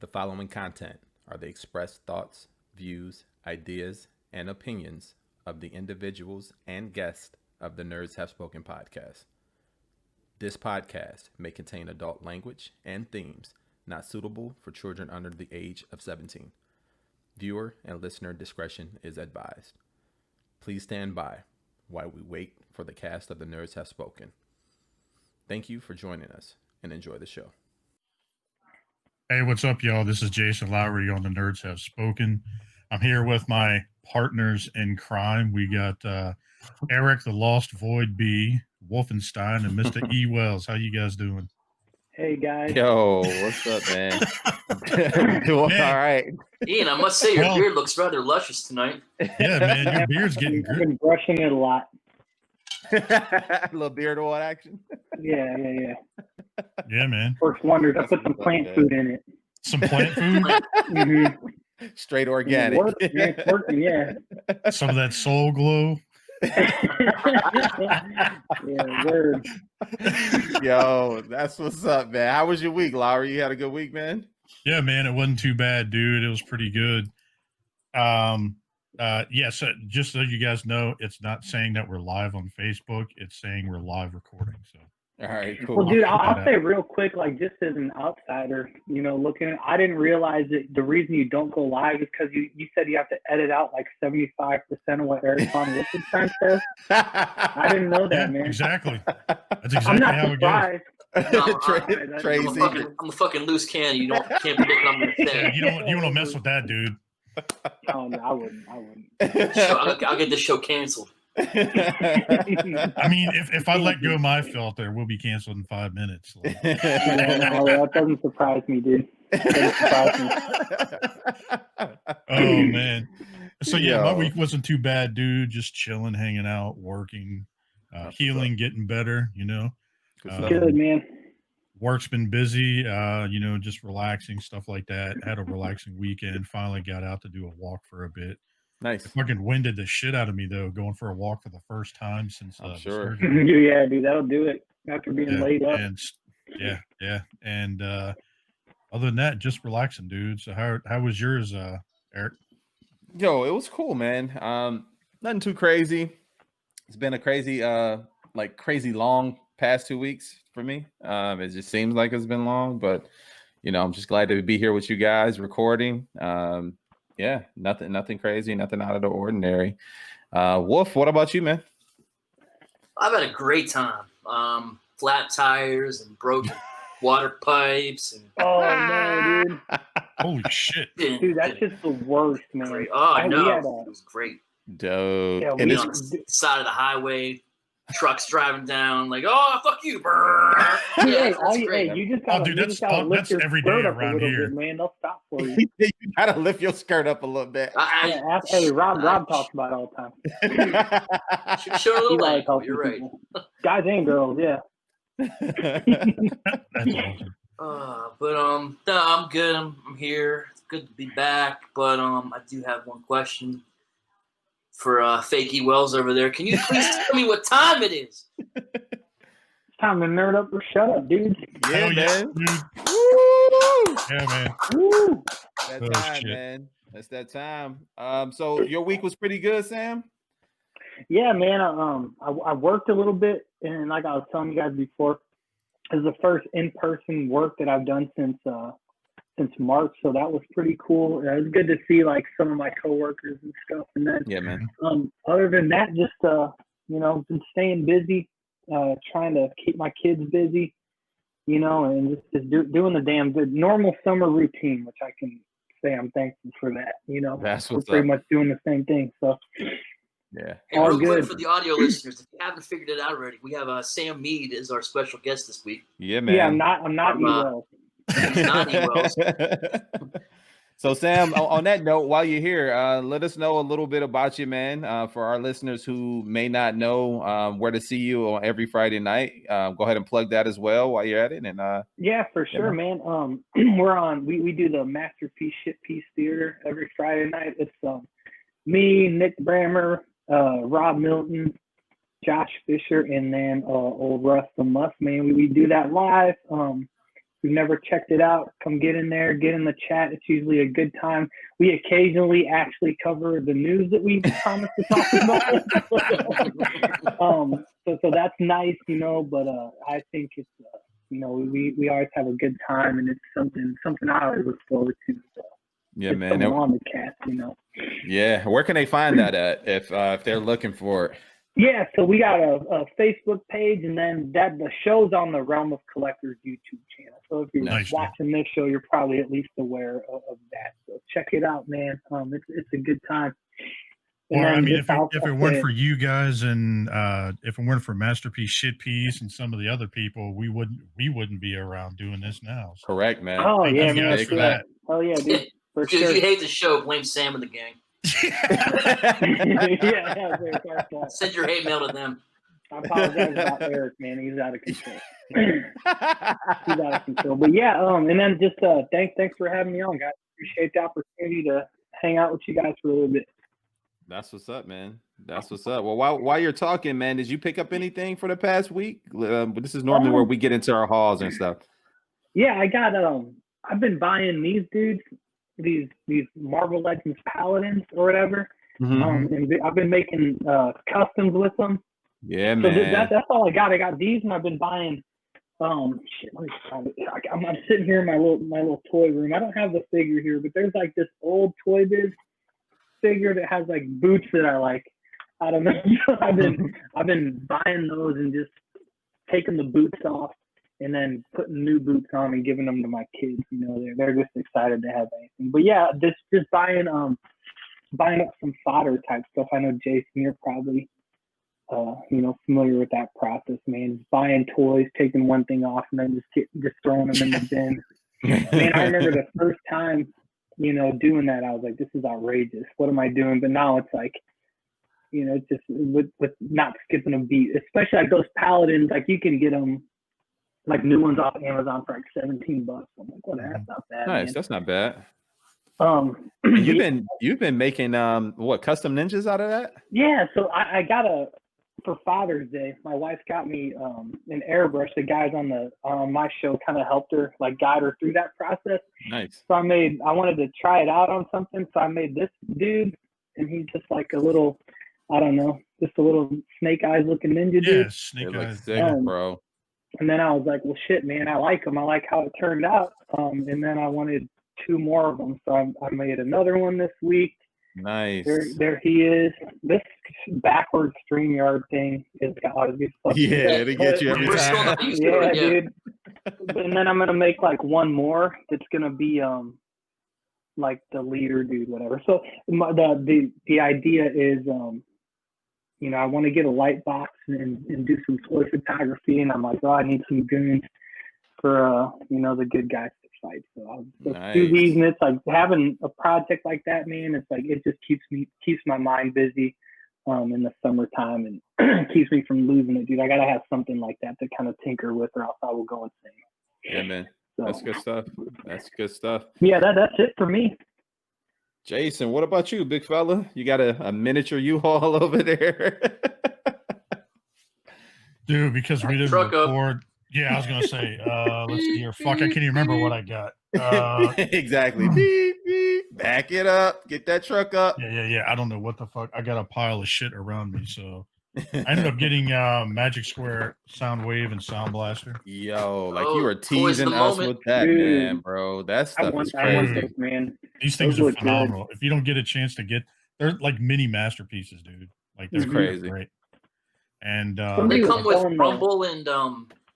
The following content are the expressed thoughts, views, ideas, and opinions of the individuals and guests of the Nerds Have Spoken podcast. This podcast may contain adult language and themes not suitable for children under the age of 17. Viewer and listener discretion is advised. Please stand by while we wait for the cast of the Nerds Have Spoken. Thank you for joining us and enjoy the show. Hey, what's up, y'all? This is Jason Lowry on the Nerds Have Spoken. I'm here with my partners in crime. We got Eric, the Lost Void B, Wolfenstein, and Mr. EWells. How you guys doing? Hey, guys. Yo, what's up, man? Doing all right. Ian, I must say your beard looks rather luscious tonight. Yeah, man, your beard's getting I've good. been brushing it a lot. A little beard oil action. Yeah. Yeah, man. First wonders, I put some plant food in it. Some plant food? Mm-hmm. Straight organic. It's working, yeah. Some of that soul glow? Yeah, word. Yo, that's what's up, man. How was your week, Lowry? You had a good week, man? Yeah, man, it wasn't too bad, dude. It was pretty good. So just so you guys know, it's not saying that we're live on Facebook. It's saying we're live recording. So, all right, cool. Well, dude, I'll say real quick, like just as an outsider, looking at, I didn't realize that the reason you don't go live is because you said you have to edit out like 75% of what Eric on Wolfenstein says. I didn't know that, man. Exactly. That's exactly I'm not how surprised. I'm a fucking loose cannon. You can't predict what I'm gonna say. Yeah, you don't want to mess with that, dude. Oh no, I wouldn't. I'll get this show canceled. I mean, if I let go of my filter, we'll be canceled in 5 minutes. No, that doesn't surprise me, dude. Doesn't surprise me. Oh man. So yeah, my week wasn't too bad, dude. Just chilling, hanging out, working, healing, getting better. Good, man. Work's been busy. Just relaxing, stuff like that. Had a relaxing weekend. Finally got out to do a walk for a bit. Nice. It fucking winded the shit out of me though, going for a walk for the first time since I'm sure. Yeah, dude, that'll do it after being laid up. And And other than that, just relaxing, dude. So how was yours, Eric? Yo, it was cool, man. Nothing too crazy. It's been a crazy long past 2 weeks for me. It just seems like it's been long, but I'm just glad to be here with you guys recording. Yeah, nothing crazy, nothing out of the ordinary. Wolf, what about you, man? I've had a great time. Flat tires and broken water pipes. And oh no, dude! Holy shit, dude, that's just the worst, man. Great. Oh, I know. It was great. Dope. Yeah, and on the side of the highway. Trucks driving down, like, oh, fuck you, brr. Yeah, that's great. You just gotta, that's every day around here, bit, man. They'll stop for you. You gotta lift your skirt up a little bit. Hey, Rob talks about it all the Show time. a little leg. You're right. Guys and girls, yeah. That's awesome. No, I'm good. I'm here. It's good to be back. But I do have one question. For fake EWells over there, can you please tell me what time it is? It's time to nerd up or shut up, dude. Yeah, man. Dude. Woo! Yeah, man. Woo! That time, man. That's that time. So your week was pretty good, Sam? Yeah, man. I worked a little bit, and like I was telling you guys before, it was the first in-person work that I've done since March, so that was pretty cool. It was good to see like some of my coworkers and stuff. And then, yeah, man. Other than that, just been staying busy, trying to keep my kids busy, and just doing the normal summer routine, which I can say I'm thankful for that. That's what's we're pretty much doing the same thing. So yeah, hey, real quick for the audio listeners, if you haven't figured it out already, we have Sam Mead as our special guest this week. Yeah, man. Yeah, I'm not EWells. So Sam, on that note, while you're here, let us know a little bit about you, man. For our listeners who may not know where to see you on every Friday night, go ahead and plug that as well while you're at it. And yeah, for sure, man. We're on. We do the Masterpiece Shitpiece Theater every Friday night. It's me, Nick Brammer, Rob Milton, Josh Fisher, and then old Russ the Muss, man. We do that live. you've never checked it out, come get in there, get in the chat. It's usually a good time. We occasionally actually cover the news that we promised to talk about. So that's nice, you know, but I think it's, you know, we always have a good time, and it's something I always look forward to. So. Yeah, man. On the cast, you know. Yeah, where can they find that at if they're looking for it? Yeah, so we got a Facebook page, and then the show's on the Realm of Collectors YouTube channel. So if you're watching this show, you're probably at least aware of that. So check it out, man. It's a good time. Well, I mean, if it weren't for you guys, and if it weren't for Masterpiece Shitpiece and some of the other people, we wouldn't be around doing this now. So. Correct, man. Oh, Thank yeah, you man. guys for that. Oh, yeah, dude. If you hate the show, blame Sam and the gang. Send your hate mail to them. I apologize about Eric, man. He's out of control. He's out of control. But yeah, and then just thanks for having me on, guys. Appreciate the opportunity to hang out with you guys for a little bit. That's what's up, man. That's what's up. Well, while you're talking, man, did you pick up anything for the past week? This is normally where we get into our hauls and stuff. Yeah, I got I've been buying these dudes, these Marvel Legends Paladins or whatever. Mm-hmm. And I've been making customs with them. Yeah, so man. That's all I got. I got these, and I've been buying. Shit, let me find it. I'm sitting here in my little toy room. I don't have the figure here, but there's like this old Toy Biz figure that has like boots that I like. I don't know. I've been buying those and just taking the boots off and then putting new boots on and giving them to my kids. You know, they're just excited to have anything. But yeah, just buying up some fodder type stuff. I know Jason, you're probably familiar with that process, man. Just buying toys, taking one thing off, and then just throwing them in the bin. Man, I remember the first time, doing that, I was like, this is outrageous. What am I doing? But now it's like, just with not skipping a beat, especially like those Paladins, like you can get them like new ones off Amazon for like $17. I'm like, what? That's not bad. Nice, man. That's not bad. You've been making custom ninjas out of that? Yeah, so I got for Father's Day, my wife got me an airbrush. The guys on my show kind of helped her, like guide her through that process. Nice. So I wanted to try it out on something, so I made this dude, and he's just like a little, I don't know, just a little snake eyes looking ninja dude. Yeah, snake eyes, sick, bro. And then I was like, well, shit, man, I like him. I like how it turned out. And then I wanted 2 more of them, so I made another one this week. Nice. There he is. This backwards StreamYard thing is gotta be fucking. Yeah, it'll get you every time. Yeah, dude. And then I'm gonna make like one more that's gonna be like the leader dude, whatever. So the idea is I want to get a light box and do some toy photography, and I'm like, I need some goons for the good guys to fight. So I'll do these, and it's like having a project like that, man. It's like it just keeps my mind busy in the summertime and keeps me from losing it, dude. I gotta have something like that to kind of tinker with, or else I will go insane. Yeah, man. So, that's good stuff. Yeah, that's it for me. Jason, what about you, big fella? You got a miniature U-Haul over there? Dude, because we didn't record. Yeah, I was gonna say, let's see here. Fuck, I can't even remember what I got. Exactly. Beep, beep. Back it up. Get that truck up. Yeah. I don't know what the fuck. I got a pile of shit around me, so I ended up getting Magic Square Soundwave and Sound Blaster. Yo, you were teasing us with that, dude. Man, bro. That stuff is crazy, man. These things are phenomenal. Good. If you don't get a chance to they're like mini masterpieces, dude. Like they're crazy. Great. And they come with Rumble and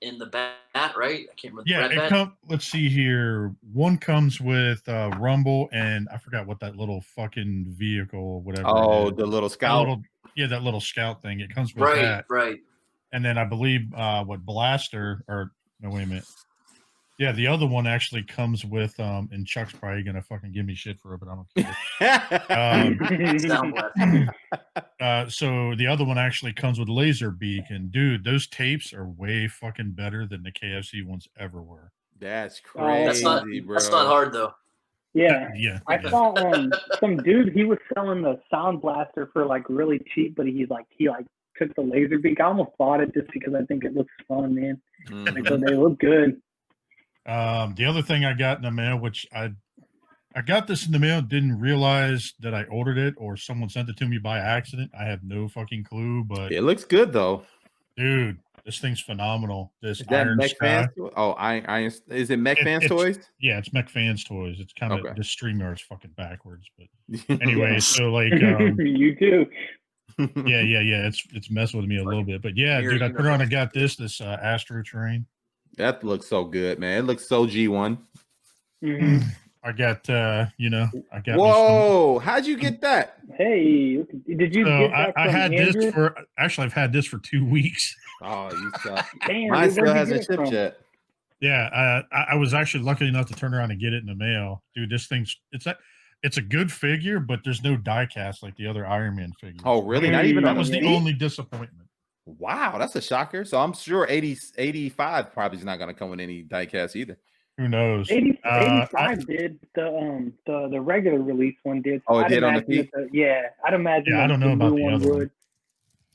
in the bat, right? I can't remember. Yeah, let's see here. One comes with Rumble, and I forgot what that little fucking vehicle or whatever. Oh, the little scout. That little scout thing. It comes with that. Right. And then I believe Blaster, or no, wait a minute. Yeah, the other one actually comes with and Chuck's probably gonna fucking give me shit for it, but I don't care. So the other one actually comes with laser beak, and dude, those tapes are way fucking better than the KFC ones ever were. That's crazy, bro. That's not hard though. Yeah. I saw some dude. He was selling the Sound Blaster for like really cheap, but he took the laser beak. I almost bought it just because I think it looks fun, man. They look good. The other thing I got in the mail, which I got this in the mail, didn't realize that I ordered it or someone sent it to me by accident. I have no fucking clue, but It looks good though. dude, this thing's phenomenal. This Is that Iron Sky. Is it McFans Toys? Yeah, it's McFans Toys. It's kind of Okay. the streamer is fucking backwards, but anyway, so like you too. yeah. It's messing with me a little bit, but yeah, dude, I turned around and got this Astro Train. That looks so good, man. It looks so G1. Mm-hmm. I got I got. Whoa! How'd you get that? Hey, did you? So get that I had Andrew? this for actually I've had this for 2 weeks. Oh, you suck. Damn, Mine dude, still where'd you hasn't get it shipped from? yet. Yeah, I was actually lucky enough to turn around and get it in the mail, dude. This thing's it's a good figure, but there's no die cast like the other Iron Man figures. Oh, really? Not even That on was the the only disappointment. Wow, that's a shocker. So I'm sure 85 probably is not going to come with any diecast either. Who knows? 85 did the regular release one did. Oh, it I'd did on the imagine I'd imagine. Yeah, I don't know about the one other would.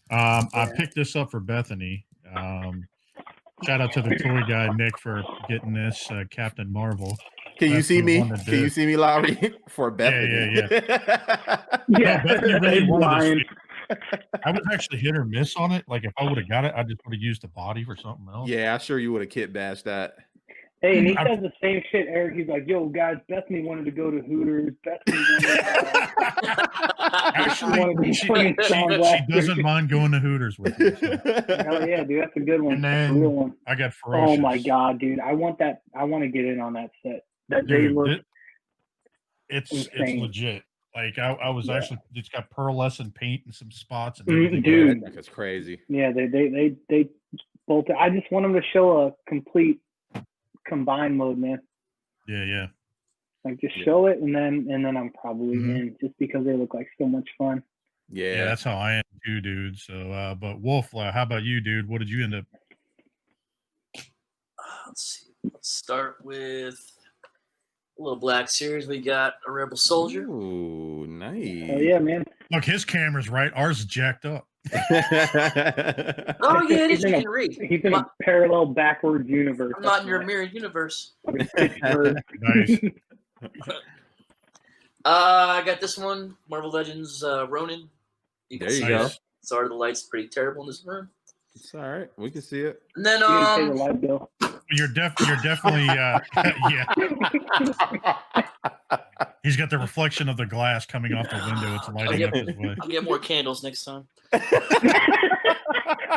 one. I picked this up for Bethany. Shout out to the toy guy Nick for getting this Captain Marvel. Can you see me? Can you see me, Lowry? For Bethany. Yeah. Yeah, Bethany really wanted lying. this. I was actually hit or miss on it. Like if I would have got it, I just would have used the body for something else. Yeah, I'm sure you would have kit bashed that. Hey, and he says the same shit, Eric. He's like, "Yo, guys, Bethany wanted to go to Hooters. Bethany actually, she doesn't mind going to Hooters with me. So. Hell yeah, dude, that's a good one. And That's a then real one. I got Ferocious. Oh my god, dude, I want that. I want to get in on that set. That Dude, they look. It's legit. Like I was actually, it's got pearlescent paint and some spots and everything. Dude, that's crazy. Yeah, they bolted. I just want them to show a complete combined mode, man. Yeah. Like just show it, and then I'm probably in, just because they look like so much fun. Yeah, that's how I am too, dude. So, but Wolf, how about you, dude? What did you end up? Let's see. Let's start with a little Black Series. We got a Rebel Soldier. Ooh, nice. Oh yeah, man. Look, his camera's right. Ours is jacked up. Oh yeah, it is. You can read. He's in a parallel backwards universe. I'm not in your mirrored universe. Nice. I got this one, Marvel Legends Ronin. There you go. Sorry, the light's pretty terrible in this room. It's all right. We can see it. And then pay the light bill. You're definitely yeah. He's got the reflection of the glass coming off the window. It's lighting up his way. I'll get more candles next time.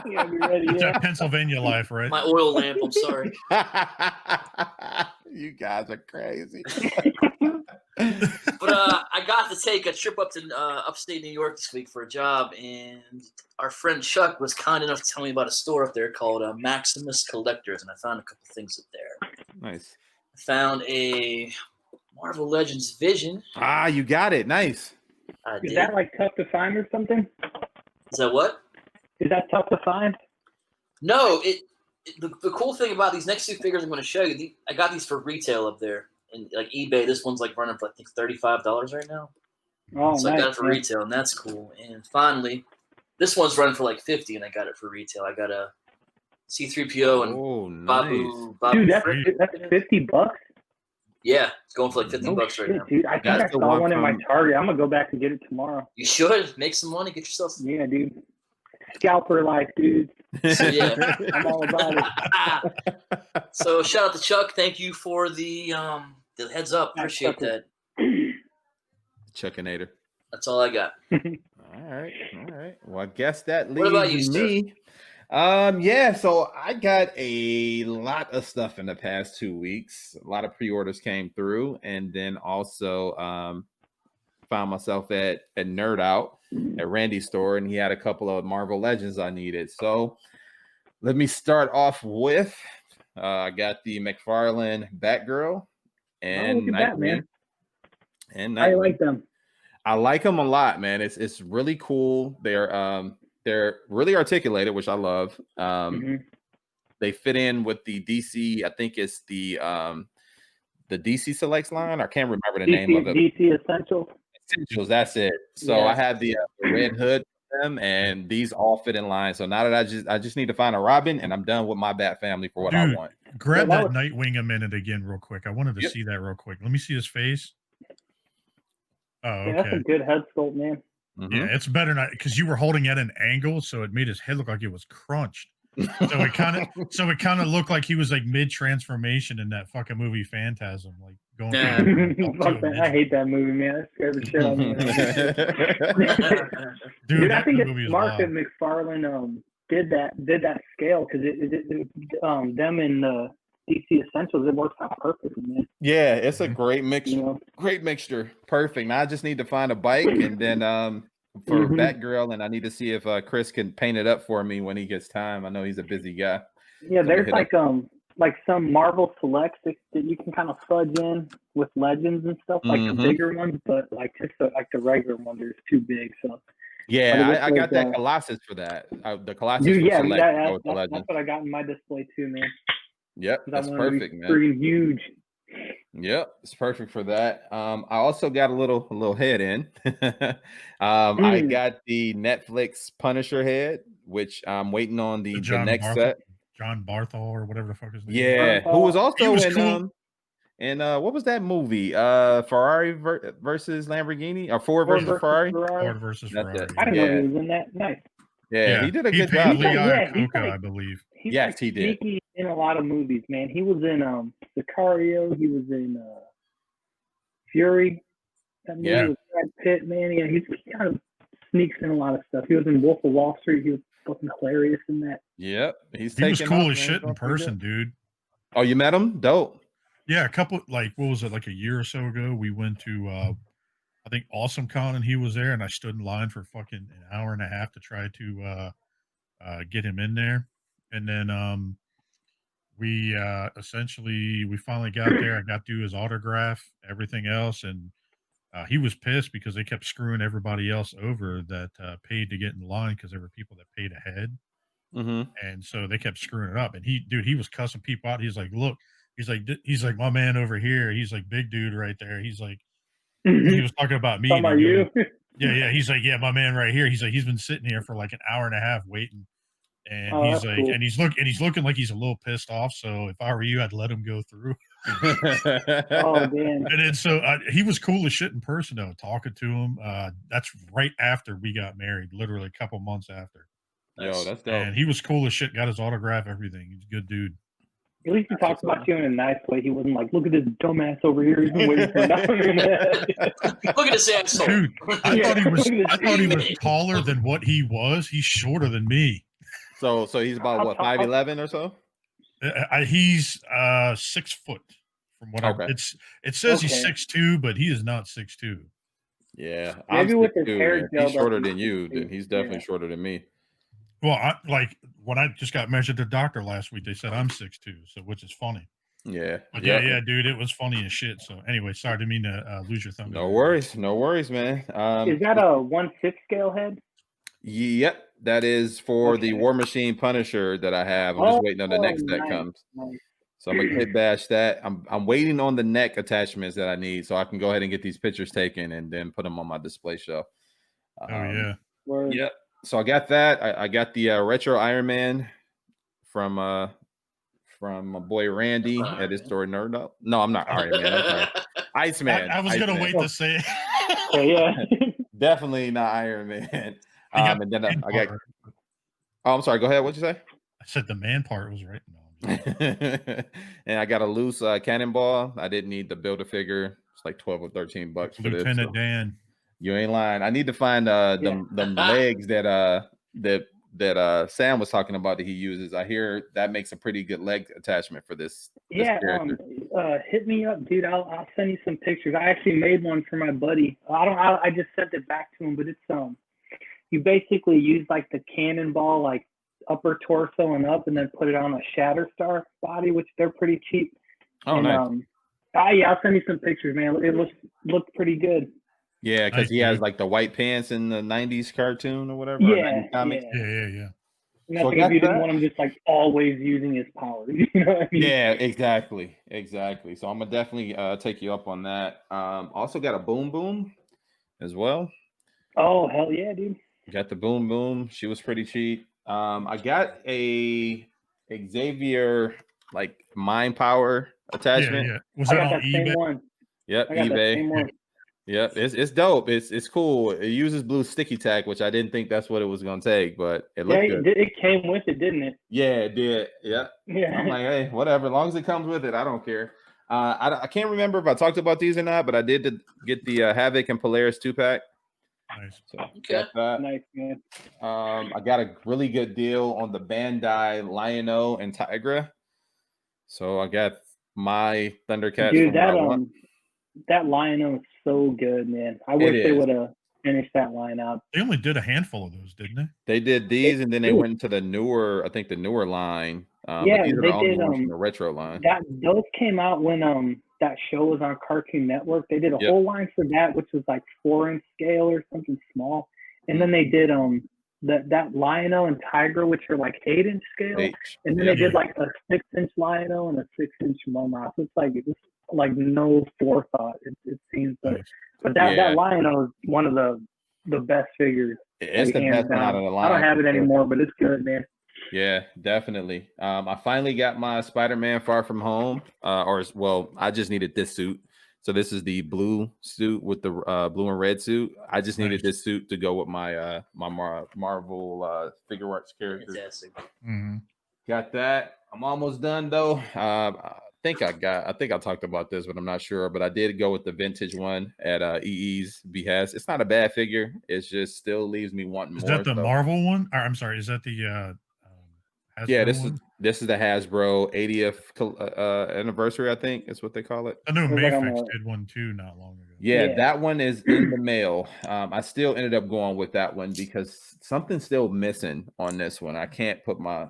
Yeah, be ready, It's that Pennsylvania life, right? My oil lamp. I'm sorry. You guys are crazy. But I got to take a trip up to upstate New York this week for a job, and our friend Chuck was kind enough to tell me about a store up there called Maximus Collectors, and I found a couple things up there. Nice. I found a Marvel Legends Vision. Ah, you got it. Nice. Is that like tough to find or something? Is that what? Is that tough to find? No. The cool thing about these next two figures I'm going to show you, I got these for retail up there. And like eBay, this one's like running for I think $35 right now. Oh, so nice, I got it for retail, and that's cool. And finally, this one's running for like $50, and I got it for retail. I got a C-3PO and Babu. Dude, that's $50. Yeah, it's going for like $50 right now. Dude, I think I saw one in my Target. I'm gonna go back and get it tomorrow. You should make some money, get yourself. Yeah, dude. Scalper life, dude. So, yeah, I'm all about it. So shout out to Chuck. Thank you for the heads up. Appreciate that. Chuckinator. That's all I got. All right. Well, I guess that leaves what about you, me. Yeah, so I got a lot of stuff in the past 2 weeks. A lot of pre-orders came through, and then also found myself at Nerd Out at Randy's store, and he had a couple of Marvel Legends I needed. So let me start off with I got the McFarlane Batgirl and Nightwing. And I like them. I like them a lot, man. It's really cool. They're really articulated, which I love. They fit in with the DC. I think it's the DC Selects line. I can't remember the name of it. DC Essentials. Essentials. That's it. So I had the red hood them, and these all fit in line. So now that I just need to find a Robin, and I'm done with my Bat family for what I Dude, want. grab Yeah, that that Nightwing a minute again, real quick. I wanted to Yep. see that real quick. Let me see his face. Oh, Yeah, that's okay. a good head sculpt, man. Mhm. Yeah, it's better not because you were holding at an angle, so it made his head look like it was crunched. So it kind of looked like he was like mid transformation in that fucking movie Phantasm, like going Yeah. from an adult to a Fuck that. I midget. hate that movie, man. That scared the shit out of me. Dude, Dude, I that think movie it's is smart that wild. McFarlane did that scale because them in DC Essentials, it works out perfectly, man. Yeah, it's a Mhm. great mix. You know? Great mixture. Perfect. Now I just need to find a bike, and then for Mhm. Batgirl, and I need to see if Chris can paint it up for me when he gets time. I know he's a busy guy. Yeah, So there's hit up- like some Marvel selects that you can kind of fudge in with Legends and stuff, like the Mhm. bigger ones, but like just like the regular ones are too big. So Yeah, I got that those, Colossus for that. The Colossus dude, from yeah, Select. yeah, With the that's Legends. what I got in my display too, man. Yep, 'Cause that's I want to be perfect, man. freaking huge. Yep, it's perfect for that. I also got a little head in. I got the Netflix Punisher head, which I'm waiting on the next set. John Barthol or whatever the fuck his name. Yeah, who was He also was in cool. what was that movie? Ferrari versus Lamborghini, or Ford versus Ferrari? Ford versus That's Ferrari. it. I didn't know Yeah, he was in that. Nice. yeah, he did a He good played job. Lee Yeah, he's Iacocca, like- I believe. He's Yes, like he did. sneaky in a lot of movies, man. He was in Sicario. He was in Fury. That movie Yeah. with Brad Pitt, man. Yeah, he kind of sneaks in a lot of stuff. He was in Wolf of Wall Street. He was fucking hilarious in that. Yep, He was taking cool off, as man. shit He's doing in pretty person, good. dude. Oh, you met him? Dope. Yeah, a couple what was it, like a year or so ago? We went to I think Awesome Con and he was there, and I stood in line for fucking an hour and a half to try to get him in there. And then we essentially we finally got there. I got to his autograph, everything else, and he was pissed because they kept screwing everybody else over that paid to get in line because there were people that paid ahead. Mm-hmm. And so they kept screwing it up. And he was cussing people out. He's like, look, he's like, my man over here. He's like, big dude right there. He's like, he was talking about me. Talking and about he you? goes, yeah. He's like, yeah, my man right here. He's like, he's been sitting here for like an hour and a half waiting. And Oh, he's that's like, cool. and he's looking like he's a little pissed off. So if I were you, I'd let him go through. Oh, damn. And then so he was cool as shit in person though, talking to him. That's right after we got married, literally a couple months after. Yo, that's dope. And he was cool as shit, got his autograph, everything. He's a good dude. At least he talked about you in a nice way. He wasn't like, look at this dumbass over here. He's been waiting for an hour and a half. Look at this asshole. Dude, I Yeah. thought he was taller than what he was. He's shorter than me. So he's about what, 5'11" or so? He's 6 foot from what Okay. it says he's Okay. 6'2", but he is not 6'2". Yeah, Maybe with his 6'2", hair man. If gelled he's shorter up, than he's you, 6'2". then he's definitely Yeah. shorter than me. Well, like when I just got measured at the doctor last week, they said I'm 6'2", so which is funny. Yeah. But Yep. yeah, dude, it was funny as shit. So anyway, sorry, didn't mean to lose your thunder. No worries, man. Is that a 1/6 scale head? Yep, that is for the Okay. War Machine Punisher that I have. I'm just waiting on the next that nice, comes. nice. So I'm gonna kit bash that. I'm waiting on the neck attachments that I need, so I can go ahead and get these pictures taken and then put them on my display show. Oh yeah. Word. Yep. So I got that. I got the retro Iron Man from my boy Randy at his store Nerd Up. No, I'm not Iron Man. I'm sorry. Iceman. I was gonna Iceman. wait to say it. Yeah. Definitely not Iron Man. got And then the man I got. part. Oh, I'm sorry. Go ahead. What'd you say? I said the man part was right. No, I'm just- And I got a loose cannonball. I didn't need the Build-A-Figure. It's like $12 or $13 for this. Lieutenant So. Dan. You ain't lying. I need to find them legs that Sam was talking about that he uses. I hear that makes a pretty good leg attachment for this. Yeah, character. hit me up, dude. I'll send you some pictures. I actually made one for my buddy. I just sent it back to him, but it's you basically use like the cannonball, like upper torso and up, and then put it on a Shatterstar body, which they're pretty cheap. Oh, and, nice. Yeah, I'll send you some pictures, man. It looked pretty good. Yeah, because Nice, he has dude. like the white pants in the '90s cartoon or whatever. Yeah, or 90s comics. yeah. Yeah. And that's So like if you didn't want him just like always using his powers, you know what I mean? Yeah, exactly. So I'm gonna definitely take you up on that. Also got a Boom Boom as well. Oh hell yeah, dude. Got the boom boom. She was pretty cheap. I got a Xavier like mind power attachment. Yeah. Was I that got on that same eBay? one. Yep, I got that eBay. same one. Yep, it's dope. It's cool. It uses blue sticky tack, which I didn't think that's what it was gonna take, but it looked good. It came with it, didn't it? Yeah, it did. Yep. Yeah. I'm like, hey, whatever. As long as it comes with it, I don't care. I can't remember if I talked about these or not, but I did get the Havoc and Polaris 2-pack. Nice. So Okay. got that. Nice, man. I got a really good deal on the Bandai Lion-O and Tigra. So I got my Thundercats. Dude, that Lion-O is so good, man. I wish they would have finished that line up. They only did a handful of those, didn't they? They did these, and then they went into the newer, I think the newer line. Yeah, but these are they the only did, ones from the retro line. Those came out when that show was on Cartoon Network. They did a whole line for that, which was like 4-inch scale or something small. And then they did that Lion-O and Tiger, which are like 8-inch scale. And then they did like a 6-inch Lion-O and a 6-inch Momoth. So it's like no forethought, it seems. But that Lion-O is one of the best figures. It's the best one out of the line. I don't have it anymore, but it's good, man. Yeah, definitely. I finally got my Spider-Man Far From Home, I just needed this suit. So this is the blue suit with the blue and red suit. I just needed this suit to go with my Marvel figure arts character. Fantastic. Mm-hmm. Got that. I'm almost done though. I think I talked about this, but I'm not sure. But I did go with the vintage one at EE's behest. It's not a bad figure. It just still leaves me wanting more. Is that the Marvel one? Or, I'm sorry. Is that the Hasbro this is the Hasbro 80th anniversary. I think is what they call it. I know Mayfix did one too not long ago. Yeah, that one is in the mail. I still ended up going with that one because something's still missing on this one. I can't put my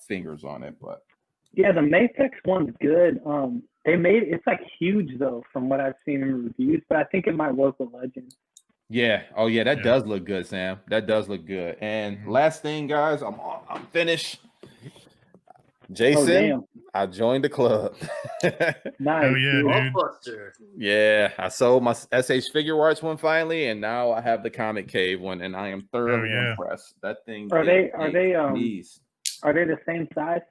fingers on it, but yeah, the Mayfix one's good. It's like huge though, from what I've seen in reviews, but I think it might work with Legends. Yeah. Oh yeah, that does look good, Sam. That does look good. And last thing, guys, I'm finished. Jason, I joined the club. Nice. Oh yeah, dude. Yeah, I sold my SH Figure Arts one finally, and now I have the Comic Cave one, and I am thoroughly impressed. That thing. Are they the same size?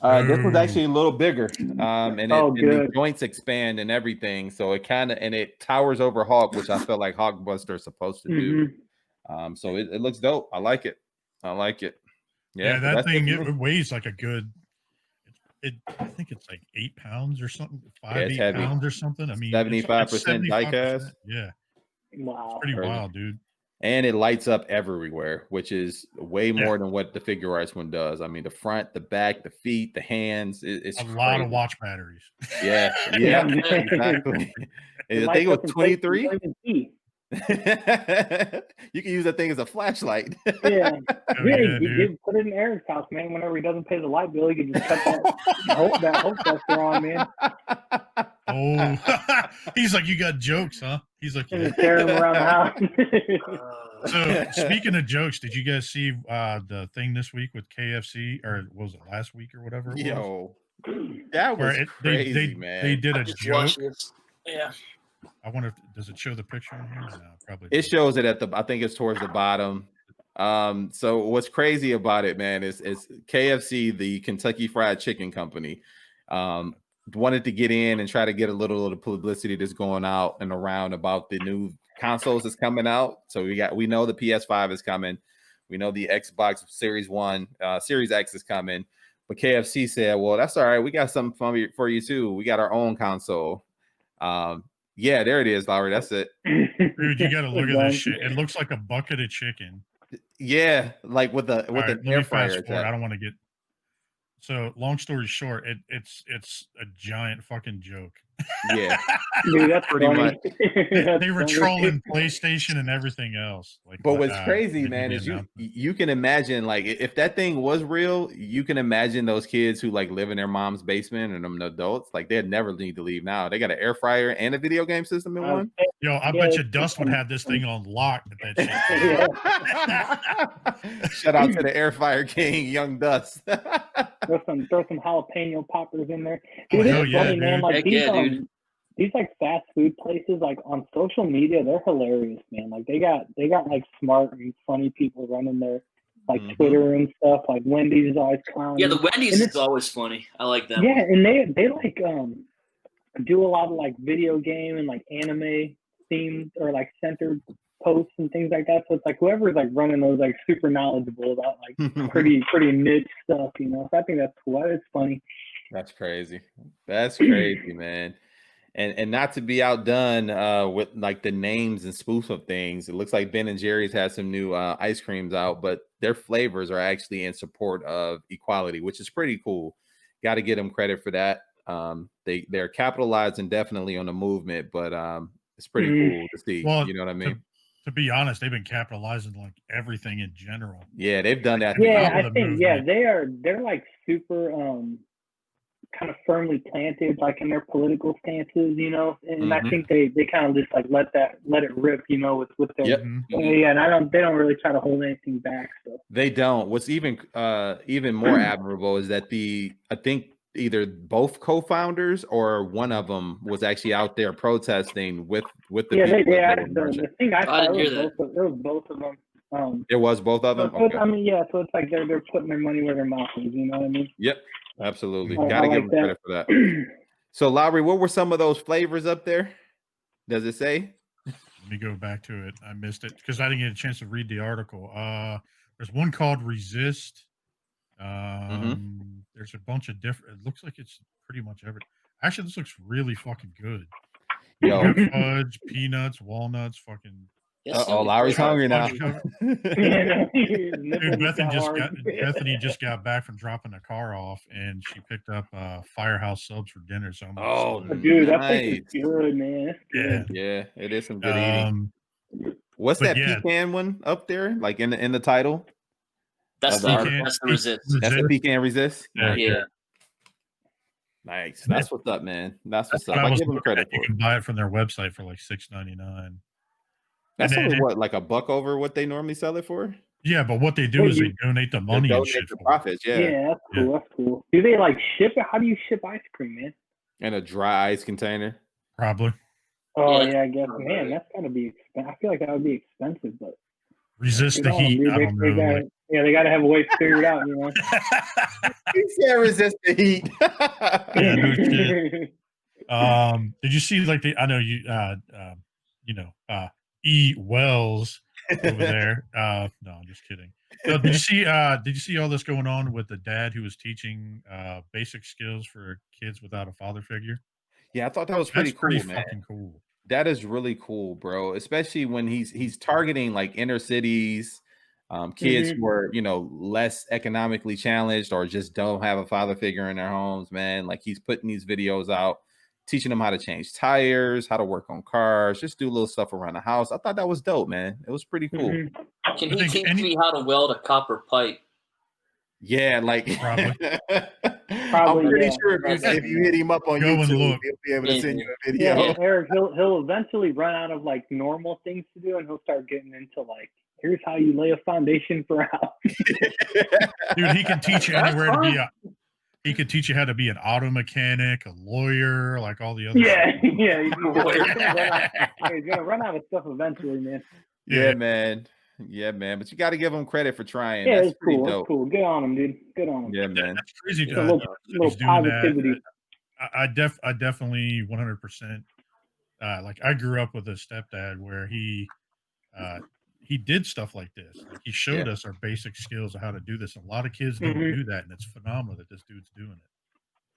This was actually a little bigger, and the joints expand and everything, so it towers over Hulk, which I feel like Hulkbuster is supposed to do. So it looks dope. I like it. Yeah, that thing it weighs like a good. I think it's like 8 pounds or something, 8 pounds or something. I mean, 75% diecast. Yeah, wow, it's pretty wild, dude. And it lights up everywhere, which is way more than what the Figure Arts one does. I mean, the front, the back, the feet, the hands. It's a lot of watch batteries. Yeah, exactly. I think it was 23. You can use that thing as a flashlight. You put it in Eric's house, man. Whenever he doesn't pay the light bill, he can just cut that Hulkbuster on, man. Oh, he's like, you got jokes, huh? He's like, just carry him around the house. So speaking of jokes, did you guys see the thing this week with KFC, or was it last week or whatever? That was crazy, man. They did a joke. Yeah. I wonder, does it show the picture in here? No, probably. It shows it I think it's towards the bottom. So what's crazy about it, man, is KFC, the Kentucky Fried Chicken Company, wanted to get in and try to get a little publicity that's going out and around about the new consoles that's coming out. So we know the PS5 is coming. We know the Xbox Series X is coming. But KFC said, well, that's all right. We got something for you too. We got our own console. Yeah, there it is, Lowry. That's it. Dude, you got to look at this shit. It looks like a bucket of chicken. Yeah, like with an air fryer. I don't want to get. So, long story short, it's a giant fucking joke. Yeah, dude, that's pretty much. They were trolling PlayStation and everything else. But what's crazy, man, is you can imagine, like, if that thing was real, you can imagine those kids who like live in their mom's basement and them adults, like they'd never need to leave now. They got an air fryer and a video game system in one. Yo, I bet you Dust would have this thing on lock at that shit. Shout out to the air fryer king, Young Dust. Throw some jalapeno poppers in there. Dude, funny, man. Like these like fast food places, like on social media, they're hilarious, man. Like they got like smart and funny people running their like Twitter and stuff. Like Wendy's is always clowning. Yeah, the Wendy's is always funny. I like that. Yeah, one. and they like do a lot of like video game and like anime themed or like centered posts and things like that. So it's like whoever's like running those like super knowledgeable about like pretty niche stuff, you know. So I think that's cool. It's funny. That's crazy. That's crazy, man. And not to be outdone with like the names and spoof of things. It looks like Ben and Jerry's has some new ice creams out, but their flavors are actually in support of equality, which is pretty cool. Got to get them credit for that. They're capitalizing definitely on the movement, but it's pretty cool to see. Well, you know what I mean? To be honest, they've been capitalizing like everything in general. Yeah, they've done that. Yeah, I think they're like super kind of firmly planted like in their political stances, you know, and I think they kind of just like let it rip, you know, with their yeah, and they don't really try to hold anything back. So they don't. What's even more admirable is that I think either both co-founders or one of them was actually out there protesting with the people. The thing I saw it was both of them. It was both of them. So okay. I mean, yeah. So it's like they're putting their money where their mouth is. You know what I mean? Yep, absolutely. Got to give them credit for that. So, Lowry, what were some of those flavors up there? Does it say? Let me go back to it. I missed it because I didn't get a chance to read the article. There's one called Resist. There's a bunch of different. It looks like it's pretty much everything. Actually, this looks really fucking good. Yo, fudge, peanuts, walnuts, fucking. Lowry's hungry now. Dude, Bethany just got back from dropping the car off, and she picked up Firehouse subs for dinner. So dude, that place is good, man. Yeah, it is some good eating. What's that pecan one up there? Like in the title? That's the Resist. That's the Pecan Resist? Yeah. Nice. That's what's up, man. That's what's up. I give them credit for it. You can buy it from their website for like $6.99. That's only like a buck over what they normally sell it for? Yeah, but what they do is they donate the money and shit for profits. Yeah, that's cool. That's cool. Do they like ship it? How do you ship ice cream, man? In a dry ice container? Probably. Oh, yeah, I guess. Man, that's got to be expensive. I feel like that would be expensive, but. Resist the heat. I don't know. They got to have a way to figure it out, you know? You can't resist the heat. Yeah, no shit. Did you see like I know you EWells over there. No, I'm just kidding. So did you see all this going on with the dad who was teaching basic skills for kids without a father figure? Yeah, I thought that was pretty cool, man. Fucking cool. That is really cool, bro. Especially when he's targeting like inner cities, kids who are, less economically challenged or just don't have a father figure in their homes, man. Like he's putting these videos out, teaching them how to change tires, how to work on cars, just do little stuff around the house. I thought that was dope, man. It was pretty cool. Can he teach me how to weld a copper pipe? Yeah, like probably. I'm pretty sure if you hit him up on YouTube, he'll be able to send you a video. Yeah, Eric, he'll eventually run out of like normal things to do, and he'll start getting into like, here's how you lay a foundation for a house. Dude, he can teach you anywhere to be he could teach you how to be an auto mechanic, a lawyer, like all the other stuff. He's gonna run out of stuff eventually, man. Yeah, man. Yeah, man. But you got to give him credit for trying. Yeah, that's cool. Dope. That's cool. Good on him, dude. Good on him. Yeah, man. That's crazy. A little positivity. I definitely 100%. Like I grew up with a stepdad where he did stuff like this. Like he showed us our basic skills of how to do this. A lot of kids don't do that, and it's phenomenal that this dude's doing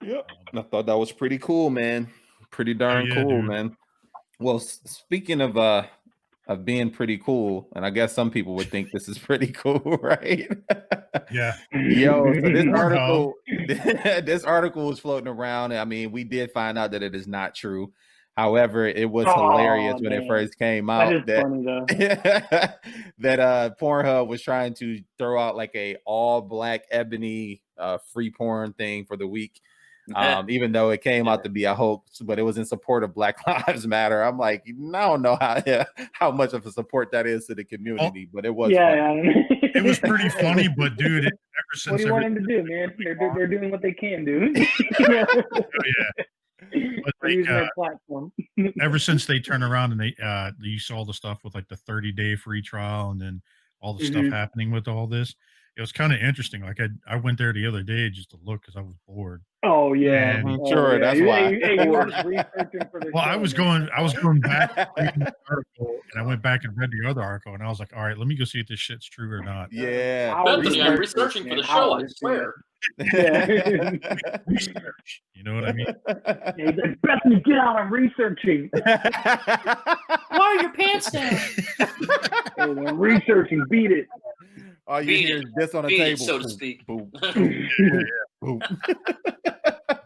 it. Yep. I thought that was pretty cool, man. Pretty darn cool, dude. Man. Well, speaking of being pretty cool, and I guess some people would think this is pretty cool, right? Yeah. Yo, so this article was floating around. I mean, we did find out that it is not true. However, it was hilarious when it first came out that Pornhub was trying to throw out like a all black ebony free porn thing for the week. Even though it came out to be a hoax, but it was in support of Black Lives Matter. I'm like, I don't know how much of a support that is to the community, but it was it was pretty funny. But dude, ever since what do you want them to do, man? They're doing what they can do. Oh, yeah. But We're using their platform. ever since they turned around and you saw the stuff with like the 30-day free trial and then all the stuff happening with all this, it was kind of interesting. Like I went there the other day just to look because I was bored. Oh yeah, And, sure, that's why. Hey, you were just researching for the well, show, I was going back reading the article, and I went back and read the other article, and I was like, all right, let me go see if this shit's true or not. Yeah. Bethany, I'm researching for the show, I swear. Yeah. Research, you know what I mean? Hey, Bethany, get out! I'm researching. Why are your pants down? Hey, I'm researching. Beat it. All you Beat hear it. is this on the Beat table. it, so to speak. Boom. Boom.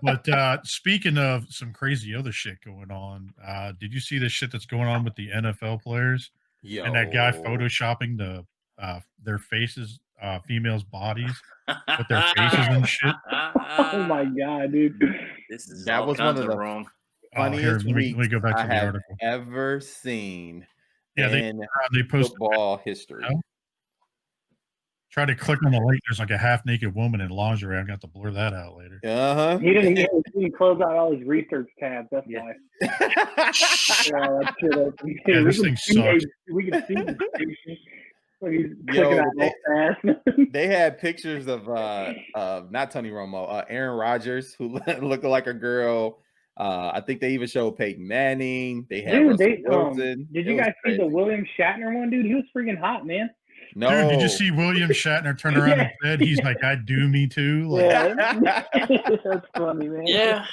But speaking of some crazy other shit going on, did you see the shit that's going on with the NFL players and that guy photoshopping their faces, females' bodies with their faces and shit? Oh my god, dude! That was one of the wrong. funniest let me go back to I the have article. ever seen Yeah, in they posted football history. Try to click on the link. There's like a half-naked woman in lingerie. I'm going to have to blur that out later. He didn't close out all his research tabs. That's why. Yeah, this thing sucks. We can see the station. He's clicking out fast. They had pictures of not Tony Romo, Aaron Rodgers, who looked like a girl. I think they even showed Peyton Manning. They had Wilson. Did you guys see the William Shatner one, dude? He was freaking hot, man. No. Dude, did you see William Shatner turn around and said, he's like, I'd do me too? Like, yeah. That's funny, man. Yeah.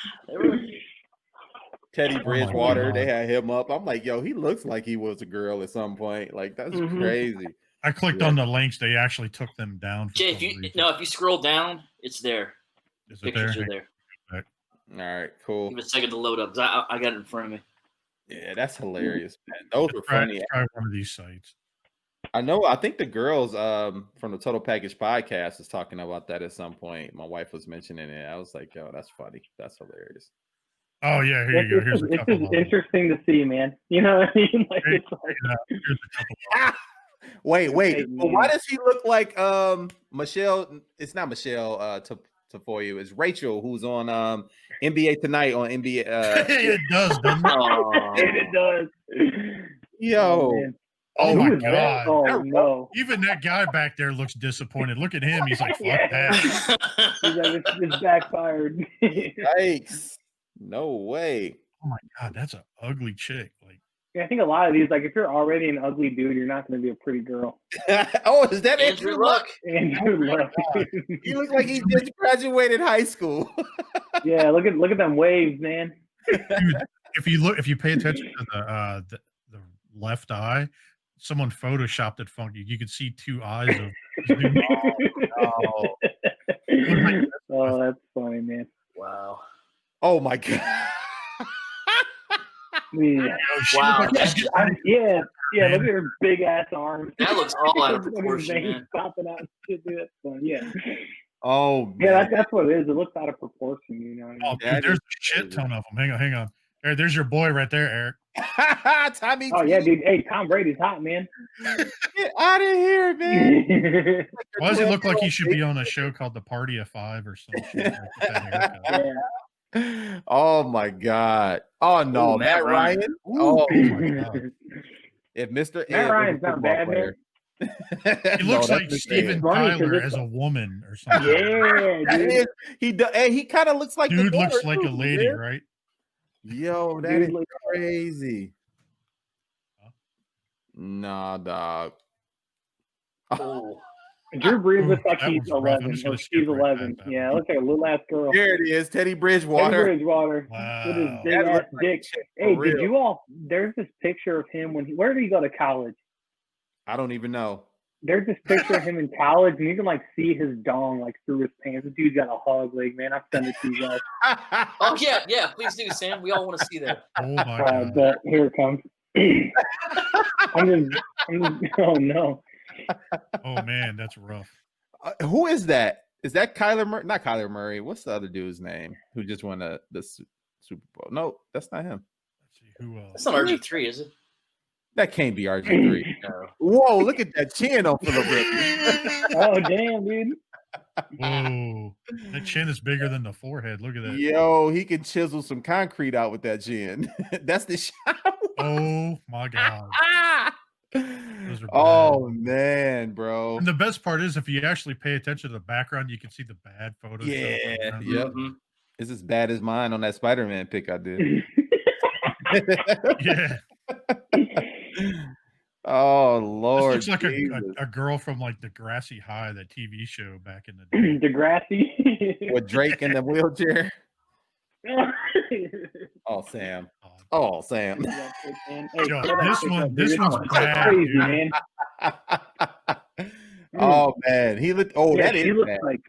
Teddy Bridgewater, they had him up. I'm like, yo, he looks like he was a girl at some point. Like, that's crazy. I clicked on the links. They actually took them down. Jay, if you scroll down, it's there. Is it Pictures there? are there. All right, cool. Give it a second to load up. I got it in front of me. Yeah, that's hilarious, man. Those were funny. Try one of these sites. I think the girls from the Total Package podcast is talking about that at some point. My wife was mentioning it. I was like, yo, that's funny. That's hilarious. Oh, yeah, here you go. Here's a couple. It's interesting to see, man. You know what I mean? Like, here's a couple. Wait. Well, why does he look like Michelle? It's not Michelle Tafoya. It's Rachel, who's on NBA Tonight on NBA. It does, doesn't it? It does. Yo. Oh my god! That? Oh no! Even that guy back there looks disappointed. Look at him. He's like, "Fuck that." He's like, it's backfired. Yikes! No way. Oh my god, that's an ugly chick. Like, yeah, I think a lot of these, like, if you're already an ugly dude, you're not going to be a pretty girl. Oh, is that Andrew Luck? Andrew Luck. He looks like he just graduated high school. Yeah, look at them waves, man. Dude, if you pay attention to the left eye. Someone photoshopped it funky. You could see two eyes of. Oh, that's funny, man. Wow. Oh my god. Yeah. Wow. Yeah. Look at her big ass arms. That looks all out of proportion, man. Popping out and shit, dude. That's fun. Yeah. Oh man. Yeah, that's what it is. It looks out of proportion, you know what I mean? Oh, dude, there's a shit ton of them. Hang on. There's your boy right there, Eric. Tommy. Oh yeah, dude. Hey, Tom Brady's hot, man. Get out of here, man. Why does he look like he should be on a show called The Party of Five or some shit? Yeah. Oh my god. Oh no, Ooh, Matt Ryan. Oh my god. If Mr. Matt Ryan's not bad, player. He looks like Steven Tyler as a woman or something. Yeah, dude. He kind of looks like dude looks like a lady, right? Yo, that is crazy. Nah, dog. Oh. Drew Brees looks like that he's was rough. 11. Or She's 11. Yeah, looks like a little ass girl. There it is, Teddy Bridgewater. Teddy Bridgewater. Wow. With his big ass dick. Hey, did you all? There's this picture of him where did he go to college? I don't even know. There's this picture of him in college, and you can like see his dong like through his pants. The dude's got a hog leg, man. I'll send it to you guys. Oh yeah, please do, Sam. We all want to see that. Oh my god! But here it comes. I'm just, oh no. Oh man, that's rough. Who is that? Is that Kyler Murray? Not Kyler Murray. What's the other dude's name who just won the Super Bowl? No, that's not him. Let's see who else. That's not RG3, is it? That can't be RG3. No. Whoa, look at that chin on Phillip Rivers. Oh damn, dude. Whoa, that chin is bigger than the forehead. Look at that. Yo, he can chisel some concrete out with that chin. That's the shot. Oh my god. Those are Oh bad. man, bro. And the best part is, if you actually pay attention to the background, you can see the bad Photoshop. Yeah, yep. It's as bad as mine on that Spider-Man pic I did. Yeah. Oh Lord, this looks like a girl from like the Grassy High, that TV show back in the day. Degrassi. with Drake in the wheelchair. Oh Sam. Oh Sam. Yo, this one's bad, crazy, dude. man. Oh man, he looked. Oh, yeah, that is looks like.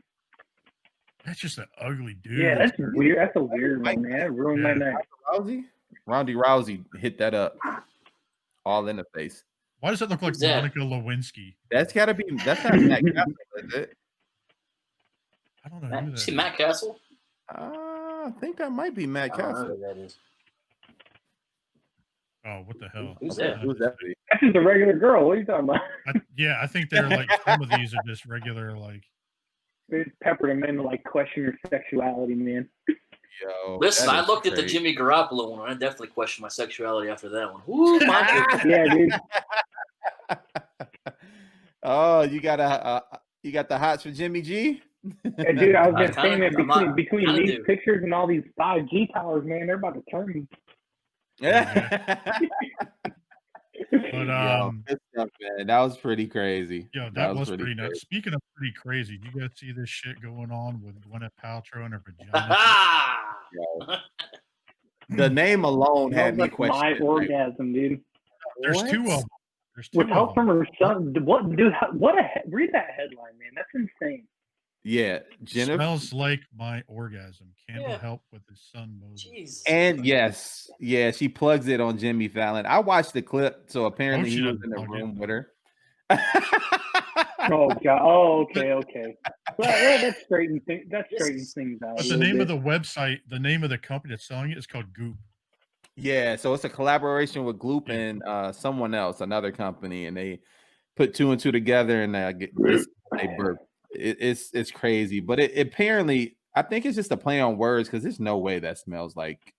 That's just an ugly dude. Yeah, that's weird. That's a weird one, man. That ruined my night. Ronda Rousey hit that up, all in the face. Why does that look like Monica Lewinsky? That's gotta be. That's not Matt Castle, is it? I don't know. Who that is. Matt Castle? I think that might be Matt Castle. Who that is. Oh, what the hell? Who's that? Who's that? That's just a regular girl. What are you talking about? I think they're like, some of these are just regular, like. They peppered them in to like question your sexuality, man. Yo, listen, I looked at the Jimmy Garoppolo one. I definitely questioned my sexuality after that one. Ooh, my goodness. Yeah, dude. Oh, you got the hots for Jimmy G? Yeah, dude, I was just saying that between these pictures and all these 5G towers, man, they're about to turn me. Yeah. But good stuff, man. That was pretty crazy. Yo, that was pretty nuts. Speaking of pretty crazy, do you guys see this shit going on with Gwyneth Paltrow and her vagina? The name alone had me questioning. My orgasm, dude. There's two of them. With help from her son. What, dude? Read that headline, man. That's insane. Yeah, Jennifer smells like my orgasm. Campbell helped with his son Moses. Jesus. And yes, she plugs it on Jimmy Fallon. I watched the clip, so apparently he was in the room with her. Oh god. Oh, okay. Well, that straightens things out. But the name of the website, the name of the company that's selling it is called Goop. Yeah, so it's a collaboration with Gloop and someone else, another company, and they put two and two together, and they burp. It's crazy, but it apparently, I think it's just a play on words, because there's no way that smells like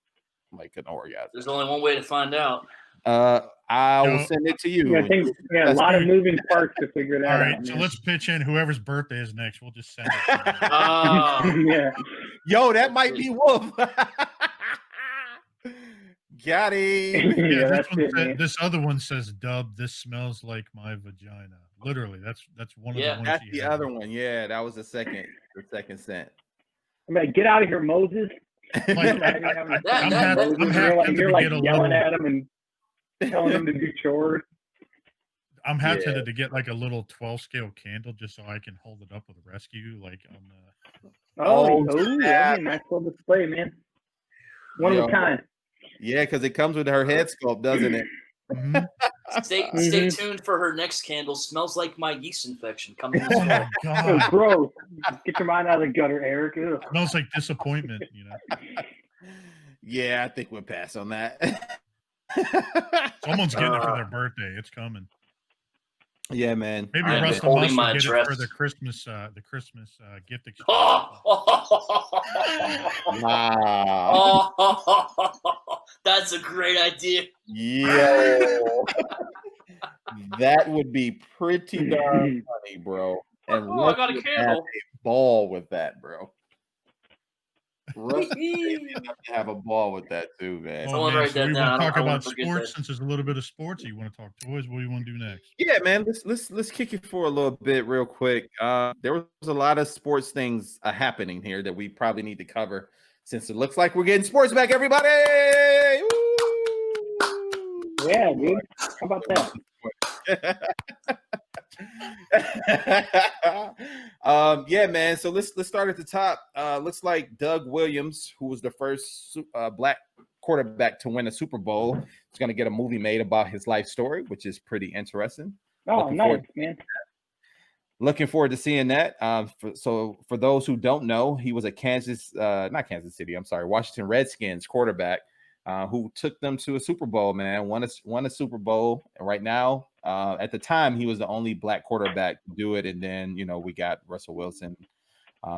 an orgasm. There's only one way to find out. I will send it to you. I think a lot of moving parts to figure that out. All right, so let's pitch in whoever's birthday is next. We'll just send it. Yeah. Yo, that might be Wolf. Got him. Yeah, this other one says, "Dub, this smells like my vagina." Literally, that's one of the ones. That's the other one. Yeah, that was the second scent. I'm like, get out of here, Moses. Like, you're like yelling at him and telling him to do chores. I'm tempted to get like a little 12 scale candle just so I can hold it up with rescue, like on the. That'd be a nice little display, man. One of a kind. Yeah, because it comes with her head sculpt, doesn't it? Stay tuned for her next candle. Smells like my yeast infection coming. Oh my god, gross! Get your mind out of the gutter, Eric. Ugh. Smells like disappointment, Yeah, I think we'll pass on that. Someone's getting it for their birthday. It's coming. Yeah, man. Maybe Russ will get it for the Christmas gift exchange. Wow. That's a great idea. Yeah. That would be pretty darn funny, bro. And I got a candle. Have a ball with that, bro. Russ have a ball with that too, man. So we want to talk about sports since there's a little bit of sports. Or you want to talk toys? What do you want to do next? Yeah, man. Let's kick it for a little bit, real quick. There was a lot of sports things happening here that we probably need to cover, since it looks like we're getting sports back, everybody. Woo! Yeah, dude. How about that? Yeah, man. So let's start at the top. Looks like Doug Williams, who was the first black quarterback to win a Super Bowl, is going to get a movie made about his life story, which is pretty interesting. Oh, nice, man. Looking forward to seeing that. For those who don't know, he was a Washington Redskins quarterback who took them to a Super Bowl, man. Won a Super Bowl, and right now At the time, he was the only black quarterback to do it, and then we got Russell Wilson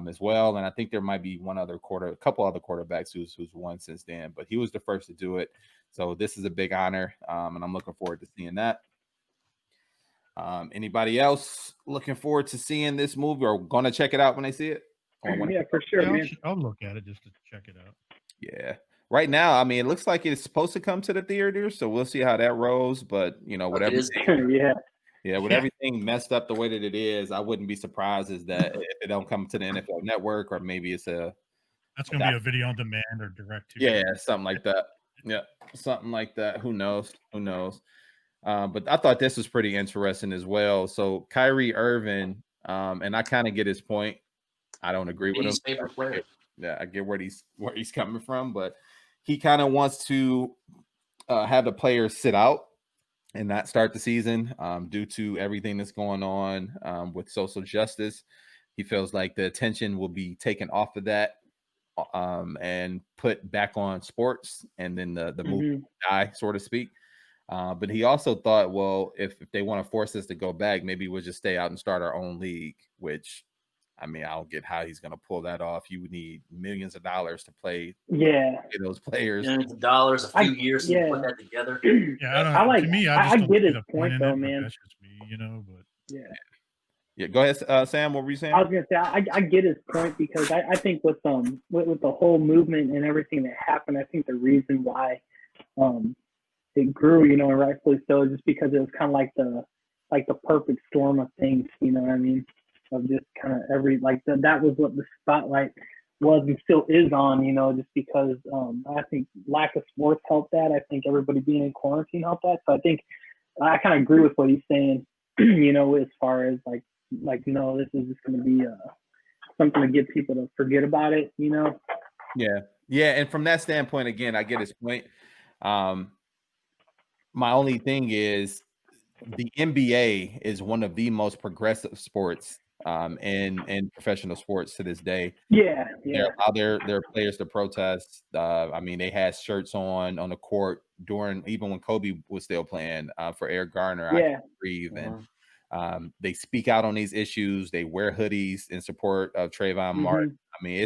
as well, and I think there might be a couple other quarterbacks who's won since then, but he was the first to do it. So this is a big honor, and I'm looking forward to seeing that. Anybody else looking forward to seeing this movie or going to check it out when they see it? Yeah, for sure, man. I'll look at it just to check it out. Yeah. Right now, I mean, it looks like it's supposed to come to the theater, so we'll see how that rolls. But whatever. Yeah, with everything messed up the way that it is, I wouldn't be surprised if it don't come to the NFL Network, or maybe it's that's going to be a video on demand or direct to. Yeah, something like that. Yeah, something like that. Who knows? But I thought this was pretty interesting as well. So Kyrie Irving, and I kind of get his point. I don't agree with him. Favorite player. Yeah, I get where he's coming from, but he kind of wants to have the players sit out and not start the season due to everything that's going on with social justice. He feels like the attention will be taken off of that and put back on sports, and then the movie will die, so to speak. But he also thought, well, if they want to force us to go back, maybe we'll just stay out and start our own league, which, I mean, I don't get how he's going to pull that off. You would need millions of dollars to play those players. Millions of dollars, a few years to put that together. Yeah, I get his point, though, man. That's just me, but yeah. Go ahead, Sam. What were you saying? I was going to say I get his point, because I think with the whole movement and everything that happened, I think the reason why it grew, and rightfully so, just because it was kind of like the perfect storm of things. You know what I mean? Of just kind of that was what the spotlight was and still is on, just because I think lack of sports helped that. I think everybody being in quarantine helped that. So I think I kind of agree with what he's saying, as far as no, this is just going to be something to get people to forget about it, Yeah. And from that standpoint, again, I get his point. My only thing is the NBA is one of the most progressive sports in professional sports to this day. Yeah. There allow their players to protest. I mean, they had shirts on the court even when Kobe was still playing for Eric Garner. I Can't Breathe, and they speak out on these issues. They wear hoodies in support of Trayvon Martin. I mean,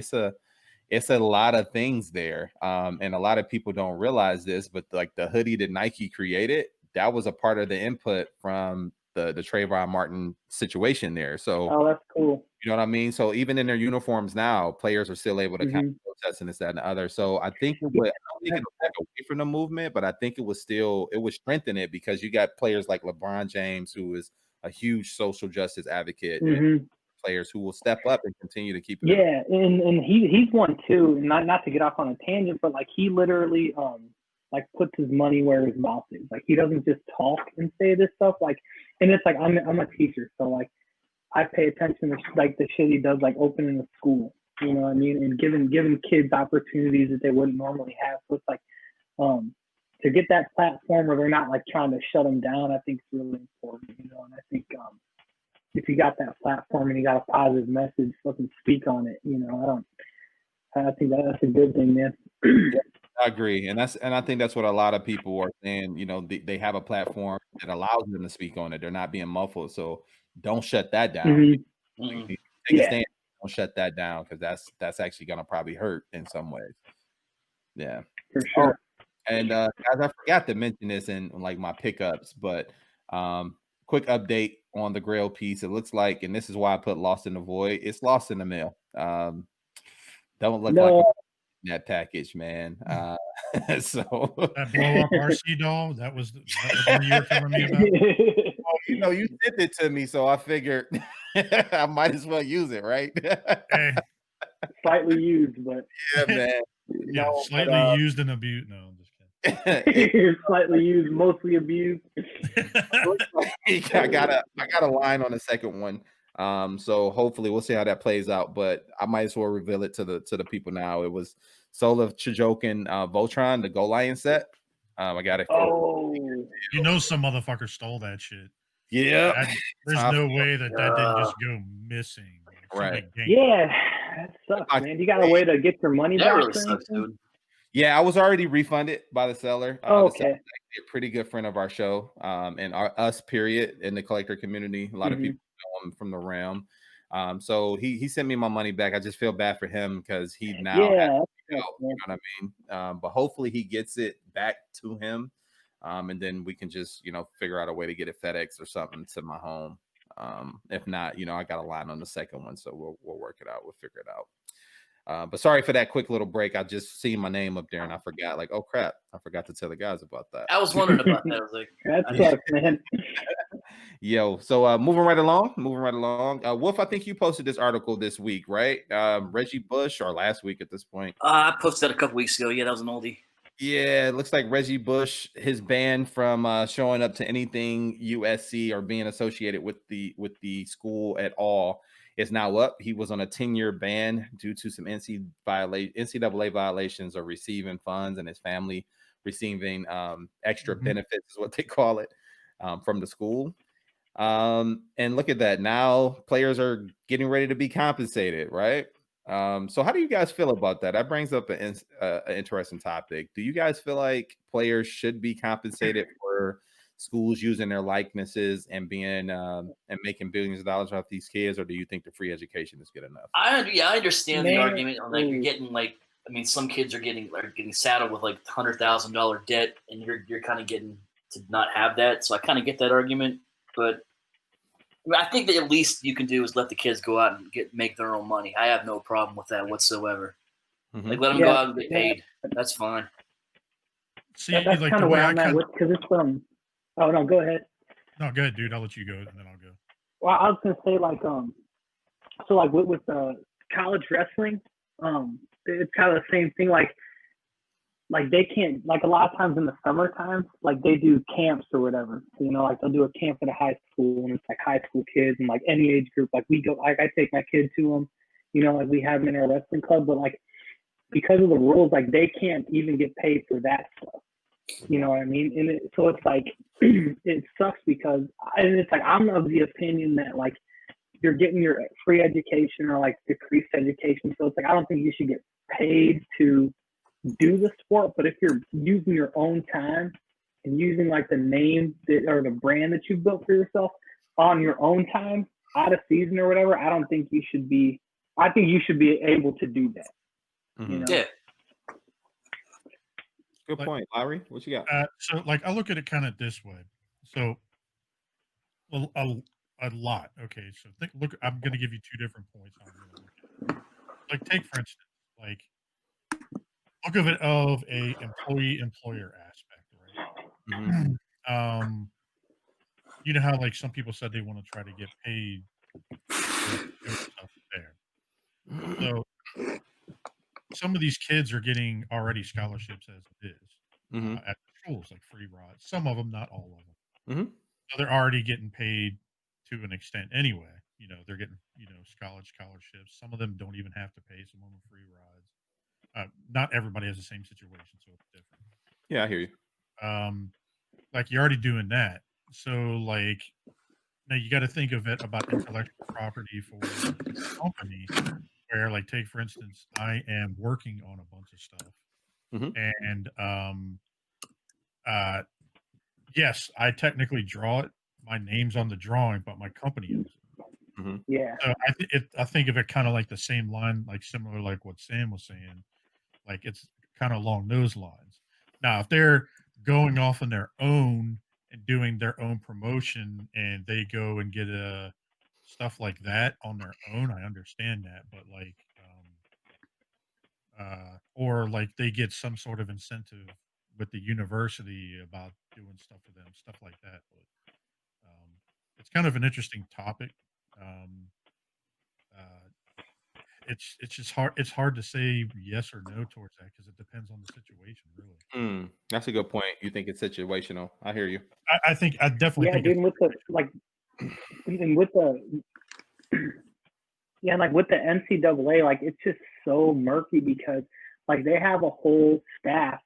it's a lot of things there, and a lot of people don't realize this, but like the hoodie that Nike created, that was a part of the input from the Trayvon Martin situation there. So, that's cool. You know what I mean? So even in their uniforms now, players are still able to kind of protest and this, that, and the other. So I think I don't think it'll take away from the movement, but I think it would strengthen it, because you got players like LeBron James, who is a huge social justice advocate, and players who will step up and continue to keep it. Yeah, and he's one too. Not to get off on a tangent, but he literally puts his money where his mouth is. He doesn't just talk and say this stuff. And it's I'm a teacher, so I pay attention to the shit he does, opening a school, you know what I mean, and giving kids opportunities that they wouldn't normally have. So it's to get that platform where they're not trying to shut them down, I think it's really important, and I think if you got that platform and you got a positive message, fucking speak on it. I think that's a good thing, man. I agree, and I think that's what a lot of people are saying. They have a platform that allows them to speak on it. They're not being muffled, so don't shut that down. Take a stand. Don't shut that down, because that's actually going to probably hurt in some ways. Yeah, for sure. And guys, I forgot to mention this in my pickups, but quick update on the Grail piece. It looks like, and this is why I put Lost in the Void. It's lost in the mail. Don't look like that package, man. So that blow up RC doll, that was the one you were telling me about. You sent it to me, so I figured I might as well use it, right? Hey. Slightly used, but yeah, man. Slightly used and abused. No, I'm just kidding. Slightly used, mostly abused. I got a line on the second one. So hopefully we'll see how that plays out, but I might as well reveal it to the people now. It was Soul of Chijokin Voltron, the Go Lion set. I got it. Some motherfucker stole that shit. Yeah. There's no way that didn't just go missing. Right. Yeah, that sucks, man. You got a way to get your money back? Really sucks, dude. Yeah, I was already refunded by the seller. The Okay. seller's actually a pretty good friend of our show, and us period in the collector community. A lot of people know him from the realm. So he sent me my money back. I just feel bad for him because he now has Yeah. to go, you know what I mean? But hopefully he gets it back to him, and then we can just figure out a way to get it FedEx or something to my home. If not, I got a line on the second one, so we'll work it out. We'll figure it out. But sorry for that quick little break. I just seen my name up there and I forgot. Like, oh crap, I forgot to tell the guys about that. I was wondering about that. I was like, That sucks, man. Yo, so moving right along. Wolf, I think you posted this article this week, right? Reggie Bush, or last week at this point. I posted that a couple weeks ago. Yeah, that was an oldie. Yeah, it looks like Reggie Bush, his ban from showing up to anything USC or being associated with the school at all is now up. He was on a 10-year ban due to some NCAA violations of receiving funds and his family receiving extra benefits, is what they call it, from the school. And look at that. Now players are getting ready to be compensated, right? So how do you guys feel about that? That brings up an interesting topic. Do you guys feel like players should be compensated for schools using their likenesses and being and making billions of dollars off these kids, or do you think the free education is good enough? I understand the argument on like you're getting some kids are getting saddled with like $100,000 debt, and you're kind of getting to not have that. So I kind of get that argument, but I think that at least you can do is let the kids go out and make their own money. I have no problem with that whatsoever. Like let them go out and get paid. That's fine. See, that's like kind of where I'm at with, because it's from. Oh no, go ahead. No, go ahead, dude. I'll let you go, and then I'll go. Well, I was gonna say so like with college wrestling, it's kind of the same thing. Like they can't, like a lot of times in the summertime, like they do camps or whatever. So, like they'll do a camp at a high school, and it's like high school kids and like any age group. Like we go, like I take my kid to them, like we have them in our wrestling club, but like because of the rules, like they can't even get paid for that stuff. You know what I mean? And so it's like, it sucks because, and it's like, I'm of the opinion that like you're getting your free education or like decreased education. So it's like, I don't think you should get paid to do the sport, but if you're using your own time and using like the name or the brand that you built for yourself on your own time out of season or whatever, I think you should be able to do that. Yeah. Good point, Lowry. What you got? So, like, I look at it kind of this way. So, a lot. Okay, so look. I'm going to give you two different points on it. Like, take for instance, like, look of it of a employee-employer aspect, right? You know how like some people said they want to try to get paid for doing stuff there. So some of these kids are getting already scholarships as it is at the schools, like free rides. Some of them, not all of them. So they're already getting paid to an extent anyway. They're getting scholarships. Some of them don't even have to pay. Some of them free rides. Not everybody has the same situation, so it's different. Yeah, I hear you. Like you're already doing that. So like now you got to think of it about intellectual property for the company. Where, like, take for instance, I am working on a bunch of stuff, and yes, I technically draw it. My name's on the drawing, but my company owns it. Yeah. So I think of it kind of like the same line, like similar, like what Sam was saying. Like it's kind of along those lines. Now, if they're going off on their own and doing their own promotion, and they go and get stuff like that on their own, I understand that, but like or like they get some sort of incentive with the university about doing stuff for them, stuff like that. But it's kind of an interesting topic. It's just hard. It's hard to say yes or no towards that because it depends on the situation, really. That's a good point. You think it's situational? I hear you. I definitely think. Even with the NCAA, like it's just so murky because like they have a whole staff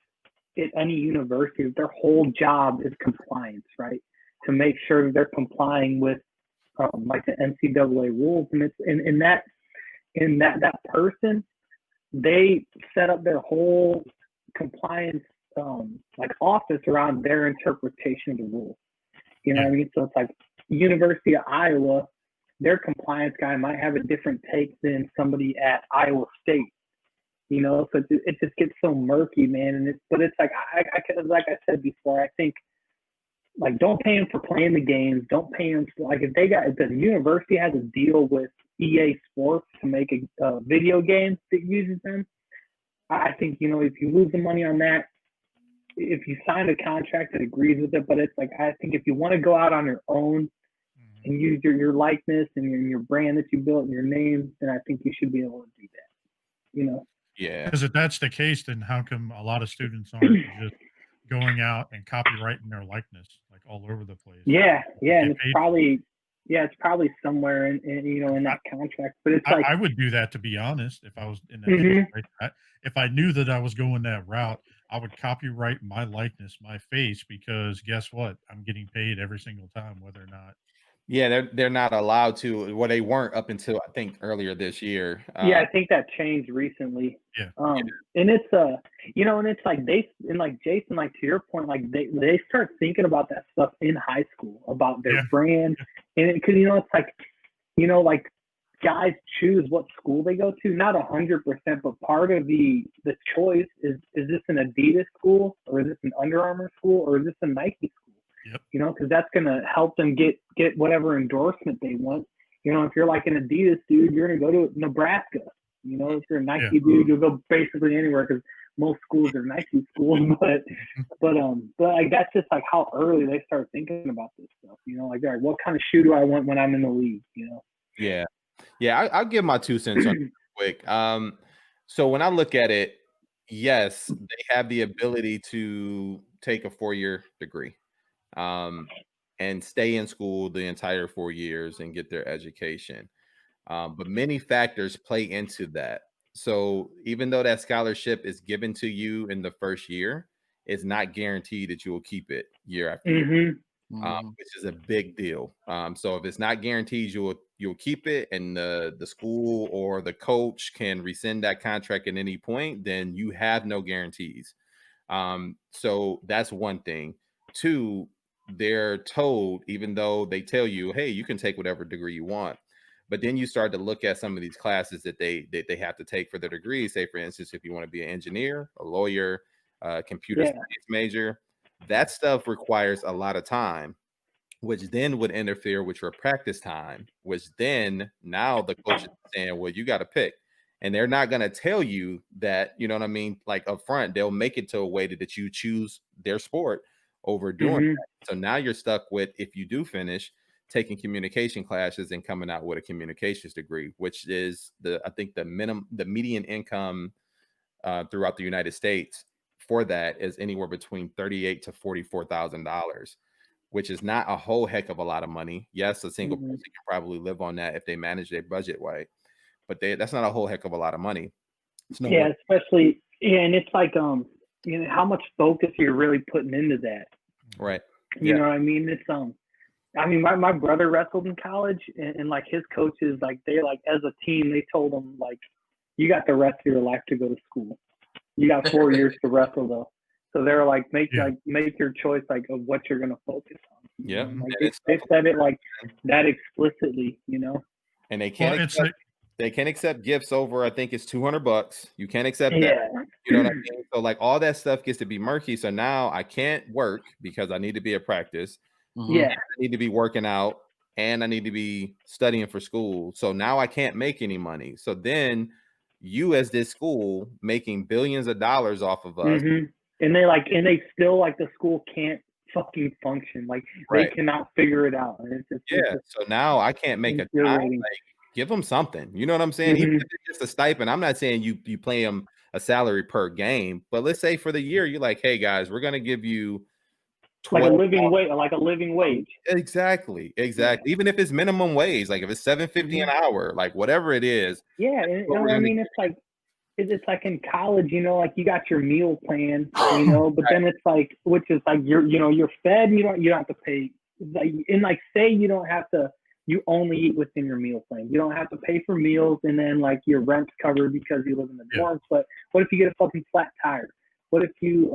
at any university. Their whole job is compliance, right? To make sure that they're complying with like the NCAA rules, and it's in that person, they set up their whole compliance like office around their interpretation of the rules. You know what I mean? So it's like University of Iowa, their compliance guy might have a different take than somebody at Iowa State. You know, so it just gets so murky, man. And but it's like like I said before, I think like don't pay them for playing the games. Don't pay them for, like if the university has a deal with EA Sports to make a video game that uses them. I think, you know, if you lose the money on that, if you sign a contract that agrees with it, but it's like I think if you want to go out on your own and use your likeness and your brand that you built and your name, then I think you should be able to do that. You know. Yeah. Because if that's the case, then how come a lot of students aren't just going out and copywriting their likeness like all over the place? Yeah, and it's probably somewhere in you know in that contract. But it's like I would do that, to be honest, if I was in that industry. If I knew that I was going that route, I would copyright my likeness, my face, because guess what? I'm getting paid every single time, whether or not. Yeah, they're not allowed to. Well, they weren't up until I think earlier this year. Yeah, I think that changed recently. Yeah. And it's you know, and it's like Jason, like to your point, like they start thinking about that stuff in high school about their brand, and because you know it's like, you know, like guys choose what school they go to, not 100%, but part of the choice is this an Adidas school or is this an Under Armour school or is this a Nike school? Yep. You know, because that's gonna help them get whatever endorsement they want. You know, if you're like an Adidas dude, you're gonna go to Nebraska. You know, if you're a Nike dude, you'll go basically anywhere because most schools are Nike schools. But like that's just like how early they start thinking about this stuff. You know, like all right, what kind of shoe do I want when I'm in the league? You know. Yeah. I'll give my 2 cents on it quick. So when I look at it, yes, they have the ability to take a 4-year degree. And stay in school the entire 4 years and get their education. But many factors play into that. So even though that scholarship is given to you in the first year, it's not guaranteed that you will keep it year after year, which is a big deal. So if it's not guaranteed you'll keep it, and the school or the coach can rescind that contract at any point, then you have no guarantees. So that's one thing. 2, they're told, even though they tell you, hey, you can take whatever degree you want, but then you start to look at some of these classes that they have to take for their degree. Say, for instance, if you want to be an engineer, a lawyer, computer science major, that stuff requires a lot of time, which then would interfere with your practice time, which then now the coach is saying, well, you got to pick. And they're not going to tell you that, you know what I mean? Like up front, they'll make it to a way that you choose their sport over doing that. So now you're stuck with, if you do finish, taking communication classes and coming out with a communications degree, which is I think the median income throughout the United States for that is anywhere between $38,000 to $44,000, which is not a whole heck of a lot of money. Yes, a single person can probably live on that if they manage their budget right, but that's not a whole heck of a lot of money. Especially, and it's like, you know, how much focus you're really putting into that. Right. You know what I mean? It's, I mean, my brother wrestled in college, and like his coaches, like they like as a team, they told him like, you got the rest of your life to go to school. You got 4 years to wrestle though. So they're like, make your choice like of what you're gonna focus on. Yeah. Like they said it like that explicitly, you know. And they can't accept gifts over, I think it's $200. You can't accept that. You know what I mean? So like all that stuff gets to be murky. So now I can't work because I need to be at practice. I need to be working out and I need to be studying for school. So now I can't make any money. So then you as this school making billions of dollars off of us. And they still like the school can't fucking function. Like they cannot figure it out. And it's just so now I can't make a dime. Like, give them something. You know what I'm saying? Even if it's just a stipend. I'm not saying you pay them a salary per game, but let's say for the year you're like, hey guys, we're gonna give you like a living wage. Exactly. Even if it's minimum wage, like if it's $7.50 an hour, like whatever it is. Yeah, and you know what I mean, it's like in college, you know, like you got your meal plan, you know, but then it's like, which is like you're fed, you don't have to pay. Like, and like say you don't have to, you only eat within your meal plan. You don't have to pay for meals, and then like your rent's covered because you live in the dorms. But what if you get a fucking flat tire? What if you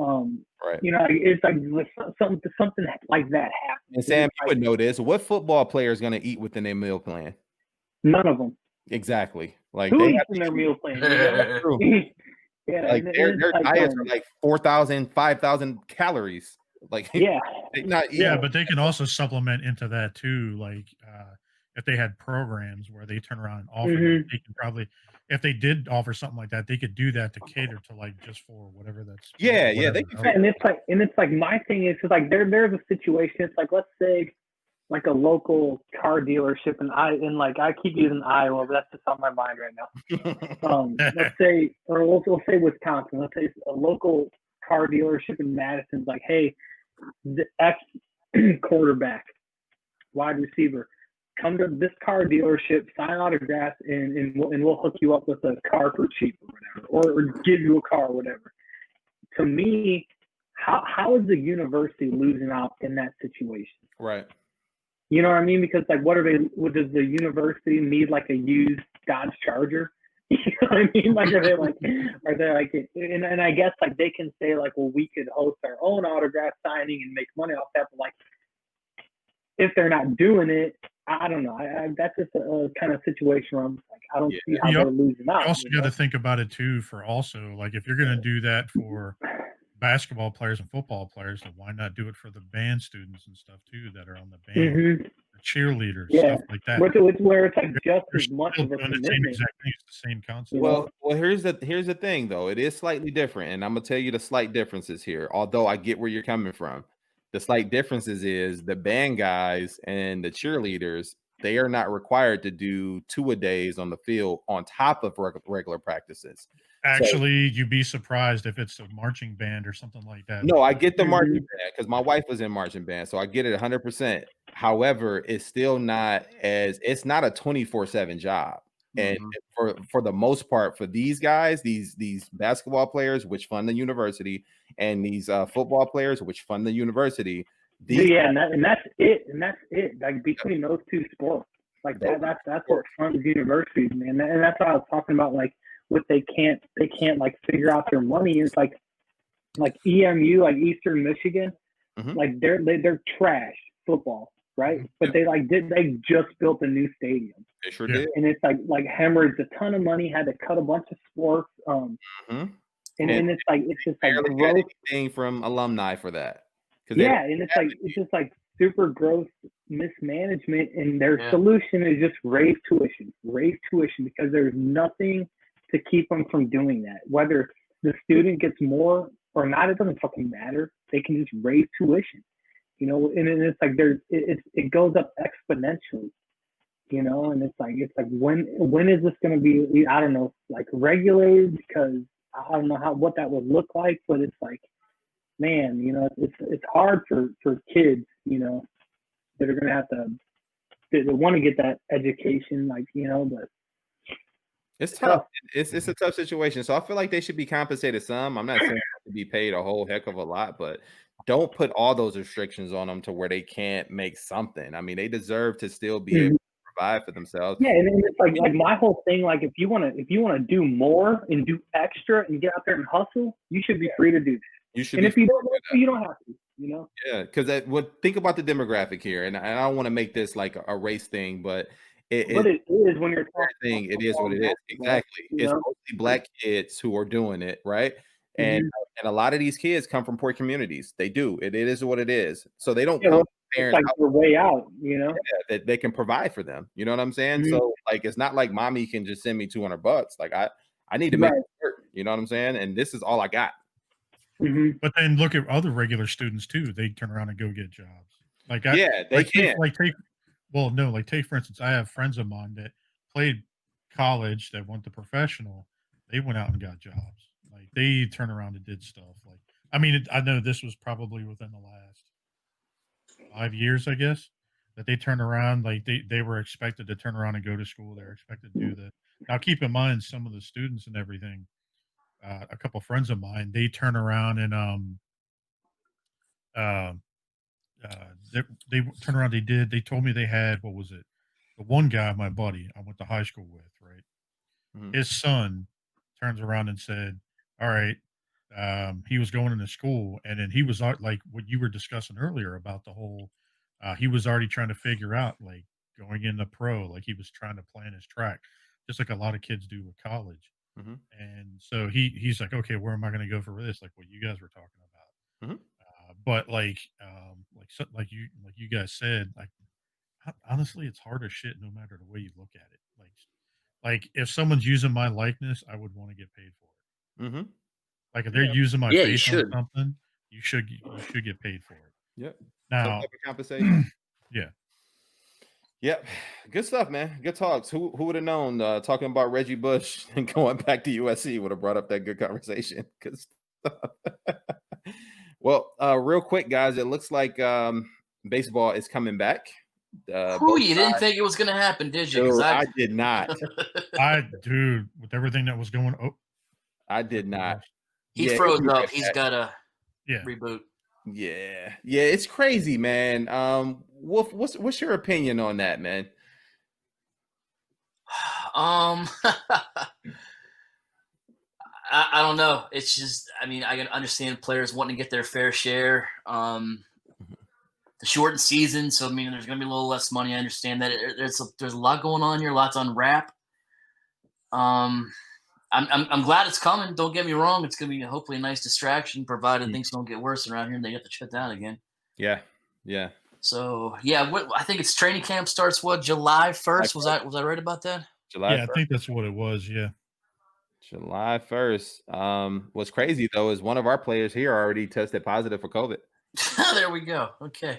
Right. you know, it's like something like that happens. And Sam, you would know this. What football player is going to eat within their meal plan? None of them. Exactly. Like Who they eats have in their to meal plan? You know? true. Yeah, Like and their it's diets are like 4,000, 5,000 calories. Like yeah, they not eating. Yeah, but they can also supplement into that too. Like if they had programs where they turn around and offer that, they can probably, if they did offer something like that, they could do that to cater to like just for whatever that's. Yeah, whatever they can else. figure and it's like my thing is like there's a situation. It's like, let's say like a local car dealership, and I keep using Iowa, but that's just on my mind right now. Let's say, or we'll say Wisconsin. Let's say a local car dealership in Madison's like, hey, the X quarterback, wide receiver, come to this car dealership, sign autographs, and we'll hook you up with a car for cheap or whatever, or give you a car or whatever. To me, how is the university losing out in that situation? Right. You know what I mean? Because like, what does the university need like a used Dodge Charger? You know what I mean? Like, are they like, and I guess like they can say like, well, we could host our own autograph signing and make money off that. But like, if they're not doing it, I don't know. That's just a kind of situation where I'm like, I don't see how they're losing out. You also got to think about it too. For also like, if you're going to do that for basketball players and football players, then why not do it for the band students and stuff too that are on the band, the cheerleaders, stuff like that. Where it's like just as much of a commitment. The same exact thing, it's the same concept. Well, here's the thing though. It is slightly different, and I'm gonna tell you the slight differences here. Although I get where you're coming from, the slight differences is the band guys and the cheerleaders. They are not required to do 2-a-days on the field on top of regular practices. Actually, you'd be surprised if it's a marching band or something like that. No, I get the marching band because my wife was in marching band, so I get it 100%. However, it's not a 24/7 job. And for the most part, for these guys, these basketball players, which fund the university, and these football players, which fund the university, and that's it. Like between those two sports, like that's what funds universities, man. And that's what I was talking about. Like, what they can't like figure out their money is like EMU, like Eastern Michigan, like they're trash football, right? But they just built a new stadium. They sure did. And it's like hemorrhaged a ton of money, had to cut a bunch of sports. And it's just like gross thing from alumni for that. Yeah, and it's just like super gross mismanagement, and their solution is just raise tuition because there's nothing to keep them from doing that. Whether the student gets more or not, it doesn't fucking matter. They can just raise tuition, you know. And it's like it goes up exponentially, you know. And it's like when is this going to be? I don't know, like regulated, because I don't know what that would look like. But it's like, man, you know, it's hard for kids, you know, that are going to have to they want to get that education, like, you know, but. It's tough. It's a tough situation. So I feel like they should be compensated some. I'm not saying to be paid a whole heck of a lot, but don't put all those restrictions on them to where they can't make something. I mean, they deserve to still be able to provide for themselves. Yeah, and it's like my whole thing. Like, if you want to do more and do extra and get out there and hustle, you should be free to do that. You should. And if you don't want to, you don't have to. You know. Yeah, because think about the demographic here, and I don't want to make this like a race thing, but. It is when you're talking. It is what it is. Exactly. It's mostly black kids who are doing it, right? And a lot of these kids come from poor communities. They do. It is what it is. So they don't come from parents like their way out, you know. Yeah, that they can provide for them. You know what I'm saying? So like, it's not like mommy can just send me $200. Like I need to make it work. You know what I'm saying? And this is all I got. But then look at other regular students too. They turn around and go get jobs. Like they can. Well, no, like take for instance, I have friends of mine that played college that went to professional. They went out and got jobs. Like they turned around and did stuff. Like, I mean, I know this was probably within the last 5 years, I guess, that they turned around. Like they were expected to turn around and go to school. They're expected to do that. Now, keep in mind, some of the students and everything. A couple of friends of mine, they turn around and they turn around. They told me they had, what was it? The one guy, my buddy, I went to high school with, right? His son turns around and said, "All right, he was going into school, and then he was like what you were discussing earlier about the whole. He was already trying to figure out like going into pro, like he was trying to plan his track, just like a lot of kids do with college. Mm-hmm. And so he's like, okay, where am I going to go for this? Like what you guys were talking about. Mm-hmm. But like you guys said, like honestly, it's hard as shit no matter the way you look at it. Like if someone's using my likeness, I would want to get paid for it. Mm-hmm. Like if they're using my Yeah, you face on should. something, you should get paid for it. Yep. Some Now, type of compensation. yeah. Yep. Good stuff, man. Good talks. Who would have known talking about Reggie Bush and going back to USC would have brought up that good conversation. Good stuff. Well, real quick, guys, it looks like baseball is coming back. You didn't think it was going to happen, did you? Dude, I did not. Dude, with everything that was going on. I did not. He froze up. He's got to reboot. Yeah, it's crazy, man. Wolf, what's your opinion on that, man? I don't know. It's just, I mean, I can understand players wanting to get their fair share. The shortened season, so I mean, there's going to be a little less money. I understand that. There's a lot going on here, lots on wrap. I'm glad it's coming. Don't get me wrong. It's going to be hopefully a nice distraction, provided things don't get worse around here and they get to shut down again. Yeah. So I think it's training camp starts July 1st. Was I right about that? July 1st. I think that's what it was. Yeah. July 1st. What's crazy though is one of our players here already tested positive for COVID. There we go. Okay.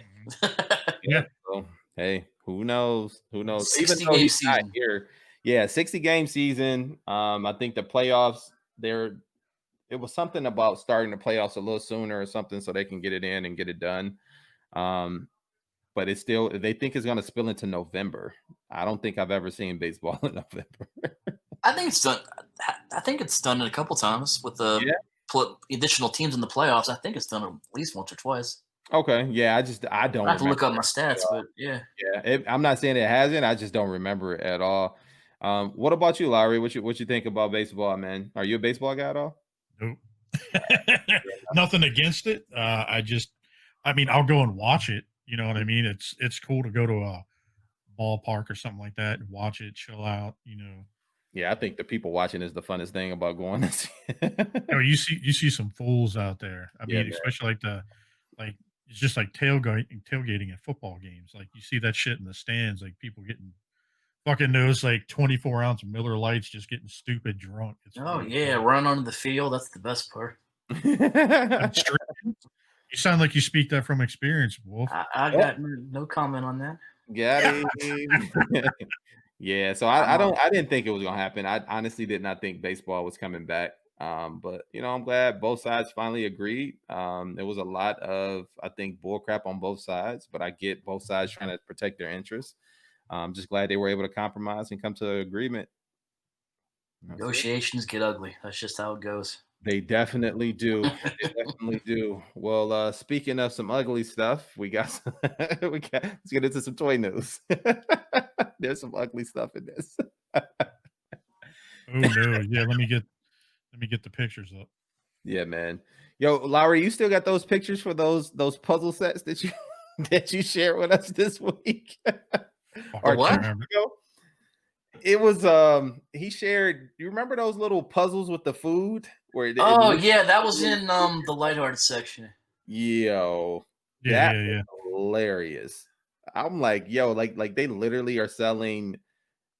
Yeah. So, hey, who knows? 60 game season. Here. Yeah, 60 game season. I think the playoffs it was something about starting the playoffs a little sooner or something so they can get it in and get it done. But it's still, they think it's going to spill into November. I don't think I've ever seen baseball in November. I think it's done. I think it's done a couple times with the additional teams in the playoffs. I think it's done at least once or twice. Okay. Yeah. I don't I have to look up my stats, but yeah. Yeah. I'm not saying it hasn't. I just don't remember it at all. What about you, Lowry? What you think about baseball, man? Are you a baseball guy at all? Nope. Nothing against it. I mean, I'll go and watch it. You know what I mean? It's cool to go to a ballpark or something like that and watch it, chill out, you know. Yeah, I think the people watching is the funnest thing about going to see. You see some fools out there. I mean, especially it's just like tailgating at football games. Like you see that shit in the stands, like people getting fucking those like 24-ounce Miller Lights, just getting stupid drunk. Run onto the field. That's the best part. You sound like you speak that from experience, Wolf. I got no comment on that. Got it. Yeah, so I didn't think it was gonna happen. I honestly did not think baseball was coming back. But you know, I'm glad both sides finally agreed. There was a lot of, I think, bullcrap on both sides, but I get both sides trying to protect their interests. I'm just glad they were able to compromise and come to an agreement. Negotiations get ugly. That's just how it goes. They definitely do. Well, speaking of some ugly stuff, let's get into some toy news. There's some ugly stuff in this. Oh no! Yeah, let me get the pictures up. Yeah, man. Yo, Lowry, you still got those pictures for those puzzle sets that you shared with us this week? Or what? It was he shared. You remember those little puzzles with the food? That was in the lighthearted section. Yo, yeah. Hilarious. I'm like, yo, like they literally are selling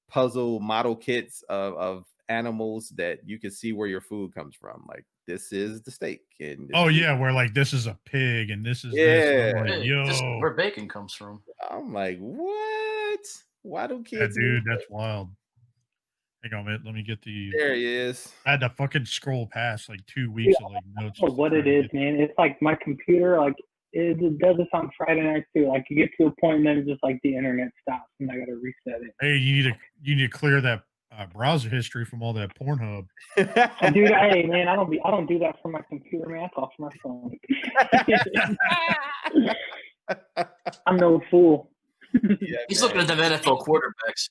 puzzle model kits of animals that you can see where your food comes from. Like this is the steak. And where like this is a pig and this is this. Like, yo, this is where bacon comes from. I'm like, what? Why do kids? Yeah, dude, that's wild. Hang on a minute. Let me get the. There he is. I had to fucking scroll past like 2 weeks of like notes. What it is, man. It's like my computer, like it does this on Friday night too. Like you get to a point and then it's just like the internet stops and I got to reset it. Hey, you need to clear that browser history from all that Pornhub. Dude, hey man, I don't do that from my computer, man. That's off my phone. I'm no fool. He's looking at the NFL quarterbacks.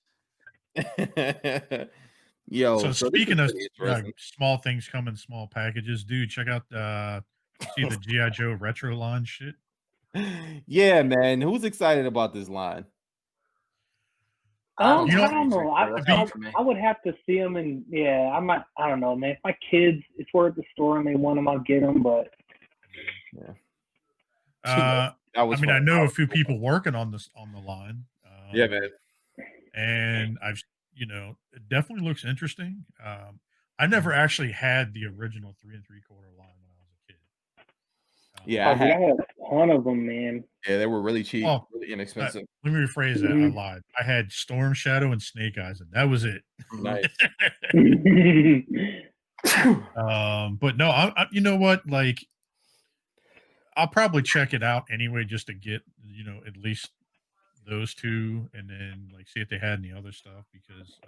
Yo, So this speaking is of pretty interesting. small things come in small packages, dude, check out see the G.I. Joe retro line shit. Yeah, man. Who's excited about this line? I don't, You know, I don't know. I would have to see them, and yeah, I don't know, man. If my kids, if we're at the store and they want them, I'll get them. But yeah, I mean, I know a few people working on this on the line. Yeah, man. And I've, it definitely looks interesting. I never actually had the original 3 3/4 line when I was a kid. Yeah, I had a ton of them, man. Yeah, they were really cheap, really inexpensive. Let me rephrase that. I lied. I had Storm Shadow and Snake Eyes, and that was it. Nice. But no, I you know what? Like, I'll probably check it out anyway, just to get at least those two, and then like see if they had any other stuff, because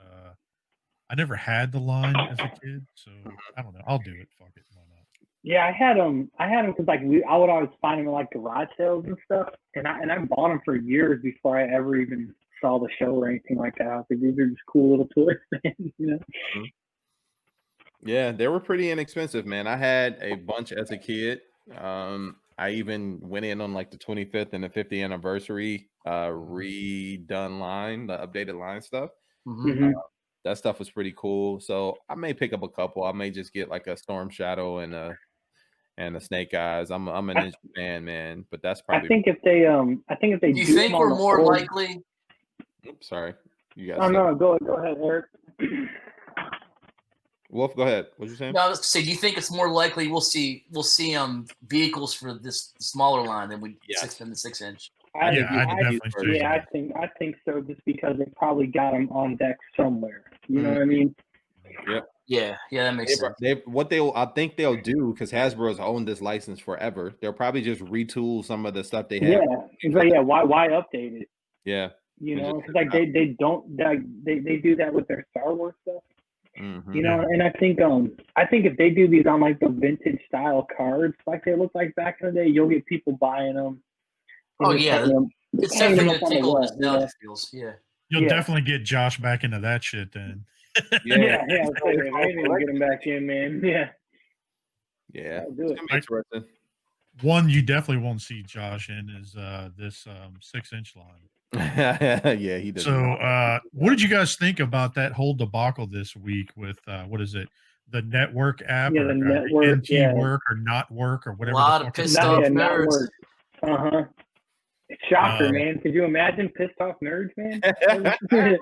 I never had the line as a kid, so I don't know. I'll do it. Fuck it, why not? Yeah, I had them because like I would always find them in like garage sales and stuff, and I bought them for years before I ever even saw the show or anything like that. I was like, these are just cool little toys, man. Mm-hmm. Yeah, they were pretty inexpensive, man. I had a bunch as a kid. I even went in on like the 25th and the 50th anniversary redone line, the updated line stuff. That stuff was pretty cool. So I may pick up a couple. I may just get like a Storm Shadow and a Snake Eyes. I'm a Ninja fan, man. But that's probably. I think if they do you think we're more likely? Oops, sorry. You guys. Oh no, go ahead, Eric. Wolf, go ahead. What you saying? No, I was gonna say, do you think it's more likely we'll see vehicles for this smaller line than 6 and the 6 inch? I think so, just because they probably got them on deck somewhere. You know what I mean? Yep. Yeah, that makes sense. I think they'll do, because Hasbro's owned this license forever. They'll probably just retool some of the stuff they have. Yeah, why update it? Yeah, because like they do that with their Star Wars stuff. And I think if they do these on like the vintage style cards, like they look like back in the day, you'll get people buying them. Oh yeah, it's definitely gonna tickle nostalgia feels. Yeah, you'll definitely get Josh back into that shit then. Yeah. I need to get him back in, man. Yeah. One you definitely won't see Josh in is this 6-inch line. Yeah, he does. So, what did you guys think about that whole debacle this week with what is it, the network app, or the network, NT work or not work or whatever? A lot of pissed off nerds. Shocker, man. Could you imagine pissed off nerds, man? It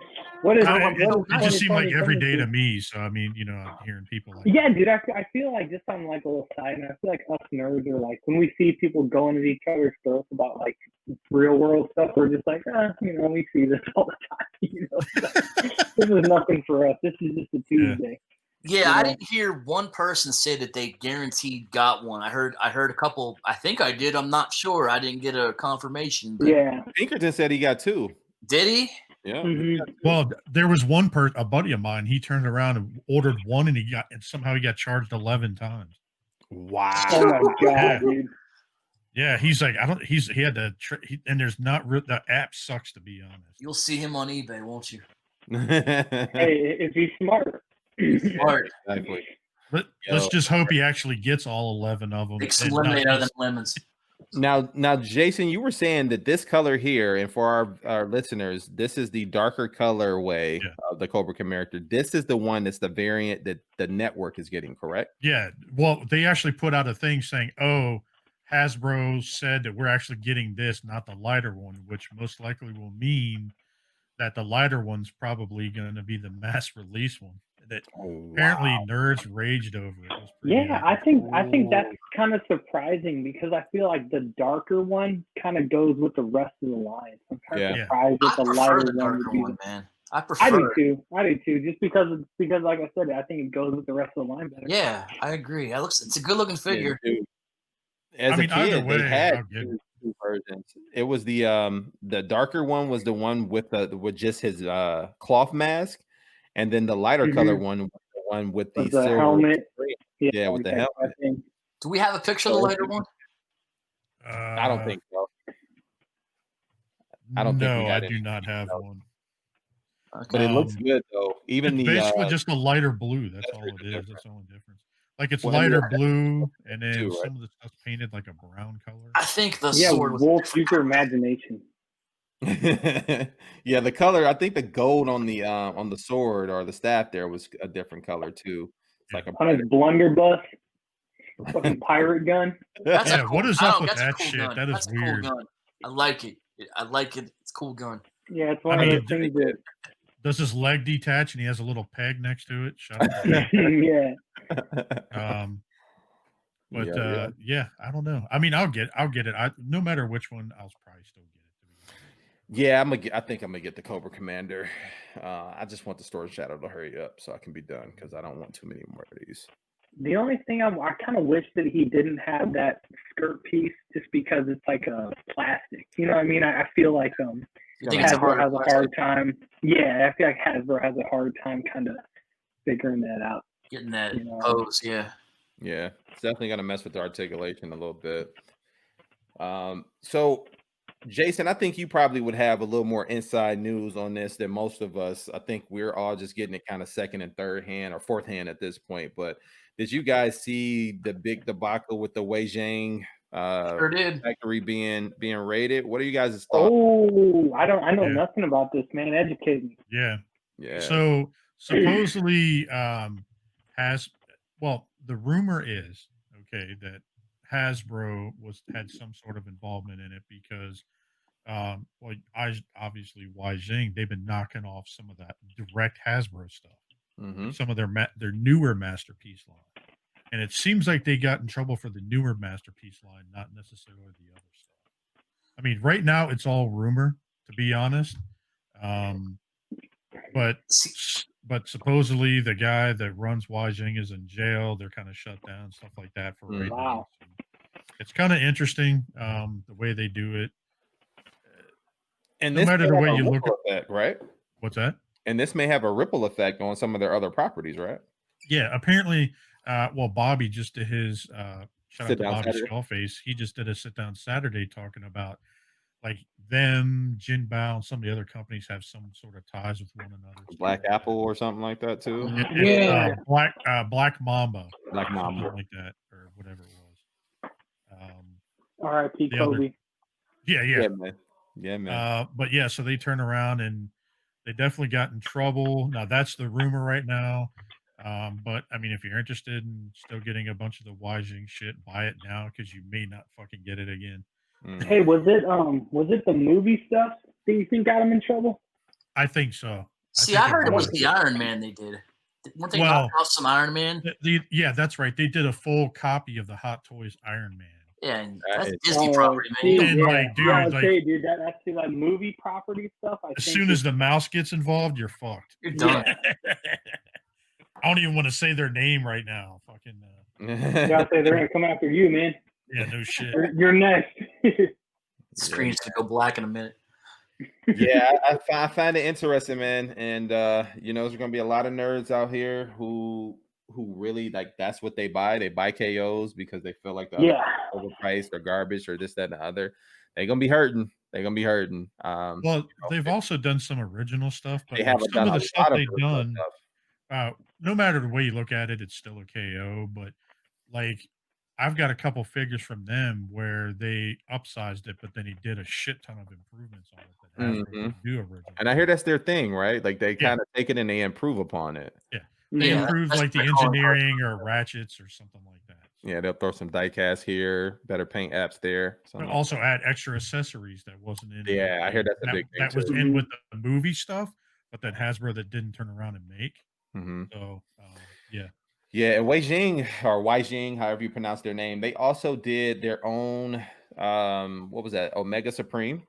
just seemed like every day to me. So I mean, I'm hearing people like, yeah, dude. I feel like, just on like a little side note, I feel like us nerds are like, when we see people going at each other's throats about like real world stuff, we're just like, we see this all the time. This is nothing for us. This is just a Tuesday. Yeah, I didn't hear one person say that they guaranteed got one. I heard a couple. I think I did. I'm not sure. I didn't get a confirmation. But Pinkerton said he got 2. Did he? Yeah. Well, there was one a buddy of mine. He turned around and ordered one, and somehow he got charged 11 times. Wow. Oh my god, dude. Yeah, he's like, he had to, and there's not the app sucks, to be honest. You'll see him on eBay, won't you? Hey, if he's smart. Smart. Exactly. Let's just hope he actually gets all 11 of them. Make some lemonade out of them lemons. Now, Jason, you were saying that this color here, and for our listeners, this is the darker colorway of the Cobra character. This is the one that's the variant that the network is getting, correct? Yeah. Well, they actually put out a thing saying, Hasbro said that we're actually getting this, not the lighter one, which most likely will mean that the lighter one's probably going to be the mass release one. That apparently nerds raged over it. I think that's kind of surprising, because I feel like the darker one kind of goes with the rest of the line. I'm kind of surprised that the lighter one, man. I do too. Just because like I said, I think it goes with the rest of the line better. Yeah, I agree. It's a good looking figure. As a kid, they had two versions. It was the darker one was the one with just his cloth mask. And then the lighter color one was the one with the helmet. Yeah, with the helmet. Do we have a picture of the lighter one? I don't think so. I do not have one. But it looks good though. Even it's the basically just a lighter blue. That's all it is. different. That's the only difference. Like it's Well, lighter blue, and then too, right? some of the stuff's painted like a brown color. I think the sword was Wolf, use your imagination. Yeah, the color. I think the gold on the sword or the staff there was a different color too. It's like a on his blunderbuss, fucking pirate gun. That's Yeah, cool, what is up with that's a that cool shit? Gun. That is that's weird. A cool gun. I like it. I like it. It's a cool gun. Yeah, it's one of those things that. Does his leg detach and he has a little peg next to it? Shout out to Yeah. But yeah, I don't know. I mean, I'll get it. No matter which one, I'll probably still get it. Yeah, I think I'm gonna get the Cobra Commander. I just want the Storm Shadow to hurry up so I can be done because I don't want too many more of these. The only thing I kind of wish that he didn't have that skirt piece just because it's like a plastic. You know what I mean? I feel like Hasbro has a hard time. Yeah, I feel like Hasbro has a hard time kind of figuring that out. Getting that pose, yeah. Yeah, it's definitely gonna mess with the articulation a little bit. So Jason, I think you probably would have a little more inside news on this than most of us. I think we're all just getting it kind of second and third hand or fourth hand at this point. But did you guys see the big debacle with the Weijing sure did. factory being raided? What are you guys' thoughts? Oh, I know nothing about this, man. Educate me. Yeah. So supposedly the rumor is that Hasbro had some sort of involvement in it because obviously Weijing, they've been knocking off some of that direct Hasbro stuff, some of their newer Masterpiece line, and it seems like they got in trouble for the newer Masterpiece line, not necessarily the other stuff. I mean, right now it's all rumor, to be honest. But supposedly the guy that runs Weijing is in jail. They're kind of shut down, stuff like that for right now. It's kind of interesting the way they do it. And no matter the way you look at it, right? What's that? And this may have a ripple effect on some of their other properties, right? Yeah, apparently. Bobby just did his shout out to Bobby Skullface. He just did a sit down Saturday talking about like them, Jinbao, and some of the other companies have some sort of ties with one another. Black Apple or something like that too. Black Mamba. Black Mamba, something like that, or whatever it was. R.I.P. Kobe. Yeah, man. But yeah, so they turn around and they definitely got in trouble. Now that's the rumor right now. But I mean, if you're interested in still getting a bunch of the Weijing shit, buy it now because you may not fucking get it again. Hey, was it the movie stuff that you think got him in trouble? I think so. I heard it was the Iron Man they did. Weren't they knocking off some Iron Man? Yeah, that's right. They did a full copy of the Hot Toys Iron Man. Yeah, and that's Disney property, man. Dude, that's the like movie property stuff. As soon as the mouse gets involved, you're fucked. You're done. I don't even want to say their name right now. Fucking. I'll say they're gonna come after you, man. Yeah, no shit. You're next. Screen's gonna go black in a minute. Yeah, I find it interesting, man. And there's gonna be a lot of nerds out here who really like that's what they buy. They buy KOs because they feel like the other overpriced or garbage or this, that, and the other. They're gonna be hurting. They've also done some original stuff, but some of the stuff they've done. No matter the way you look at it, it's still a KO. But like, I've got a couple figures from them where they upsized it, but then he did a shit ton of improvements on it that Hasbro didn't do originally. And I hear that's their thing, right? Like they kind of take it and they improve upon it. Yeah, they improve like the engineering or ratchets or something like that. Yeah, they'll throw some die cast here, better paint apps there. But also add extra accessories that wasn't in. Yeah, I hear that's a big thing. That was in with the movie stuff, but that Hasbro that didn't turn around and make. So, yeah. Yeah, and Weijing, however you pronounce their name, they also did their own, what was that? Omega Supreme.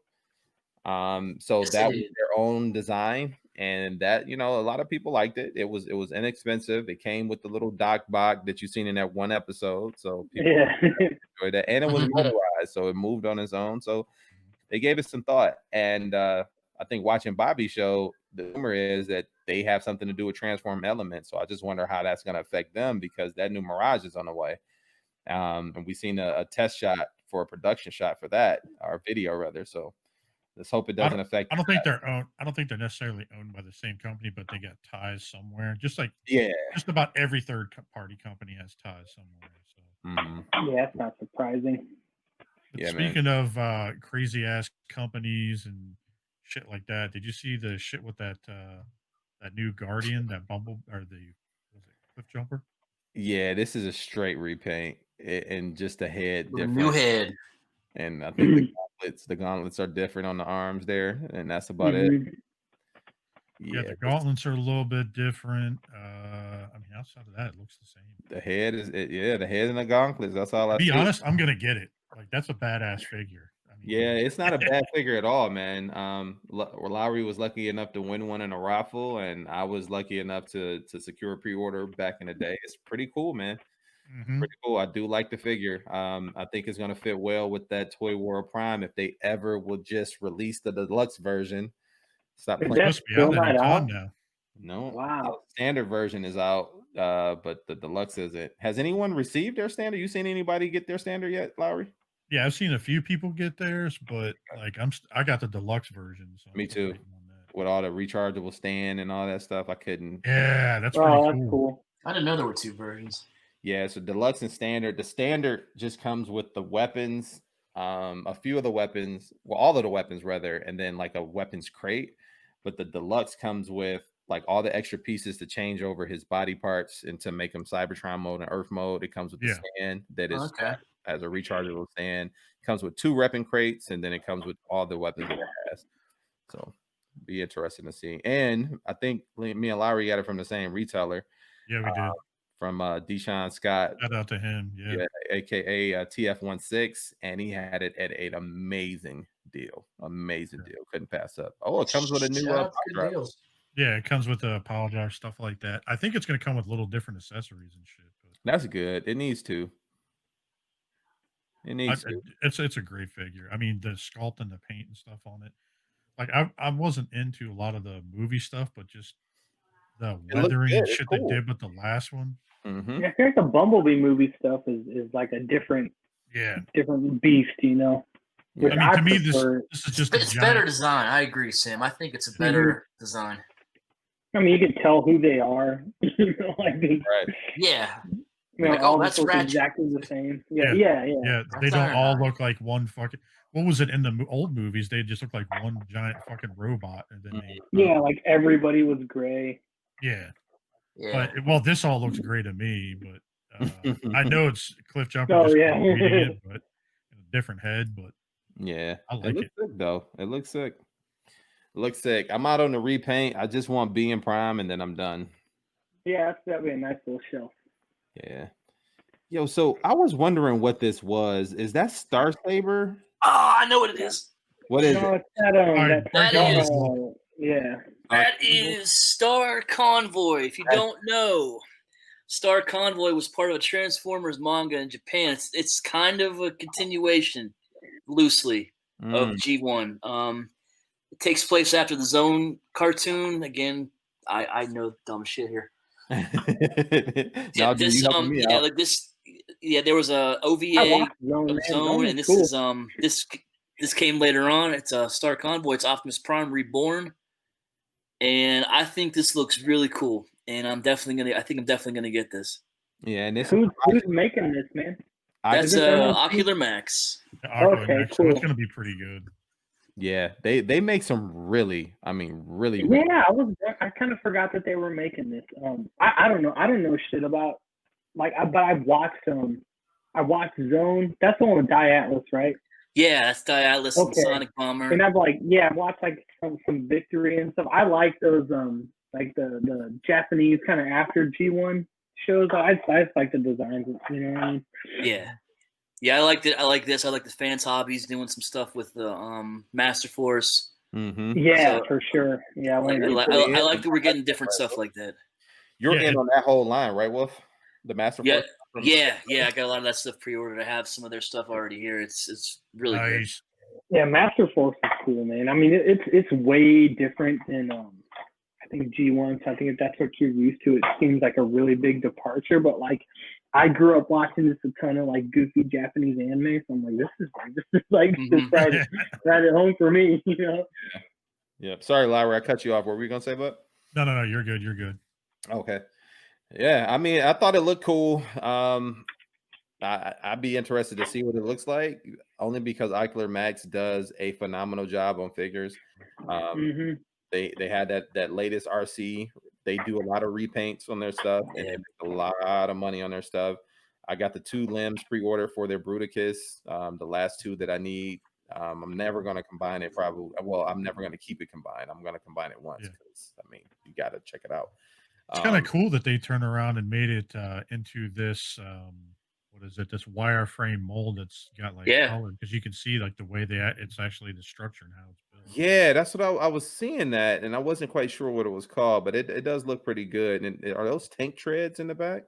So that was their own design, and that, a lot of people liked it. It was inexpensive. It came with the little dock box that you've seen in that one episode. So people enjoyed that. And it was motorized, so it moved on its own. So they gave it some thought. And I think watching Bobby's show, the rumor is that they have something to do with Transform Elements. So I just wonder how that's going to affect them because that new Mirage is on the way. And we've seen a test shot for a production shot for that, or video rather. So Let's hope it doesn't affect. I don't think they're owned. I don't think they're necessarily owned by the same company, but they got ties somewhere. Just like just about every third party company has ties somewhere. So yeah, that's not surprising. But speaking of crazy ass companies and shit like that, did you see the shit with that that new Guardian, that Bumble or was it Cliff Jumper? Yeah, this is a straight repaint and just a head different. New head. And I think the gauntlets are different on the arms there, and that's about it. Yeah, the gauntlets are a little bit different. I mean, outside of that, it looks the same. The head is the head and the gauntlets. That's all I see. To be honest, I'm gonna get it. Like that's a badass figure. I mean, yeah, it's not a bad figure at all, man. Lowry was lucky enough to win one in a raffle, and I was lucky enough to secure a pre-order back in the day. It's pretty cool, man. Pretty cool. I do like the figure. I think it's going to fit well with that Toy World Prime if they ever will just release the deluxe version. Stop playing. That's still not out now. No. Wow. The standard version is out, but the deluxe isn't. Has anyone received their standard? You seen anybody get their standard yet, Lowry? Yeah, I've seen a few people get theirs, but like I got the deluxe version. So me too. With all the rechargeable stand and all that stuff, I couldn't. Yeah, that's pretty cool. I didn't know there were two versions. Yeah, so deluxe and standard. The standard just comes with the weapons, a few of the weapons, well, all of the weapons rather, and then like a weapons crate. But the deluxe comes with like all the extra pieces to change over his body parts and to make him Cybertron mode and Earth mode. It comes with the stand that is as a rechargeable stand. It comes with 2 weapon crates, and then it comes with all the weapons that it has. So be interesting to see. And I think me and Lowry got it from the same retailer. Yeah, we did. From Deshaun Scott. Shout out to him. Yeah aka TF16, and he had it at an amazing deal. Amazing deal. Couldn't pass up. Oh, it comes with a new deals. Yeah, it comes with a power drive, stuff like that. I think it's going to come with little different accessories and shit. But that's good. It needs to. It needs to. It's a great figure. I mean, the sculpt and the paint and stuff on it. Like I wasn't into a lot of the movie stuff, but just the weathering and shit they did with the last one. Yeah, I feel like the Bumblebee movie stuff is like a different beast, you know. I mean, to me, this is just it's better design. I agree, Sam. I think it's a better design. I mean, you can tell who they are. You know, like yeah. You know, like, that's exactly the same. Yeah. They don't all look like one fucking. What was it in the old movies? They just looked like one giant fucking robot, and then like everybody was gray. Yeah. But well, this all looks great to me. But I know it's Cliff Jumper. But in a different head. But yeah, I like it. Sick, though. It looks sick. Looks sick. I'm out on the repaint. I just want B and Prime, and then I'm done. Yeah, that'd be a nice little shelf. Yeah. Yo, so I was wondering what this was. Is that Star Saber? Oh, I know what it is. What is it? That is Star Convoy. If you don't know, Star Convoy was part of a Transformers manga in Japan. It's kind of a continuation, loosely, of G1. It takes place after the Zone cartoon. Again, I know dumb shit here. There was a OVA of Zone, and this is this came later on. It's a Star Convoy. It's Optimus Prime Reborn, and I think this looks really cool. And I'm definitely gonna get this. Yeah, and this who's making this, man? That's Ocular Max. Okay, cool. So it's gonna be pretty good. Yeah, they make some really. Yeah, I kind of forgot that they were making this. I don't know shit about but I watched Zone. That's the one with Die Atlas, right? Yeah, that's Die Atlas and Sonic Bomber. And I've watched some Victory and stuff. I like those like the Japanese kind of after G1 shows. I just like the designs, you know what I mean? Yeah, I liked it. I like this. I like the Fans Hobbies doing some stuff with the Master Force. Mm-hmm. Yeah, for sure. Yeah, I like that we're getting different stuff like that. You're in on that whole line, right, Wolf? The Master Force? Yeah. I got a lot of that stuff pre-ordered. I have some of their stuff already here. It's really good. Yeah, Master Force is cool, man. I mean, it's way different than I think G1. So I think if that's what you're used to, it seems like a really big departure. But like I grew up watching just a ton of like goofy Japanese anime, so I'm like, this is like just right at home for me, you know. Yeah. Sorry, Lyra, I cut you off. What were you gonna say, bud? No, you're good. You're good. Okay. Yeah, I mean, I thought it looked cool. I'd be interested to see what it looks like, only because Eichler Max does a phenomenal job on figures. They had that latest RC. They do a lot of repaints on their stuff, and they make a lot of money on their stuff. I got the 2 limbs pre-order for their Bruticus. The last 2 that I need. I'm never going to combine it. I'm never going to keep it combined. I'm going to combine it once because I mean, you got to check it out. It's kind of cool that they turned around and made it into this. What is it? This wireframe mold that's got like color, because you can see like the way it's actually the structure and how it's built. Yeah, that's what I was seeing that, and I wasn't quite sure what it was called, but it does look pretty good. And are those tank treads in the back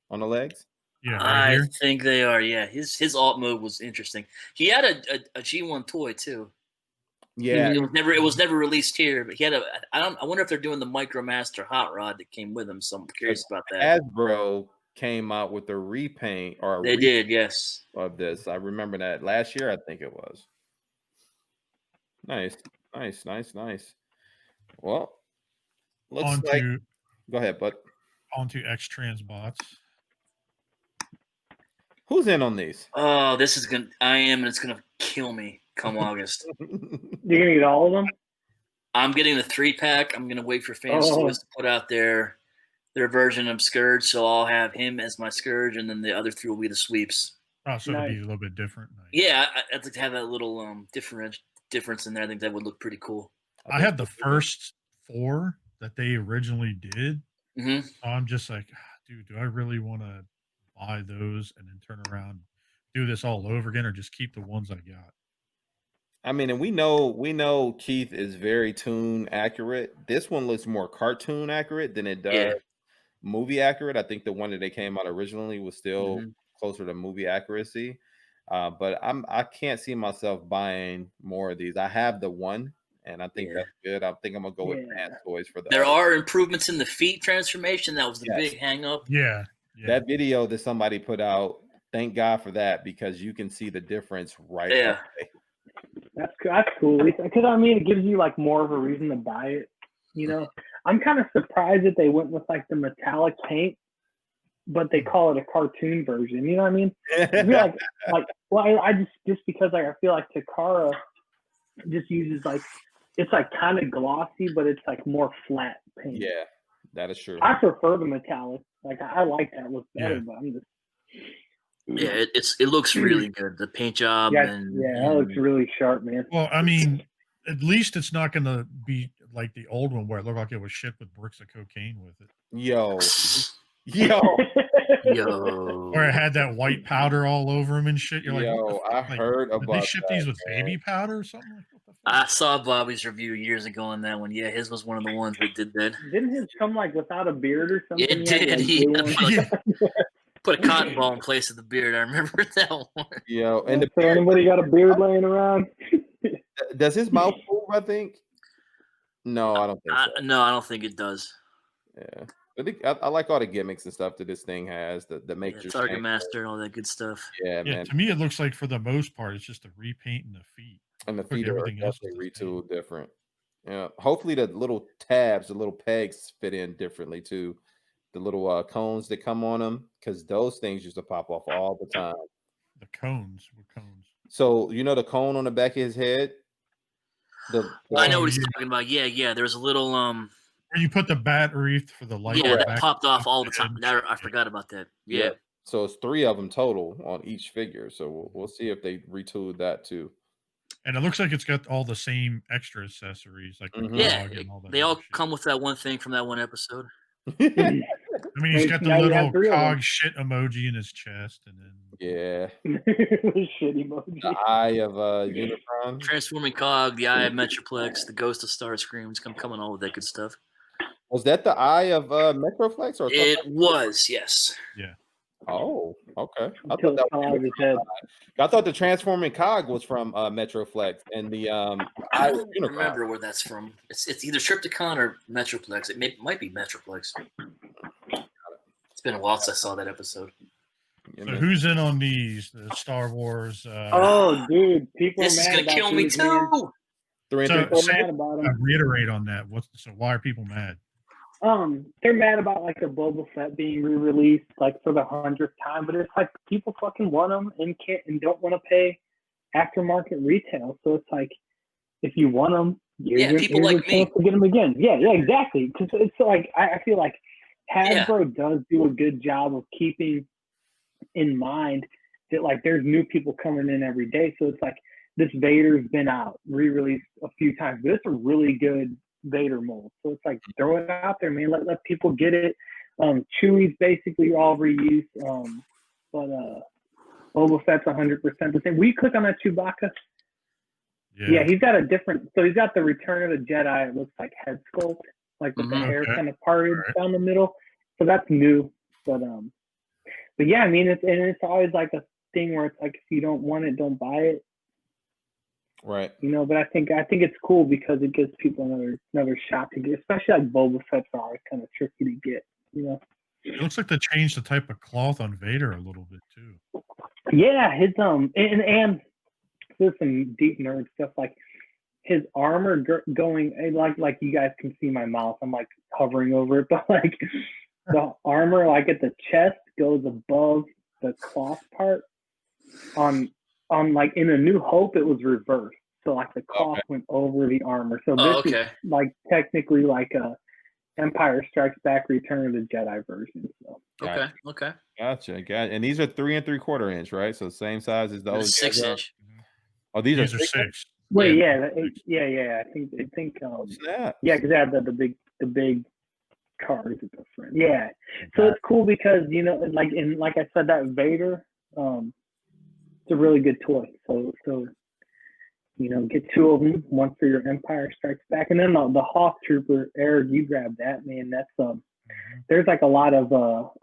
on the legs? Yeah, I think they are. Yeah, his alt mode was interesting. He had a G1 toy too. Yeah, it was never released here, but he had I wonder if they're doing the MicroMaster hot rod that came with him. So I'm curious about that. Hasbro came out with a repaint they did, yes, of this. I remember that last year. I think it was. Nice. Well, looks like. Go ahead, bud. Onto X-Trans bots. Who's in on these? Oh, this is gonna. I am, and it's gonna kill me come August. You're gonna get all of them? I'm getting the 3-pack. I'm gonna wait for Fans Toys to put out their version of Scourge, so I'll have him as my Scourge, and then the other 3 will be the sweeps. Oh, so it'll be a little bit different. Nice. Yeah, I'd like to have that little difference in there. I think that would look pretty cool. I had the first 4 that they originally did. So I'm just like, dude, do I really want to buy those and then turn around, do this all over again, or just keep the ones I got? I mean, and we know Keith is very toon accurate. This one looks more cartoon accurate than it does movie accurate. I think the one that they came out originally was still closer to movie accuracy. But I can't see myself buying more of these. I have the one, and I think that's good. I think I'm gonna go with Fans Toys for the. There are improvements in the feet transformation. That was the big hang up. Yeah. That video that somebody put out, thank God for that, because you can see the difference right away. That's cool, because I mean, it gives you like more of a reason to buy it. You know, I'm kind of surprised that they went with like the metallic paint, but they call it a cartoon version. You know what I mean? I just because like I feel like Takara just uses like, it's like kind of glossy, but it's like more flat paint. Yeah, that is true. I prefer the metallic. Like I like that look better, but I'm just. Yeah, it looks really good. The paint job. That looks really sharp, man. Well, I mean, at least it's not going to be like the old one where it looked like it was shipped with bricks of cocaine with it. Yo. Where it had that white powder all over them and shit. You're I heard about. Did they ship these with baby powder or something? I saw Bobby's review years ago on that one. Yeah, his was one of the ones that did that. Didn't his come like without a beard or something? It did. He put a cotton ball in place of the beard. I remember that one. Yo, and anybody got a beard laying around? Does his mouth move? I think. No, I don't think so. No, I don't think it does. Yeah, I like all the gimmicks and stuff that this thing has. The major Target Master and all that good stuff. Yeah, man. To me, it looks like for the most part, it's just a repaint in the feet. And the feet are definitely retooled different. Yeah, hopefully the little tabs, the little pegs fit in differently too. The little cones that come on them, because those things used to pop off all the time. The cones were cones. So you know the cone on the back of his head. I know what he's talking about. Yeah. There's a little where you put the battery for the light. Yeah, that popped off all the time. I forgot about that. Yeah. So it's 3 of them total on each figure. So we'll see if they retooled that too. And it looks like it's got all the same extra accessories, like and all that. They all come with that one thing from that one episode. I mean, he's got the little cog shit emoji in his chest, and then shit emoji. The eye of Unicron, transforming cog, the eye of Metroplex, the ghost of Starscream. It's coming all with that good stuff. Was that the eye of Metroplex, or it was? Yes. Yeah. Oh, okay. I thought the transforming cog was from Metroflex, and the I don't remember where that's from. It's either Triptychon or Metroplex. It might be Metroplex. It's been a while since I saw that episode. So who's in on these? The Star Wars. Oh, dude, people This are is mad gonna about kill me these, man. too. So mad about them. reiterate on that. So why are people mad? They're mad about like the Boba Fett being re-released like for the 100th time, but it's like people fucking want them and can't and don't want to pay aftermarket retail. So it's like if you want them, people like me to get them again. Yeah, exactly. Because it's like I feel like Hasbro does do a good job of keeping in mind that like there's new people coming in every day. So it's like this Vader's been out re-released a few times, but it's a really good Vader mold. So it's like throw it out there, man. Let people get it. Chewie's basically all reused. But Boba Fett's 100% the same. Will you click on that Chewbacca? Yeah, he's got a different. So he's got the Return of the Jedi. It looks like head sculpt, like with the hair kind of parted down the middle. So that's new. But yeah, I mean, it's always like a thing where it's like if you don't want it, don't buy it. Right. You know, but I think it's cool because it gives people another shot to get, especially like Boba Fett's are always kind of tricky to get. You know. It looks like they changed the type of cloth on Vader a little bit too. Yeah, his and there's some deep nerd stuff like his armor going like you guys can see my mouth. I'm like hovering over it, but like the armor like at the chest goes above the cloth part. On like in A New Hope it was reversed, so like the cloth went over the armor. So this is like technically like a Empire Strikes Back Return of the Jedi version. So okay, gotcha. And these are 3 3/4 inch, right? So same size as those 6 inch. Oh, these are 6. Wait, yeah. I think yeah, because they have the big cars at the front. Yeah, so it's cool because you know, like I said, that Vader, it's a really good toy. So you know, get 2 of them, one for your Empire Strikes Back, and then the Hawk Trooper. Eric, you grab that, man. That's there's like a lot of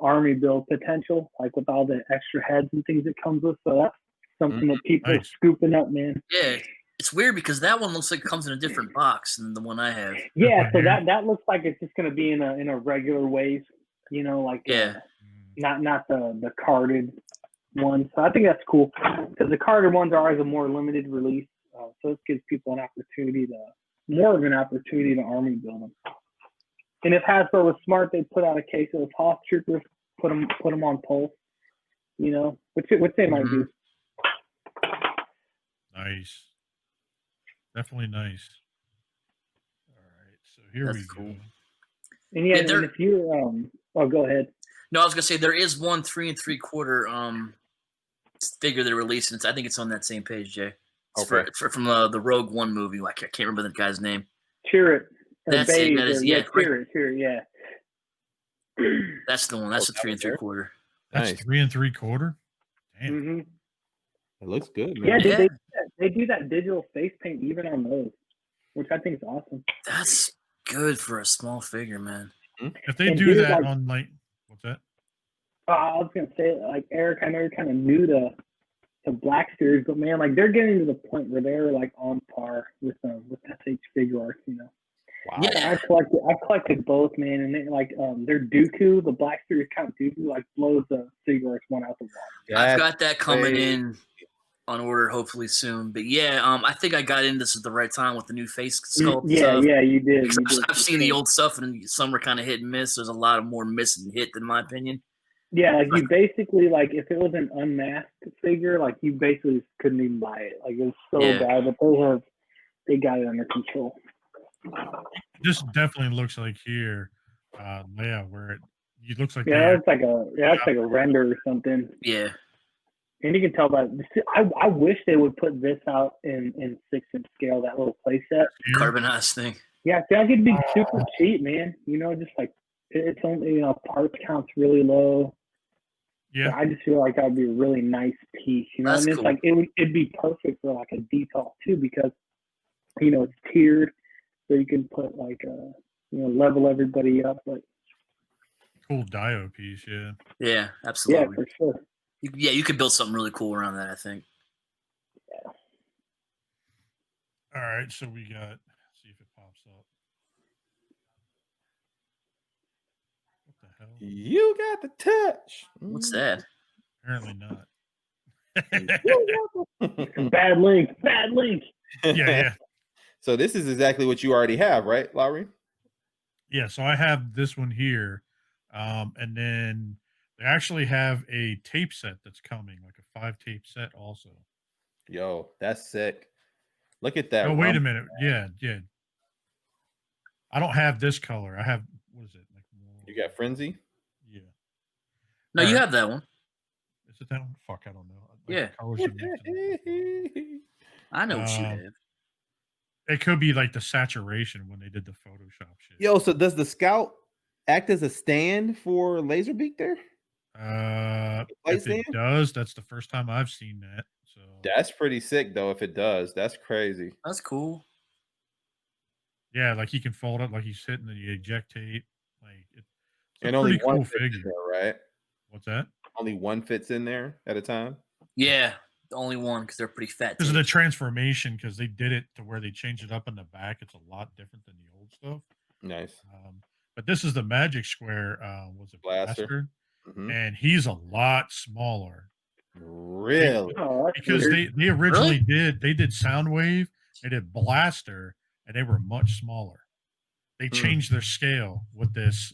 army build potential, like with all the extra heads and things it comes with. So that's something that people are scooping up, man. Yeah, it's weird because that one looks like it comes in a different box than the one I have. Yeah, so that looks like it's just gonna be in a regular wave, you know, like not the carded ones. So I think that's cool because the carded ones are always a more limited release. So it gives people more of an opportunity to army build them. And if Hasbro was smart, they'd put out a case of Hawk Troopers, put them on pulse, you know, which they might do. Nice. Definitely nice. All right, so here we go. And and if you go ahead. No, I was gonna say there is one 3 3/4 figure they're releasing. I think it's on that same page, Jay. It's from the Rogue One movie. I can't remember the guy's name. Chirrut. That's it. That is Chirrut, yeah. That's the one. That's the 3 3/4. That's 3 3/4. Damn. Mm-hmm. It looks good, man. Yeah, they do that digital face paint even on those, which I think is awesome. That's good for a small figure, man. If they do that on like, what's that? I was gonna say, like Eric, I know you're kind of new to Black Series, but man, like they're getting to the point where they're like on par with SH Figure Arts, you know. Wow. Yeah. I collected both, man, and they like their Dooku, the Black Series Count Dooku, like blows the Figure Arts one out the water. I've got that coming in on order hopefully soon. But yeah, I think I got in this at the right time with the new face sculpt. Yeah, you did. I've seen the old stuff, and some are kind of hit and miss. There's a lot of more miss and hit, in my opinion. Yeah, like you basically, like if it was an unmasked figure, like you basically couldn't even buy it. Like it was so bad, but they got it under control. This definitely looks like here, where it looks like it's like a render or something. Yeah. And you can tell by I wish they would put this out in 6-inch scale, that little playset. Carbonized thing. Yeah, I think it'd be super cheap, man. You know, just like it's only parts count's really low. Yeah. So I just feel like that would be a really nice piece, you know. That's and it's cool. like it'd be perfect for like a default too, because you know it's tiered, so you can put like level everybody up. Like cool Dio piece, yeah. Yeah, absolutely. Yeah, for sure. You could build something really cool around that, I think. Yeah. All right, so we got. See if it pops up. What the hell? You got the touch. What's that? Apparently not. Bad link. Yeah. So this is exactly what you already have, right, Lowry? Yeah, so I have this one here. And then they actually have a tape set that's coming, like a 5-tape set also. Yo, that's sick. Look at that. Oh, wait a minute. Yeah. I don't have this color. I have, what is it? Like You got Frenzy? Yeah. No, you have that one. Is it that one? Fuck, I don't know. Yeah. Colors are mixing. I know what you have. It could be like the saturation when they did the Photoshop shit. Yo, so does the Scout act as a stand for Laserbeak there? If it does, that's the first time I've seen that. So that's pretty sick, though. If it does, that's crazy. That's cool. Yeah, like he can fold up like he's hitting the ejectate. Like it's and a only pretty cool figure, there, right? What's that? Only one fits in there at a time. Yeah, the only one because they're pretty fat. Because of the transformation, because they did it to where they changed it up in the back. It's a lot different than the old stuff. Nice. But this is the Magic Square. Was it Blaster? Mm-hmm. And he's a lot smaller. Really? Because they originally did Soundwave, they did Blaster, and they were much smaller. They changed their scale with this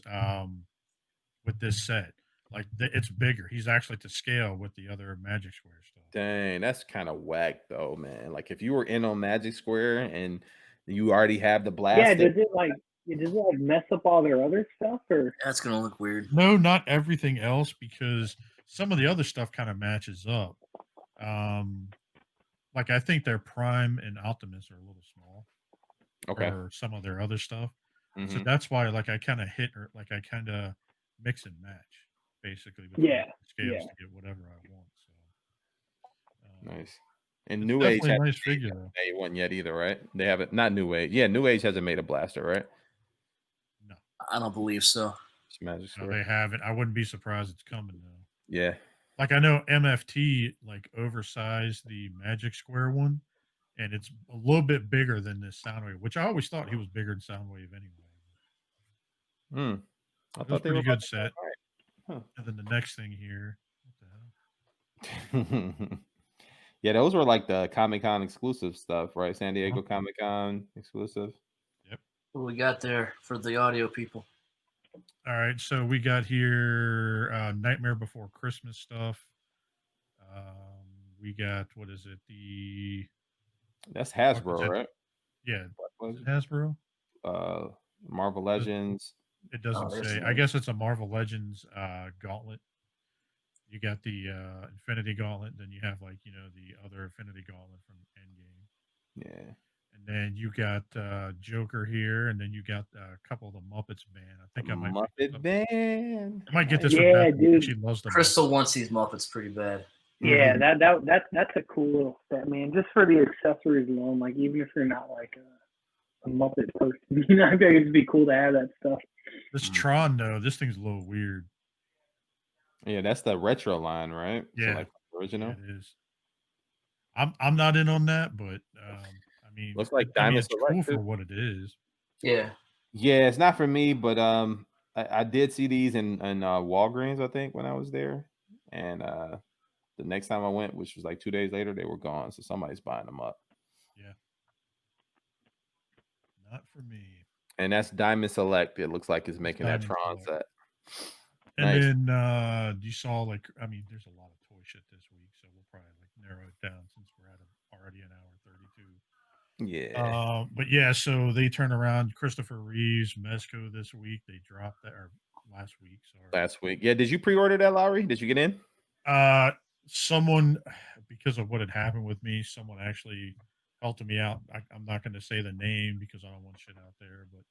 set. Like it's bigger. He's actually to scale with the other Magic Square stuff. Dang, that's kind of whack though, man. Like if you were in on Magic Square and you already have the Blaster. Yeah, does it mess up all their other stuff, or that's gonna look weird? No, not everything else, because some of the other stuff kind of matches up. Like I think their Prime and Optimus are a little small. Okay. Or some of their other stuff. Mm-hmm. So that's why, like, I kind of mix and match, basically. Scales to get whatever I want. So nice. And New Age hasn't nice figure though. made one yet either, right? They haven't. Not New Age. Yeah, New Age hasn't made a Blaster, right? No, I don't believe so. It's Magic Square. No, they haven't. I wouldn't be surprised it's coming though. Yeah. Like I know MFT like oversized the Magic Square one, and it's a little bit bigger than this Soundwave, which I always thought he was bigger than Soundwave anyway. I thought they were a good set. Right. Huh. And then the next thing here, what the hell? Yeah, those were like the Comic-Con exclusive stuff, right? San Diego Comic-Con exclusive. Yep. What we got there for the audio people? All right, so we got here Nightmare Before Christmas stuff. We got, what is it? That's Hasbro, right? Yeah. Is it Hasbro? Marvel Legends. It doesn't say. I guess it's a Marvel Legends gauntlet. You got the Infinity Gauntlet, then you have the other Infinity Gauntlet from Endgame. Yeah. And then you got Joker here, and then you got a couple of the Muppets band. I think I might Muppet band. I might get this. Yeah, dude. She loves the Crystal wants these Muppets pretty bad. Yeah, that's a cool little set, man. Just for the accessories alone, like even if you're not like a Muppet person, I think it'd be cool to have that stuff. This Tron though, this thing's a little weird. Yeah, that's the retro line, right? Yeah, so like original. Yeah, it is. I'm not in on that, but I mean, looks like Diamond it's cool for what it is. Yeah, it's not for me, but I did see these in Walgreens, I think, when I was there, and the next time I went, which was like 2 days later, they were gone. So somebody's buying them up. Yeah, not for me. And that's Diamond Select. It looks like it's making that Tron set. And then you saw there's a lot of toy shit this week, so we'll probably narrow it down since we're at already an hour 32. Yeah. But yeah, so they turn around Christopher Reeves, Mezco this week. They dropped that, or last week. Sorry. Last week. Yeah. Did you pre-order that, Lowry? Did you get in? Someone, because of what had happened with me, someone actually helped me out. I'm not going to say the name because I don't want shit out there, but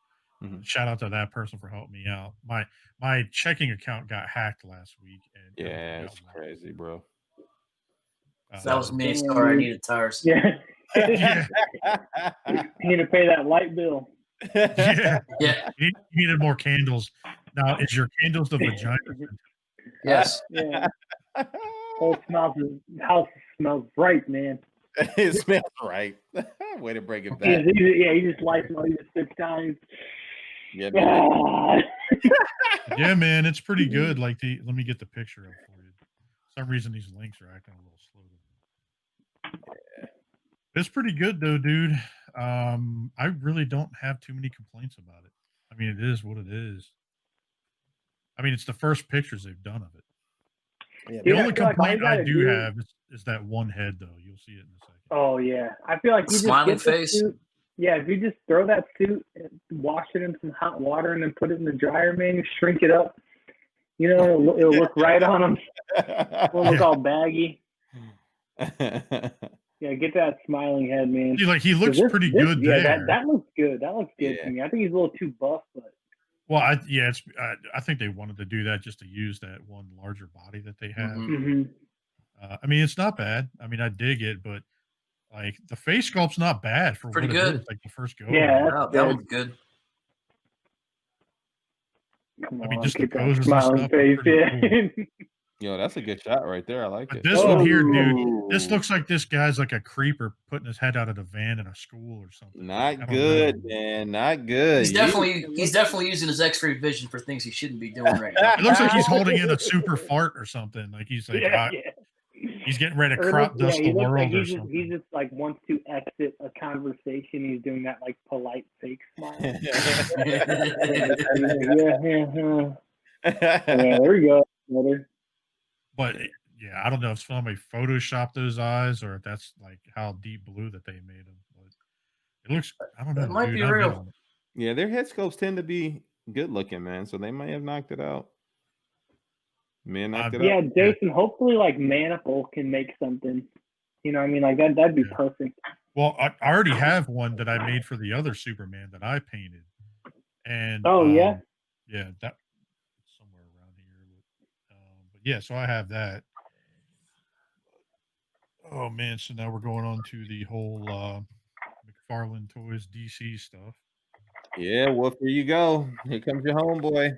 shout out to that person for helping me out. My checking account got hacked last week, and yeah, it's crazy, bro. That was me. Sorry, I needed tires. Yeah. Yeah. You need to pay that light bill. Yeah. You needed more candles. Now, is your candles the vagina? Yes. Yeah. House smells right, man. It smells right. Way to break it back. He just lights while he just sits down. Yeah, man. Yeah, man, it's pretty good. Let me get the picture up for you. For some reason, these links are acting a little slow. It's pretty good though, dude. I really don't have too many complaints about it. I mean, it is what it is. I mean, it's the first pictures they've done of it. Yeah, The Dude, only I feel like all complaint you I gotta do do- have is that one head, though. You'll see it in a second. Oh yeah, I feel like you just Smiling get the face. suit. Yeah, if you just throw that suit, wash it in some hot water, and then put it in the dryer, man, you shrink it up. You know, it'll look right on him. It'll look all baggy. Yeah, get that smiling head, man. He looks pretty good yeah, there. that looks good. That looks good Yeah. to me. I think he's a little too buff, but Well, I think they wanted to do that just to use that one larger body that they have. mm-hmm. I mean, it's not bad. I mean, I dig it, but like the face sculpt's not bad for Pretty what good. it is. Like the first go. Yeah, around. Wow, that's that good. one's good. Come I mean, on, just the get that poses and smiling stuff are face. pretty Yeah. Yo, that's a good shot right there. I like But it. this one here, dude, Ooh. this looks like this guy's like a creeper putting his head out of a van in a school or something. I Not don't good, know. man. Not good. He's definitely using his X-ray vision for things he shouldn't be doing right now. It looks like he's holding in a super fart or something. Like he's like, Yeah. he's getting ready to Or crop looks- yeah, dust he the looks world like or he something. just like wants to exit a conversation. He's doing that like polite fake smile. Yeah, there we go. Brother. But yeah, I don't know if somebody photoshopped those eyes or if that's like how deep blue that they made them. But it looks, I don't know. It might dude, be I'm in real. on it. Yeah, their head sculpts tend to be good looking, man. So they might have knocked it out. Man, knocked it Yeah, out. Jason. Hopefully, like Manifold can make something. You know, what I mean, like that'd be Yeah. perfect. Well, I already have one that I made for the other Superman that I painted. And Yeah, yeah, that somewhere around here. But yeah, so I have that. Oh man, so now we're going on to the whole McFarlane Toys DC stuff. Yeah, well, here you go. Here comes your homeboy.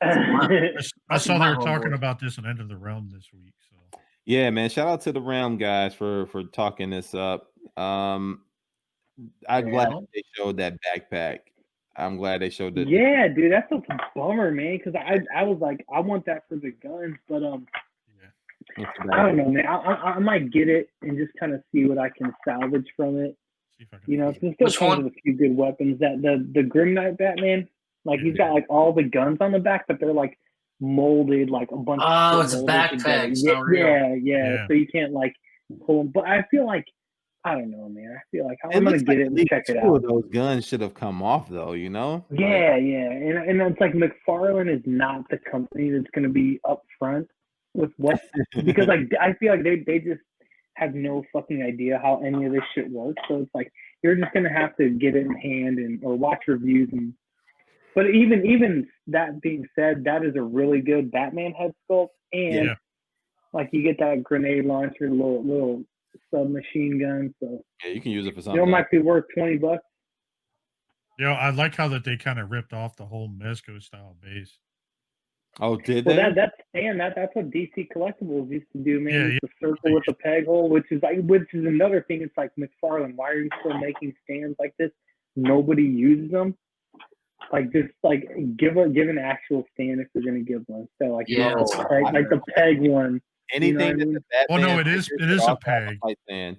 I saw they my were talking homeboy. about this on End of the Realm this week. So Yeah, man. Shout out to the Realm guys for talking this up. I'm glad they showed that backpack. I'm glad they showed that. yeah, dude, that's a bummer, man. Because I was like, I want that for the guns, but yeah, I don't know, man. I might get it and just kind of see what I can salvage from it. see if I can. You know, find it. it still Which comes one? with a few good weapons. That the Grim Knight Batman, like he's got like all the guns on the back, but they're like molded, like a bunch. Oh, of it's a molded backpack. together. It's Yeah, not real. yeah. So you can't like pull them. But I feel like I don't know, man. I feel like I'm gonna looks get like it at and least check it 2 out. of those guns should have come off, though. You know. Yeah, and it's like McFarlane is not the company that's going to be up front with what because like I feel like they just have no fucking idea how any of this shit works. So it's like you're just going to have to get it in hand and or watch reviews and. But even that being said, that is a really good Batman head sculpt, and like you get that grenade launcher, little submachine gun. So Yeah, you can use it for you something. know, it might be worth $20. Yeah, I like how that they kind of ripped off the whole Mezco style base. Oh, did Well, they? that's what DC Collectibles used to do, man. Yeah, It's the circle with the peg hole, which is another thing. It's like McFarlane. Why are you still making stands like this? Nobody uses them. Like just like give an actual stand if you're gonna give one. So like the peg one. Anything you know that Oh no, it is a peg. stand.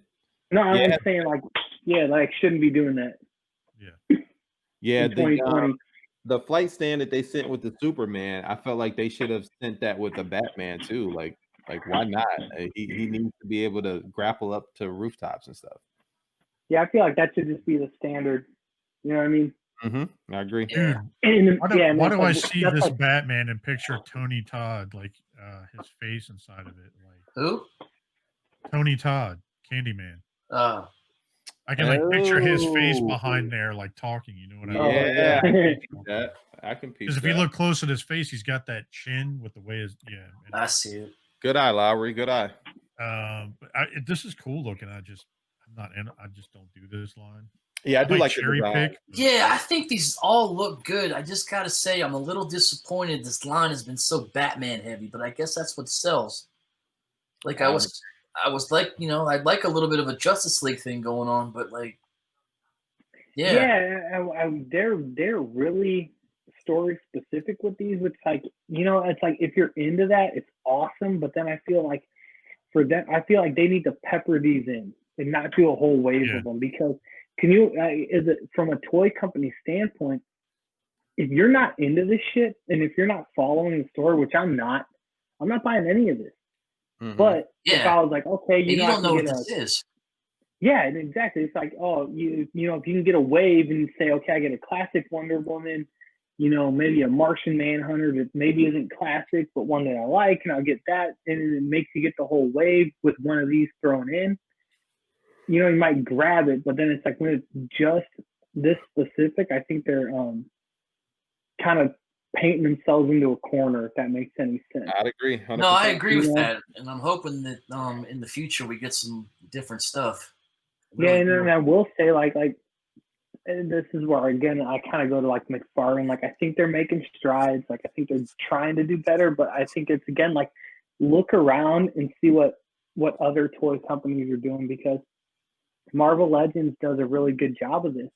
No, I'm saying like shouldn't be doing that. Yeah, in 2020. the flight stand that they sent with the Superman, I felt like they should have sent that with the Batman too. Like why not? He needs to be able to grapple up to rooftops and stuff. Yeah, I feel like that should just be the standard. You know what I mean? I agree. Dude, And, why do I like, see that's this like, Batman and picture Tony Todd, like his face inside of it? Like Who? Tony Todd, Candyman. Oh, I can like picture his face behind there, like talking. You know what I mean? Yeah, yeah. I can piece Because if that. you look close at his face, he's got that chin with the way his I see it. Good eye, Lowry. Good eye. But this is cool looking. I just don't do this line. Yeah, I do might like the cherry design. pick. Yeah, I think these all look good. I just gotta say, I'm a little disappointed. This line has been so Batman heavy, but I guess that's what sells. Like I was like, I'd like a little bit of a Justice League thing going on, but like, yeah, they're really story specific with these, which like, you know, it's like if you're into that, it's awesome. But then I feel like for them, I feel like they need to pepper these in and not do a whole wave of them, because is it from a toy company standpoint, if you're not into this shit and if you're not following the story, which I'm not buying any of this. Mhm. But if I was like, okay, you know, don't know what this is. Yeah, and exactly. It's like, oh, you know, if you can get a wave and say, okay, I get a classic Wonder Woman, you know, maybe a Martian Manhunter that maybe isn't classic, but one that I like, and I'll get that, and it makes you get the whole wave with one of these thrown in. You know, you might grab it, but then it's like when it's just this specific, I think they're kind of painting themselves into a corner, if that makes any sense. I'd agree. 100%. No, I agree with that, and I'm hoping that in the future we get some different stuff. Yeah, and I will say, like, and this is where, again, I kind of go to, like, McFarlane. Like, I think they're making strides. Like, I think they're trying to do better, but I think it's, again, like, look around and see what other toy companies are doing, because Marvel Legends does a really good job of this.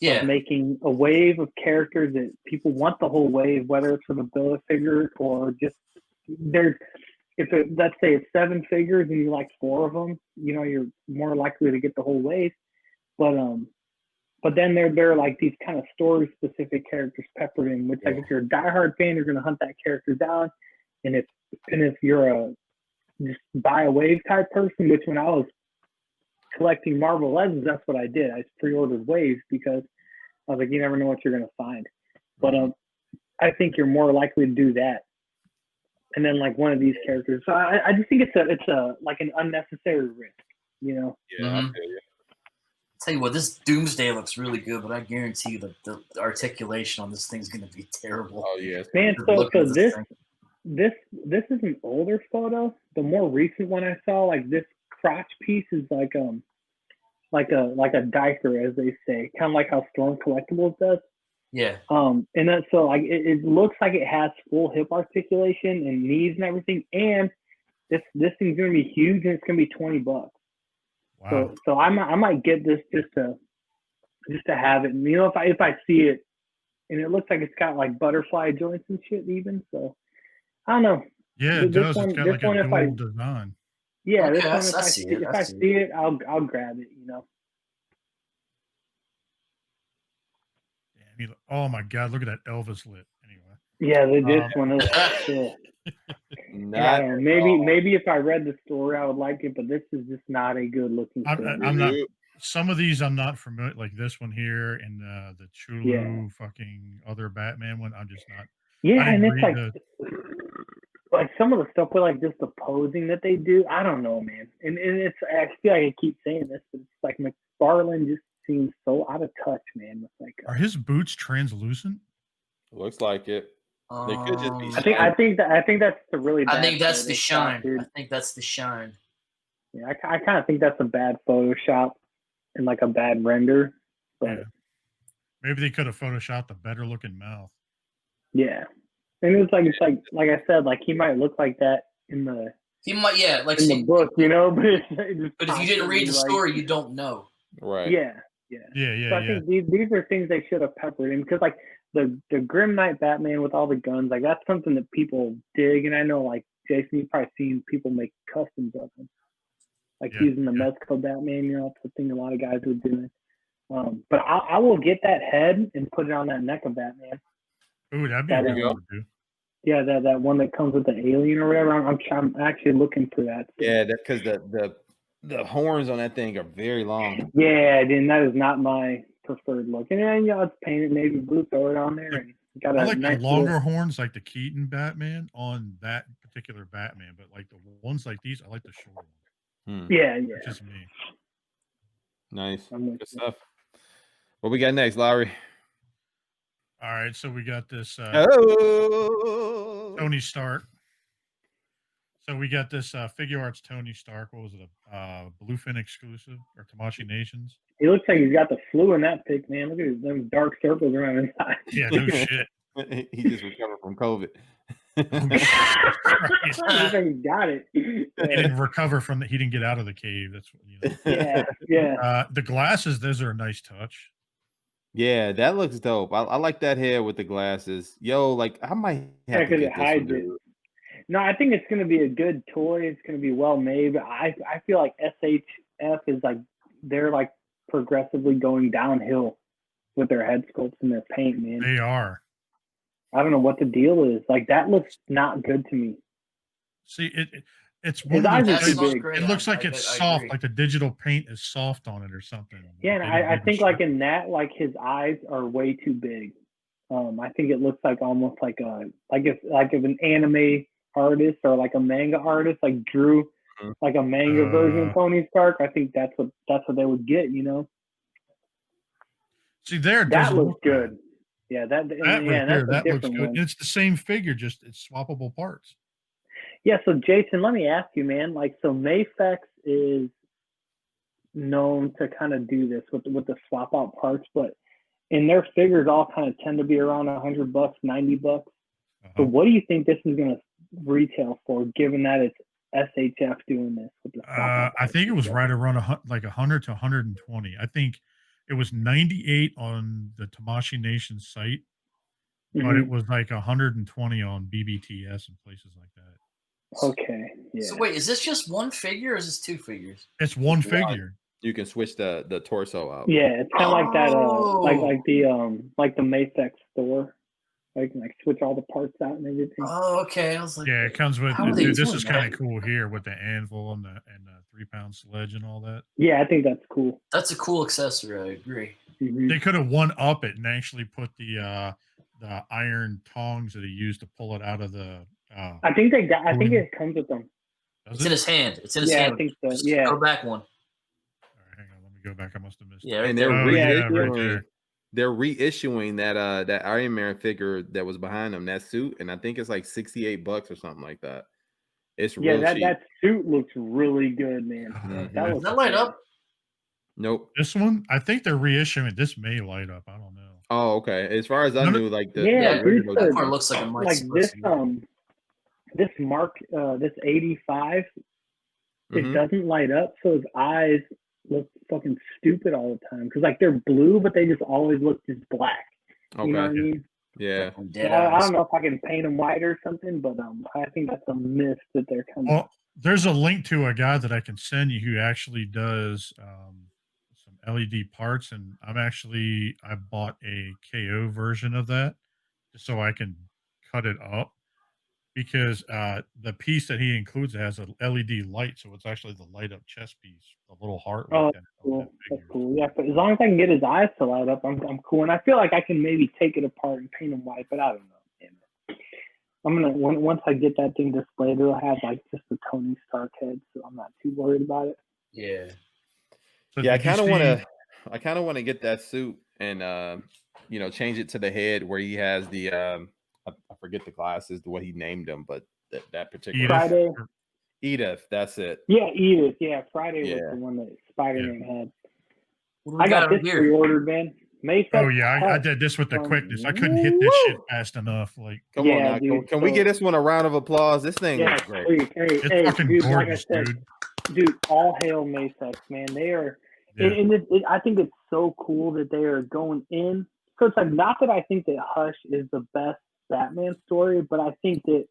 Yeah. Of making a wave of characters that people want the whole wave, whether it's from a Build-A-Figure or just let's say it's 7 figures and you like 4 of them, you know, you're more likely to get the whole wave. But then there are like these kind of story specific characters peppered in, which like if you're a diehard fan, you're gonna hunt that character down. And if you're a just buy a wave type person, which when I was collecting Marvel Legends, that's what I did. I pre-ordered waves because I was like, you never know what you're gonna find. But I think you're more likely to do that. And then like one of these characters. So I just think it's a like an unnecessary risk, you know? Yeah, I feel you. Tell you what, this Doomsday looks really good, but I guarantee you the articulation on this thing's gonna be terrible. Oh yeah, man. So this is an older photo. The more recent one I saw, like this crotch piece is like a diaper, as they say, kind of like how Storm Collectibles does. Yeah. And then so like it looks like it has full hip articulation and knees and everything, and this thing's gonna be huge, and it's gonna be $20. Wow. So I might get this just to have it. And, you know, if I see it, and it looks like it's got like butterfly joints and shit even. So I don't know. Yeah, it does. It's got like a dual design. Yeah, okay, this one, if I see it, I'll grab it. You know. Oh my God! Look at that Elvis lip. Anyway. Yeah, this one is shit. Maybe if I read the story, I would like it, but this is just not a good looking. I'm not. Some of these I'm not familiar, like this one here and the Chulu fucking other Batman one. I'm just not. Yeah, and it's like some of the stuff with like just the posing that they do. I don't know, man. And it's I feel like I keep saying this, but it's like McFarlane just seems so out of touch, man. With like, are his boots translucent? Looks like it. They could just be. I think that's the really. I think that's the shine. I think that's the shine. Yeah, I kind of think that's a bad Photoshop and like a bad render. But yeah. Maybe they could have photoshopped a better looking mouth. Yeah, and it's like I said, like he might look like that in the. He might, yeah, like in the book, you know. But if you didn't read the story, you don't know. Right. Yeah. So I think these are things they should have peppered in, because like the Grim Knight Batman with all the guns, like that's something that people dig, and I know like Jason, you've probably seen people make customs of them, like using the Mezco Batman. You know, that's the thing a lot of guys are doing. But I will get that head and put it on that neck of Batman. Ooh, that'd be a good one to do. Yeah, that one that comes with the alien or whatever. I'm actually looking for that. Yeah, because the horns on that thing are very long. Yeah, then that is not my preferred look. And then, you know, it's painted navy blue, throw it on there, and got I like nice the longer horns, like the Keaton Batman on that particular Batman, but like the ones like these, I like the short ones. Yeah. That's just me. Nice. Good stuff. What we got next, Lowry? All right, so we got this Tony Stark. So we got this Figure Arts Tony Stark. What was it? A Bluefin exclusive or Tamashii Nations? He looks like he's got the flu in that pic, man. Look at them dark circles around his eyes. Yeah, no shit. He just recovered from COVID. He got it. He didn't recover from he didn't get out of the cave. That's what, you know. Yeah. The glasses, those are a nice touch. Yeah, that looks dope. I like that hair with the glasses. Yo, like I might have to because it get this one, hides it. dude. No, I think it's going to be a good toy. It's going to be well made. But I feel like SHF is like they're like progressively going downhill with their head sculpts and their paint, man. They are. I don't know what the deal is. Like that looks not good to me. See, it's His one of eyes those are too things. big. It looks like it's I soft, agree. like the digital paint is soft on it or something. Yeah, and They don't I do the think like shit. in that, like his eyes are way too big. I think it looks like almost like if an anime artist or like a manga artist like drew like a manga version of Tony Stark. I think that's what they would get, you know. See, there it That doesn't looks look bad. good. Yeah, that That yeah, right there, that's a that looks different good. one. And it's the same figure, just it's swappable parts. Yeah, so Jason, let me ask you, man. Like, so Mayfex is known to kind of do this with the swap out parts, but and their figures all kind of tend to be around $100, $90. So what do you think this is going to retail for, given that it's SHF doing this with the swap out I think it was parts? right around like 100 to 120. I think it was 98 on the Tamashi Nation site, but it was like 120 on BBTS and places like that. Okay. Yeah. So wait, is this just one figure or is this two figures? It's one figure. You can switch the torso out. Yeah, it's kind of like that, like the Mayfex store. Like, switch all the parts out and everything. Oh, okay. I was like, Yeah, it comes with. how are they Dude, this doing is that? kind of cool here with the anvil and the 3-pound sledge and all that. Yeah, I think that's cool. That's a cool accessory. I agree. They could have one up it and actually put the iron tongs that he used to pull it out of the. I think they got. I think it comes with them. It's in his hand. It's in his Yeah, hand. I think so. Just Yeah. go back one. All right, hang on. Let me go back. I must have missed. Yeah, it. And they're right there. they're reissuing that Iron Man figure that was behind him, that suit, and I think it's like $68 or something like that. It's real cheap. that suit looks really good, man. That Does that light up? Nope. This one, I think they're reissuing. This may light up. I don't know. Oh, okay. As far as I knew, like the original, that part looks like it might. Like this this Mark this 85, it doesn't light up, so his eyes look fucking stupid all the time because like they're blue, but they just always look just black. Okay. You know what I mean? Yeah. I don't know if I can paint them white or something, but I think that's a myth that they're kind of. Well, there's a link to a guy that I can send you who actually does some LED parts, and I bought a KO version of that just so I can cut it up because the piece that he includes has an LED light, so it's actually the light up chest piece, the little heart. Oh, that's cool. That's cool. Yeah, but as long as I can get his eyes to light up, I'm cool. And I feel like I can maybe take it apart and paint him white, but I don't know. I'm gonna once I get that thing displayed, it'll have like just the Tony Stark head, so I'm not too worried about it. Yeah. So yeah, I kind of want to get that suit and change it to the head where he has the I forget the glasses, what he named them, but that particular Friday. Edith, that's it. Yeah, Edith. Yeah, Friday was the one that Spider-Man had. I got this pre-ordered, man. Oh yeah, I did this with the quickness. I couldn't hit this shit fast enough. Like, come on now, dude, can we get this one a round of applause? This thing is great. It's fucking dude, gorgeous, like I said, dude. All hail Mayfex, man. They are, and I think it's so cool that they are going in. So it's like not that I think that Hush is the best Batman story, but I think that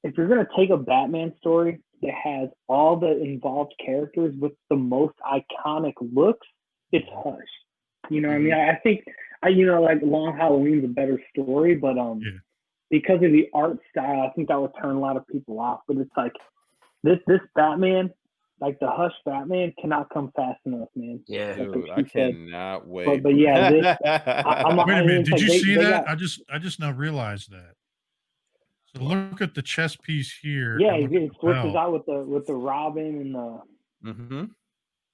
if you're gonna take a Batman story that has all the involved characters with the most iconic looks, it's Hush. You know what I mean? I think, like Long Halloween's a better story, but because of the art style, I think that would turn a lot of people off. But it's like this Batman, like the Hush Batman, cannot come fast enough, man. Yeah, dude, I cannot wait. But yeah, this, wait a minute, did you see that? I just now realized that. So look at the chest piece here. Yeah, it switches out with the Robin and the.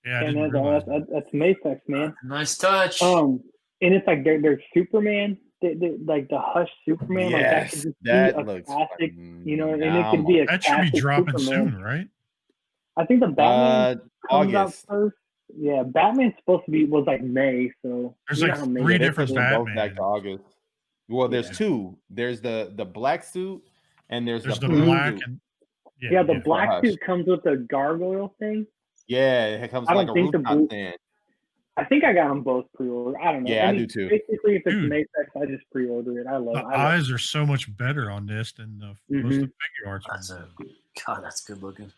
Yeah, that's Mayfex, man. Nice touch. And it's like they're Superman, like the Hush Superman. Yes, like that looks classic, and it could be a. That should be dropping Superman. soon, right? I think the Batman comes out August first. Yeah, Batman's supposed to was like May, so there's like 3 different Batman. Back to August. Well, there's 2. There's the black suit, and there's the black suit. and the black suit comes with the gargoyle thing. Yeah, it comes I like don't a think rooftop stand. I think I got them both pre-ordered. I don't know. Yeah, I do too. Basically, if it's Dude, Mafex, I just pre-order it. I love the eyes are so much better on this than most of the figure arts. God, that's good looking.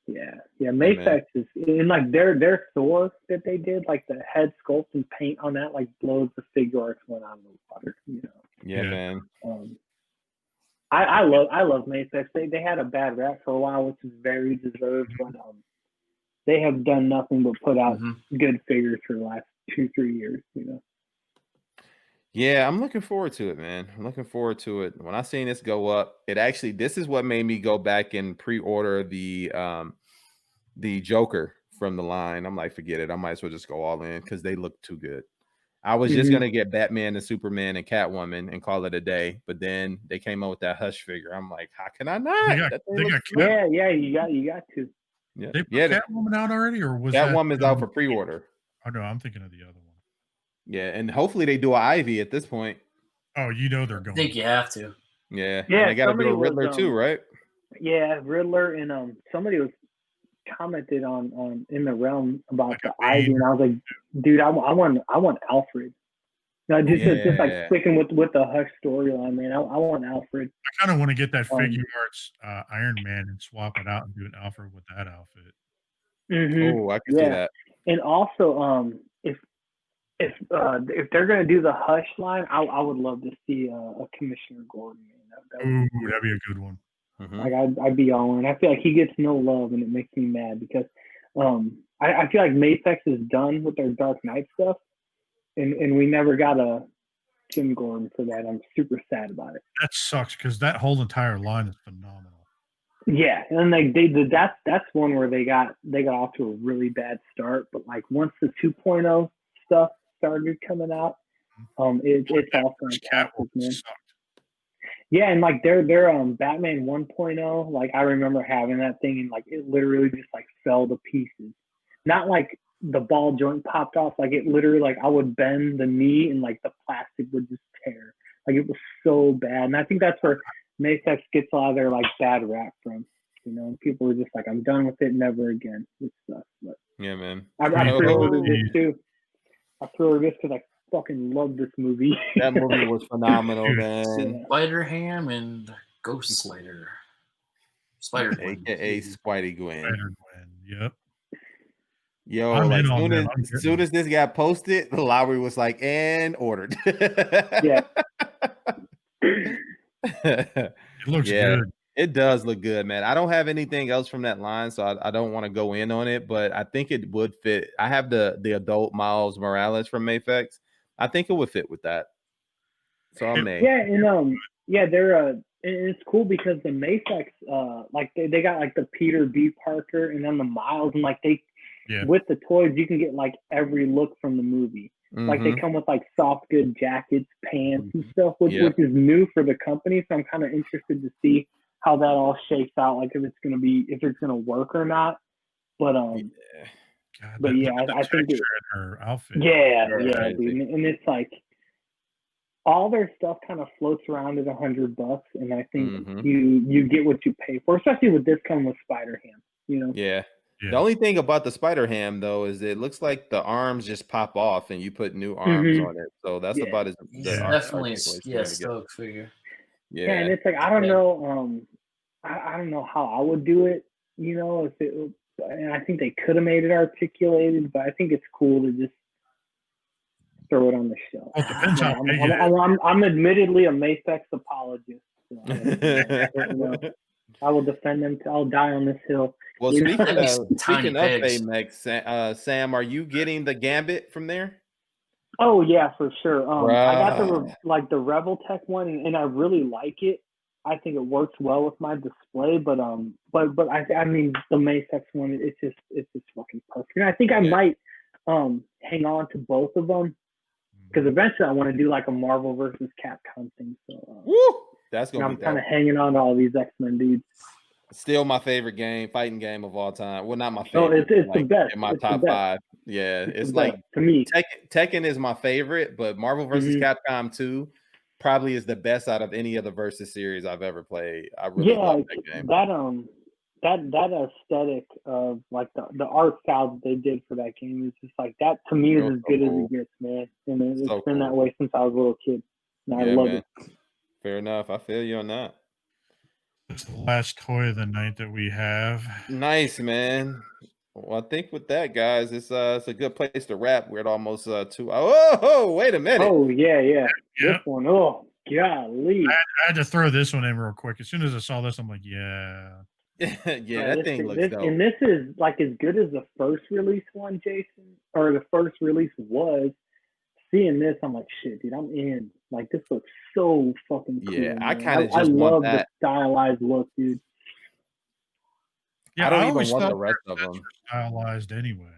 Yeah. Mafex is, and like their Thor that they did, like the head sculpt and paint on that, like blows the figure arts one out of the water. You know. Yeah, man. I love Mafex. They had a bad rap for a while, which is very deserved, but they have done nothing but put out good figures for the last 2-3 years, you know. Yeah, I'm looking forward to it, man. I'm looking forward to it. When I seen this go up, this is what made me go back and pre-order the Joker from the line. I'm like, forget it. I might as well just go all in because they look too good. I was just gonna get Batman and Superman and Catwoman and call it a day, but then they came out with that Hush figure. I'm like, how can I not? You got to. Yeah. They put Catwoman out already, or was Catwoman's out for pre-order? Oh no, I'm thinking of the other one. Yeah, and hopefully they do an Ivy at this point. Oh, you know they're going. I think you have to. Yeah, and they got to do a Riddler too, right? Yeah, Riddler, and somebody was commented on in the realm about the Ivy, and I was like, dude, I want Alfred. No, just like sticking with the Hush storyline, man. I want Alfred. I kind of want to get that figure arts Iron Man and swap it out and do an Alfred with that outfit. Oh, I can see that. And also, if they're gonna do the Hush line, I would love to see a Commissioner Gordon. Ooh, that'd be a good one. Like I'd be all in. I feel like he gets no love, and it makes me mad because I feel like Mafex is done with their Dark Knight stuff, and we never got a Jim Gordon for that. I'm super sad about it. That sucks because that whole entire line is phenomenal. Yeah, and that's one where they got off to a really bad start, but like once the 2.0 stuff started coming out, it's all fantastic, man. Yeah, and like their Batman 1.0, like I remember having that thing and like it literally just like fell to pieces. Not like the ball joint popped off, like it literally like I would bend the knee and like the plastic would just tear. Like it was so bad. And I think that's where Mafex gets a lot of their like bad rap from. You know, people were just like, I'm done with it, never again. It sucks. But yeah, man. I pre-ordered this too. I pre-ordered this because I fucking love this movie. That movie was phenomenal, man. Spider-Ham and Ghost Slayer. Spider-Gwen. AKA Spidey Gwen. Spider-Gwen, yep. Yo, like as soon as this got posted, Lowry was like, and ordered. Yeah. It looks good. It does look good, man. I don't have anything else from that line, so I don't want to go in on it, but I think it would fit. I have the adult Miles Morales from Mafex. I think it would fit with that. So I may. Yeah, and they're it's cool because the Mafex like they got like the Peter B. Parker and then the Miles, and like with the toys you can get like every look from the movie. Like they come with like soft good jackets, pants and stuff, which is new for the company. So I'm kind of interested to see how that all shakes out, like if it's gonna work or not. But I think her outfit. Dude. And it's like all their stuff kind of floats around at $100, and I think you get what you pay for, especially with this coming with Spider-Ham. You know. Yeah. The only thing about the Spider-Ham though is it looks like the arms just pop off and you put new arms on it. So that's about as definitely stock figure. Yeah, and it's like I don't know, I don't know how I would do it. You know, if it, and I think they could have made it articulated, but I think it's cool to just throw it on the shelf. Well, it depends how I'm admittedly a Mafex apologist. So, I will defend them. I'll die on this hill. Well, speaking of Baymax, Sam, are you getting the Gambit from there? Oh yeah, for sure. I got the Rebel Tech one, and I really like it. I think it works well with my display, but I mean the Mafex one, it's just fucking perfect. And I think I might hang on to both of them because eventually I want to do like a Marvel versus Capcom thing. So that's gonna. I'm kind of hanging on to all these X-Men dudes. Still my favorite fighting game of all time. Well, not my favorite. It's the best. In my top 5. Yeah, it's like to me. Tekken is my favorite, but Marvel vs. Capcom 2 probably is the best out of any of the versus series I've ever played. I really love that game. that aesthetic of like the art style that they did for that game is just like that to me is as good as it gets, man. And it's been that way since I was a little kid. And I love it. Fair enough. I feel you on that. It's the last toy of the night that we have. Nice, man. Well, I think with that, guys, it's a good place to wrap. We're at almost 2 hours. Oh, wait a minute. Oh, yeah. This one, oh, golly. I had to throw this one in real quick. As soon as I saw this, I'm like, yeah. That thing looks dope. And this is like as good as the first release one, Jason, or the first release was. Seeing this, I'm like, shit, dude, I'm in. Like, this looks so fucking cool. Yeah, man. I kind of just love want that. The stylized look, dude. Yeah, I don't even want the rest of them stylized anyway.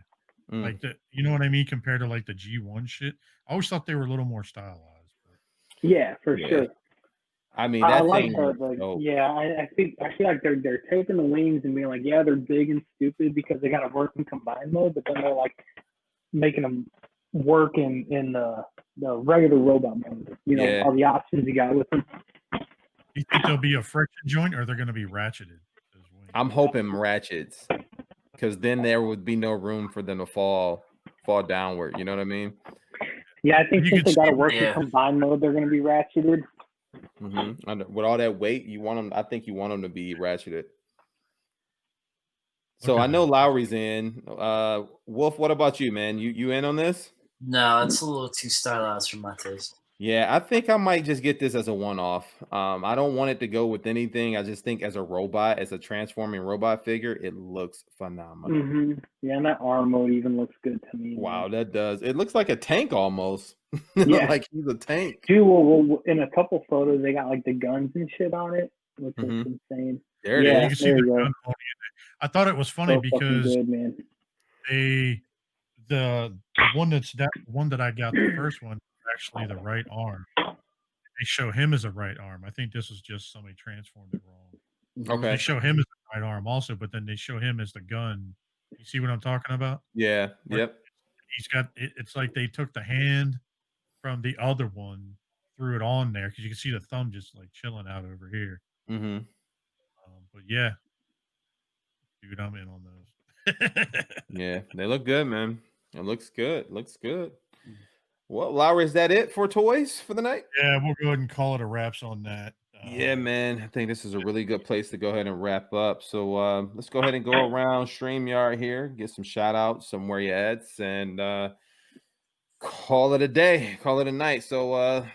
Like you know what I mean, compared to like the G1 shit. I always thought they were a little more stylized. Yeah, for sure. I mean, that thing. I feel like they're taking the wings and being like, yeah, they're big and stupid because they got to work in combined mode, but then they're like making them work in the regular robot mode. You know, all the options you got with them. You think there'll be a friction joint, or they're going to be ratcheted? I'm hoping ratchets, because then there would be no room for them to fall downward. You know what I mean? Yeah, I think since they got to work in combined mode, they're going to be ratcheted. Mm-hmm. With all that weight, you want them. I think you want them to be ratcheted. So I know Lowry's in. Wolf, what about you, man? You in on this? No, it's a little too stylized for my taste. Yeah, I think I might just get this as a one-off. I don't want it to go with anything. I just think as a robot, as a transforming robot figure, it looks phenomenal. Yeah, and that arm mode even looks good to me. Wow, that does. It looks like a tank almost. Yeah. Like he's a tank. Dude, well, in a couple photos, they got like the guns and shit on it, which is insane. There it is. You can see the gun. I thought it was funny because good, man. The one that I got, the first one, actually the right arm. They show him as a right arm. I think this is just somebody transformed it wrong. Okay. They show him as the right arm also, but then they show him as the gun. You see what I'm talking about? Yeah. Yep. He's got it's like they took the hand from the other one, threw it on there, because you can see the thumb just like chilling out over here. But yeah, dude, I'm in on those. Yeah, they look good, man. It looks good. Well, Lowry, is that it for toys for the night? Yeah, we'll go ahead and call it a wraps on that. Yeah, man. I think this is a really good place to go ahead and wrap up. So let's go ahead and go around StreamYard here, get some shout outs, some where you at, and call it a day, call it a night. So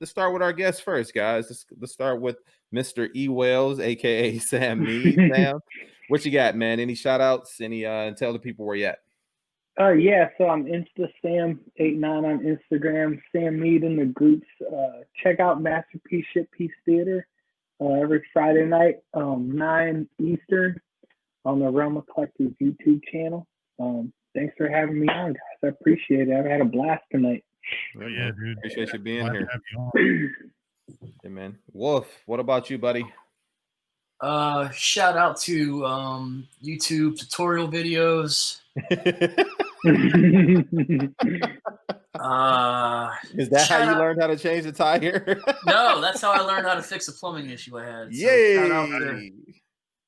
let's start with our guests first, guys. Let's start with Mr. EWells, aka Sam Mead. Sam, what you got, man? Any shout outs? Any and tell the people where you at. Yeah, so I'm InstaSam89 on Instagram, Sam Mead in the groups. Check out Masterpiece Shitpiece Theater every Friday night, 9 Eastern on the Realm of Collectors YouTube channel. Thanks for having me on, guys. I appreciate it. I've had a blast tonight. Oh, yeah, dude. Appreciate you being here. Yeah, man. Wolf, what about you, buddy? Shout out to YouTube tutorial videos. Is that how you learned how to change the tire? No, that's how I learned how to fix a plumbing issue I had. So Yay!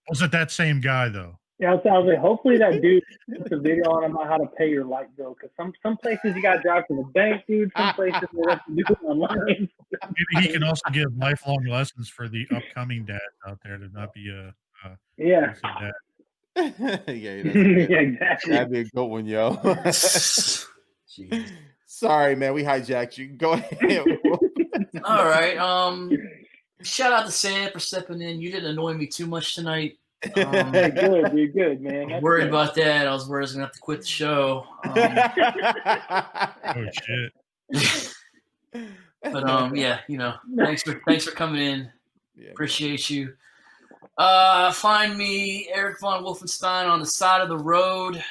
Was it that same guy though? Yeah, I was like, hopefully that dude puts a video on about how to pay your light bill, because some places you gotta drive to the bank, dude. Some places you have to do it online. Maybe he can also give lifelong lessons for the upcoming dads out there to not be a yeah. Dad. Yeah, exactly. That'd be a good one, yo. Sorry, man, we hijacked you. Go ahead. All right. Shout out to Sam for stepping in. You didn't annoy me too much tonight. Good, you're good, man. I'm worried about that. I was worried I was gonna have to quit the show. Oh shit. But yeah, you know, thanks for coming in. Yeah, appreciate you. Find me, Eric Von Wolfenstein, on the side of the road.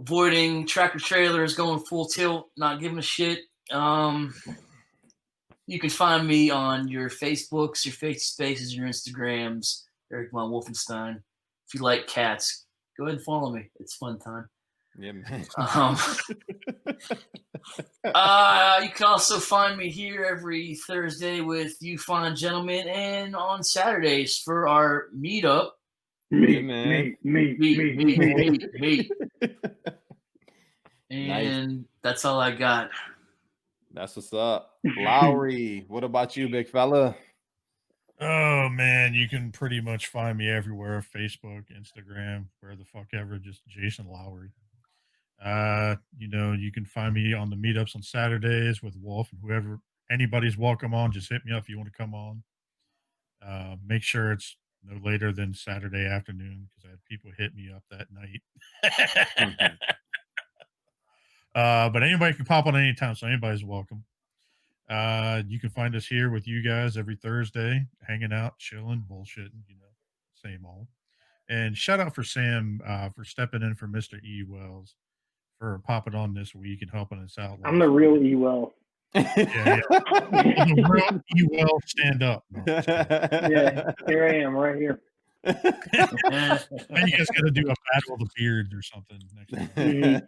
Avoiding tractor trailers, going full tilt, not giving a shit. You can find me on your Facebooks, your Facespaces, your Instagrams, Eric Von Wolfenstein. If you like cats, go ahead and follow me. It's fun time. Yeah, man. You can also find me here every Thursday with you fine gentlemen, and on Saturdays for our meetup. Me. And nice. That's all I got. That's what's up. Lowry, what about you, big fella? Oh man, you can pretty much find me everywhere: Facebook, Instagram, where the fuck ever, just Jason Lowry. You can find me on the meetups on Saturdays with Wolf and whoever. Anybody's welcome on. Just hit me up if you want to come on. Make sure it's no later than Saturday afternoon, because I had people hit me up that night. But anybody can pop on anytime, so anybody's welcome. You can find us here with you guys every Thursday, hanging out, chilling, bullshitting, same old. And shout out for Sam for stepping in for Mr. EWells for popping on this week and helping us out. I'm the real EWells. Yeah. The real EWells stand up. No, yeah, here I am, right here. And you guys got to do a battle of the beards or something next time.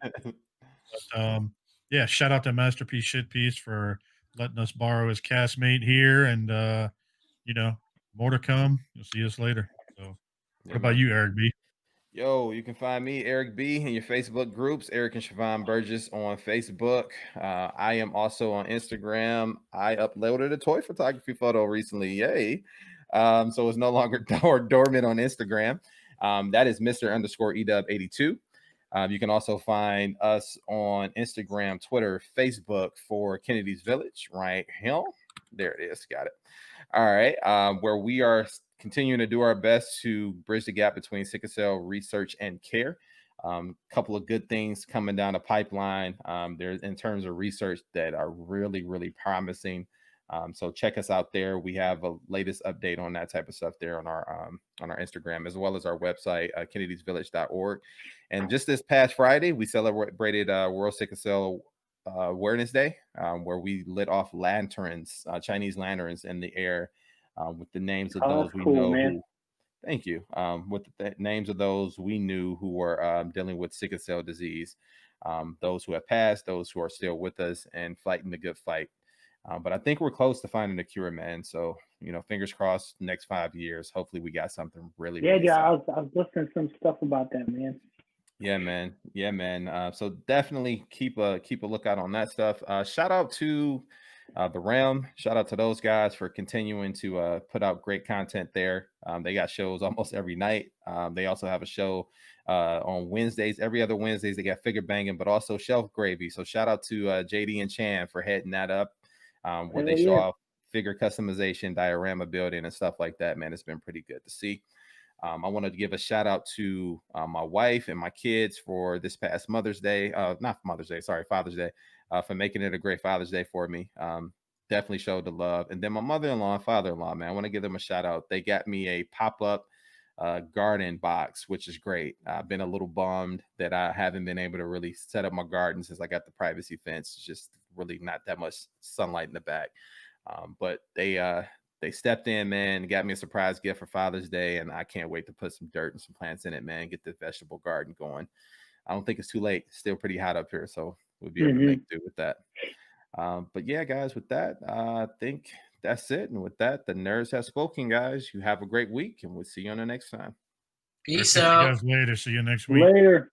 But, yeah, shout out to Masterpiece Shitpiece for letting us borrow his castmate here, and more to come. You'll see us later. So, what about you, Eric B? Yo, you can find me, Eric B, in your Facebook groups, Eric and Siobhan Burgess on Facebook. I am also on Instagram. I uploaded a toy photography photo recently. Yay. So it's no longer dormant on Instagram. That is Mr_EW82. You can also find us on Instagram, Twitter, Facebook for Kennedy's Village, right here. There it is. Got it. All right. Where we are continuing to do our best to bridge the gap between sickle cell research and care. Couple of good things coming down the pipeline. There's in terms of research that are really, really promising. So check us out there. We have a latest update on that type of stuff there on our Instagram, as well as our website, kennedysvillage.org. And just this past Friday, we celebrated World Sickle Cell Awareness Day, where we lit off lanterns, Chinese lanterns in the air with the names of those we know. Man. Thank you. With the names of those we knew who were dealing with sickle cell disease, those who have passed, those who are still with us and fighting the good fight. But I think we're close to finding a cure, man. So, fingers crossed, next 5 years, hopefully we got something really. Yeah, really I was listening to some stuff about that, man. Yeah, man. So definitely keep a lookout on that stuff. Shout out to the Realm. Shout out to those guys for continuing to put out great content there. They got shows almost every night. They also have a show on Wednesdays. Every other Wednesdays they got Figure Banging, but also Shelf Gravy. So shout out to JD and Chan for heading that up. Where they show off figure customization, diorama building, and stuff like that, man. It's been pretty good to see. I wanted to give a shout out to my wife and my kids for this past Mother's Day. Not Mother's Day, sorry, Father's Day, for making it a great Father's Day for me. Definitely showed the love. And then my mother-in-law and father-in-law, man, I want to give them a shout out. They got me a pop-up garden box, which is great. I've been a little bummed that I haven't been able to really set up my garden since I got the privacy fence. It's just really not that much sunlight in the back. But they stepped in, man, got me a surprise gift for Father's Day, and I can't wait to put some dirt and some plants in it, man, get the vegetable garden going. I don't think it's too late. It's still pretty hot up here, so we'll be able to make do with that. But yeah, guys, with that, I think that's it. And with that, the nerds have spoken, guys. You have a great week, and we'll see you on the next time. Peace out. You guys later. See you next week. Later.